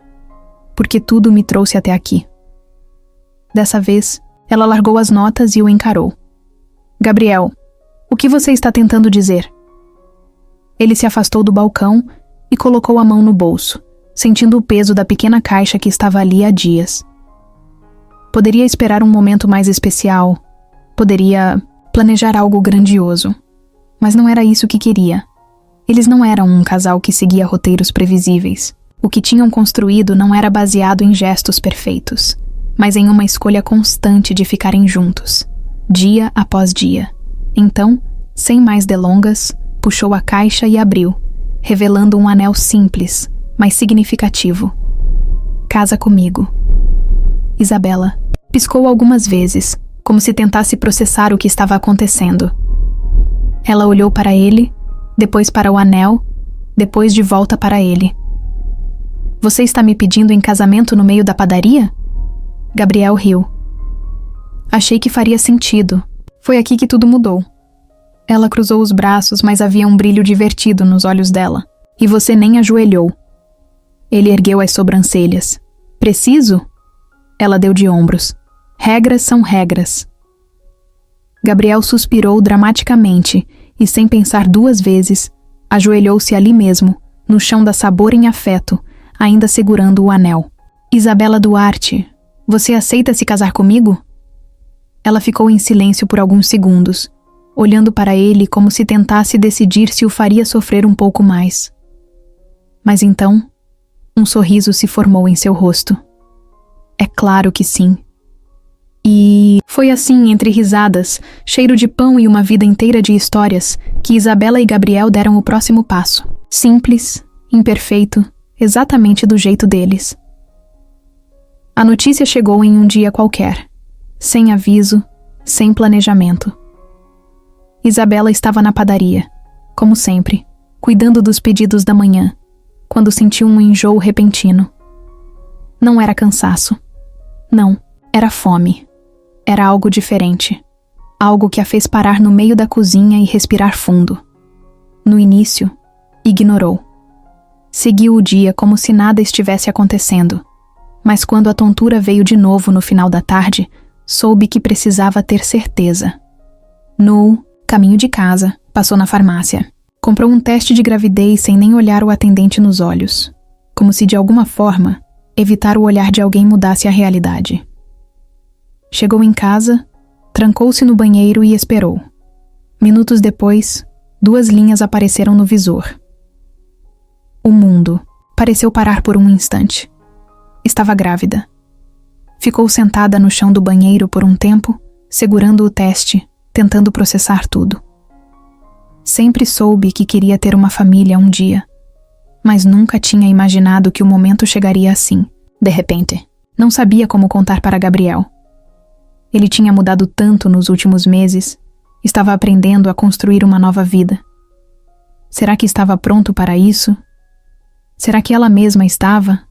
porque tudo me trouxe até aqui. Dessa vez, ela largou as notas e o encarou. Gabriel, o que você está tentando dizer? Ele se afastou do balcão e colocou a mão no bolso, sentindo o peso da pequena caixa que estava ali há dias. Poderia esperar um momento mais especial, poderia planejar algo grandioso, mas não era isso que queria. Eles não eram um casal que seguia roteiros previsíveis. O que tinham construído não era baseado em gestos perfeitos, mas em uma escolha constante de ficarem juntos, dia após dia. Então, sem mais delongas, puxou a caixa e abriu, revelando um anel simples, mas significativo. Casa comigo. Isabela piscou algumas vezes, como se tentasse processar o que estava acontecendo. Ela olhou para ele, depois para o anel, depois de volta para ele. Você está me pedindo em casamento no meio da padaria? Gabriel riu. Achei que faria sentido. Foi aqui que tudo mudou. Ela cruzou os braços, mas havia um brilho divertido nos olhos dela. E você nem ajoelhou. Ele ergueu as sobrancelhas. Preciso? Ela deu de ombros. Regras são regras. Gabriel suspirou dramaticamente e, sem pensar duas vezes, ajoelhou-se ali mesmo, no chão da Sabor em Afeto, ainda segurando o anel. Isabela Duarte, você aceita se casar comigo? Ela ficou em silêncio por alguns segundos, olhando para ele como se tentasse decidir se o faria sofrer um pouco mais. Mas então, um sorriso se formou em seu rosto. É claro que sim. E foi assim, entre risadas, cheiro de pão e uma vida inteira de histórias, que Isabela e Gabriel deram o próximo passo. Simples, imperfeito, exatamente do jeito deles. A notícia chegou em um dia qualquer, sem aviso, sem planejamento. Isabela estava na padaria, como sempre, cuidando dos pedidos da manhã, quando sentiu um enjoo repentino. Não era cansaço. Não, era fome. Era algo diferente. Algo que a fez parar no meio da cozinha e respirar fundo. No início, ignorou. Seguiu o dia como se nada estivesse acontecendo, mas quando a tontura veio de novo no final da tarde, soube que precisava ter certeza. No caminho de casa, passou na farmácia. Comprou um teste de gravidez sem nem olhar o atendente nos olhos, como se de alguma forma evitar o olhar de alguém mudasse a realidade. Chegou em casa, trancou-se no banheiro e esperou. Minutos depois, 2 linhas apareceram no visor. O mundo pareceu parar por um instante. Estava grávida. Ficou sentada no chão do banheiro por um tempo, segurando o teste, tentando processar tudo. Sempre soube que queria ter uma família um dia, mas nunca tinha imaginado que o momento chegaria assim, de repente. Não sabia como contar para Gabriel. Ele tinha mudado tanto nos últimos meses, estava aprendendo a construir uma nova vida. Será que estava pronto para isso? Será que ela mesma estava?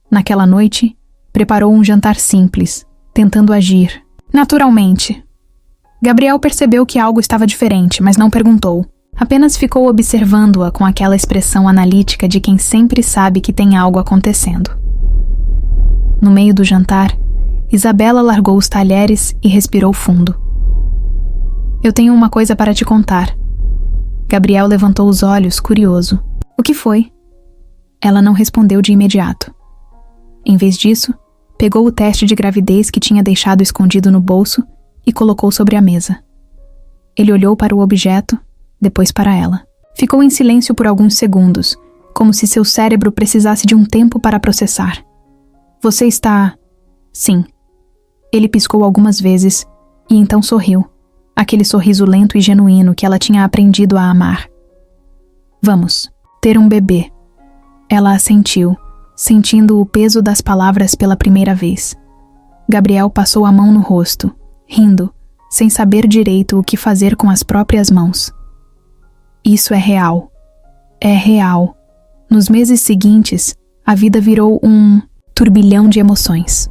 Naquela noite, preparou um jantar simples, tentando agir naturalmente. Gabriel percebeu que algo estava diferente, mas não perguntou. Apenas ficou observando-a com aquela expressão analítica de quem sempre sabe que tem algo acontecendo. No meio do jantar, Isabela largou os talheres e respirou fundo. Eu tenho uma coisa para te contar. Gabriel levantou os olhos, curioso. O que foi? Ela não respondeu de imediato. Em vez disso, pegou o teste de gravidez que tinha deixado escondido no bolso e colocou sobre a mesa. Ele olhou para o objeto, depois para ela. Ficou em silêncio por alguns segundos, como se seu cérebro precisasse de um tempo para processar. Você está... Sim. Ele piscou algumas vezes e então sorriu, aquele sorriso lento e genuíno que ela tinha aprendido a amar. Vamos, ter um bebê. Ela assentiu, sentindo o peso das palavras pela primeira vez. Gabriel passou a mão no rosto, rindo, sem saber direito o que fazer com as próprias mãos. Isso é real. É real. Nos meses seguintes, a vida virou um turbilhão de emoções.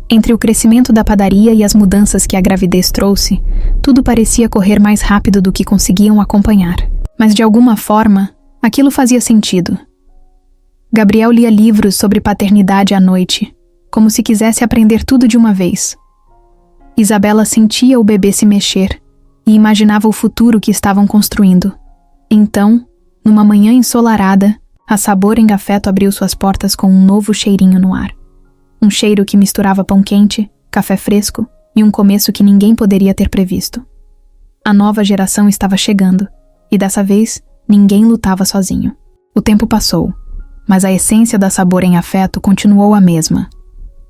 Entre o crescimento da padaria e as mudanças que a gravidez trouxe, tudo parecia correr mais rápido do que conseguiam acompanhar. Mas de alguma forma, aquilo fazia sentido. Gabriel lia livros sobre paternidade à noite, como se quisesse aprender tudo de uma vez. Isabela sentia o bebê se mexer e imaginava o futuro que estavam construindo. Então, numa manhã ensolarada, a Sabor em Afeto abriu suas portas com um novo cheirinho no ar. Um cheiro que misturava pão quente, café fresco e um começo que ninguém poderia ter previsto. A nova geração estava chegando, e dessa vez, ninguém lutava sozinho. O tempo passou, mas a essência da Sabor em Afeto continuou a mesma.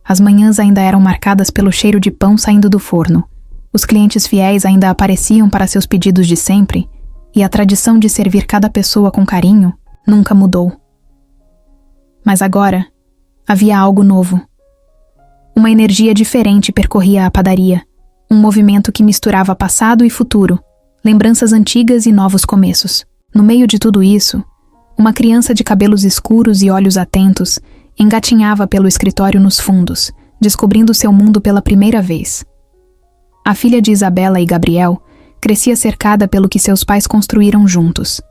As manhãs ainda eram marcadas pelo cheiro de pão saindo do forno. Os clientes fiéis ainda apareciam para seus pedidos de sempre, e a tradição de servir cada pessoa com carinho nunca mudou. Mas agora, havia algo novo. Uma energia diferente percorria a padaria, um movimento que misturava passado e futuro, lembranças antigas e novos começos. No meio de tudo isso, uma criança de cabelos escuros e olhos atentos engatinhava pelo escritório nos fundos, descobrindo seu mundo pela primeira vez. A filha de Isabela e Gabriel crescia cercada pelo que seus pais construíram juntos.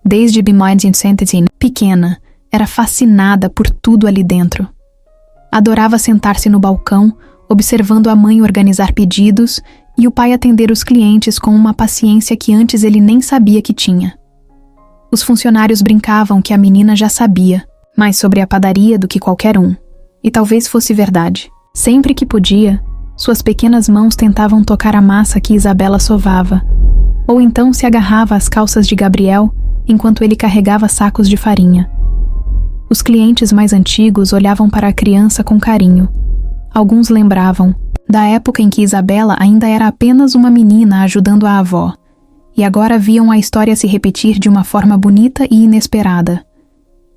Desde Bemidji Saint-Étienne, pequena, era fascinada por tudo ali dentro. Adorava sentar-se no balcão, observando a mãe organizar pedidos e o pai atender os clientes com uma paciência que antes ele nem sabia que tinha. Os funcionários brincavam que a menina já sabia mais sobre a padaria do que qualquer um. E talvez fosse verdade. Sempre que podia, suas pequenas mãos tentavam tocar a massa que Isabela sovava, ou então se agarrava às calças de Gabriel enquanto ele carregava sacos de farinha. Os clientes mais antigos olhavam para a criança com carinho. Alguns lembravam da época em que Isabela ainda era apenas uma menina ajudando a avó, e agora viam a história se repetir de uma forma bonita e inesperada.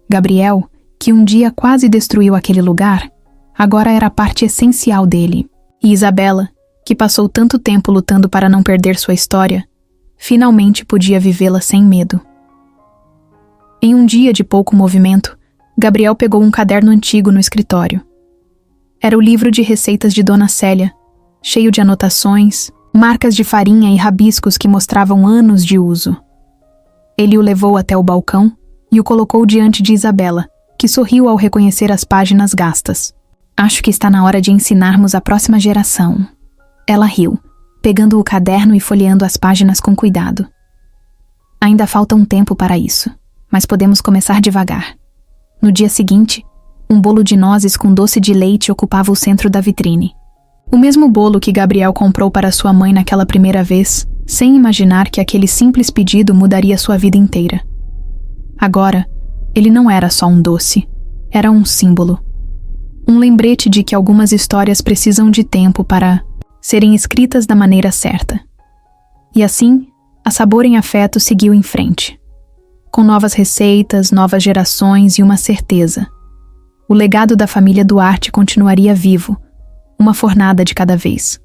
Gabriel, que um dia quase destruiu aquele lugar, agora era parte essencial dele. E Isabela, que passou tanto tempo lutando para não perder sua história, finalmente podia vivê-la sem medo. Em um dia de pouco movimento, Gabriel pegou um caderno antigo no escritório. Era o livro de receitas de Dona Célia, cheio de anotações, marcas de farinha e rabiscos que mostravam anos de uso. Ele o levou até o balcão e o colocou diante de Isabela, que sorriu ao reconhecer as páginas gastas. Acho que está na hora de ensinarmos a próxima geração. Ela riu, pegando o caderno e folheando as páginas com cuidado. Ainda falta um tempo para isso, mas podemos começar devagar. No dia seguinte, um bolo de nozes com doce de leite ocupava o centro da vitrine. O mesmo bolo que Gabriel comprou para sua mãe naquela primeira vez, sem imaginar que aquele simples pedido mudaria sua vida inteira. Agora, ele não era só um doce, era um símbolo. Um lembrete de que algumas histórias precisam de tempo para serem escritas da maneira certa. E assim, a Sabor em Afeto seguiu em frente. Com novas receitas, novas gerações e uma certeza. O legado da família Duarte continuaria vivo, uma fornada de cada vez.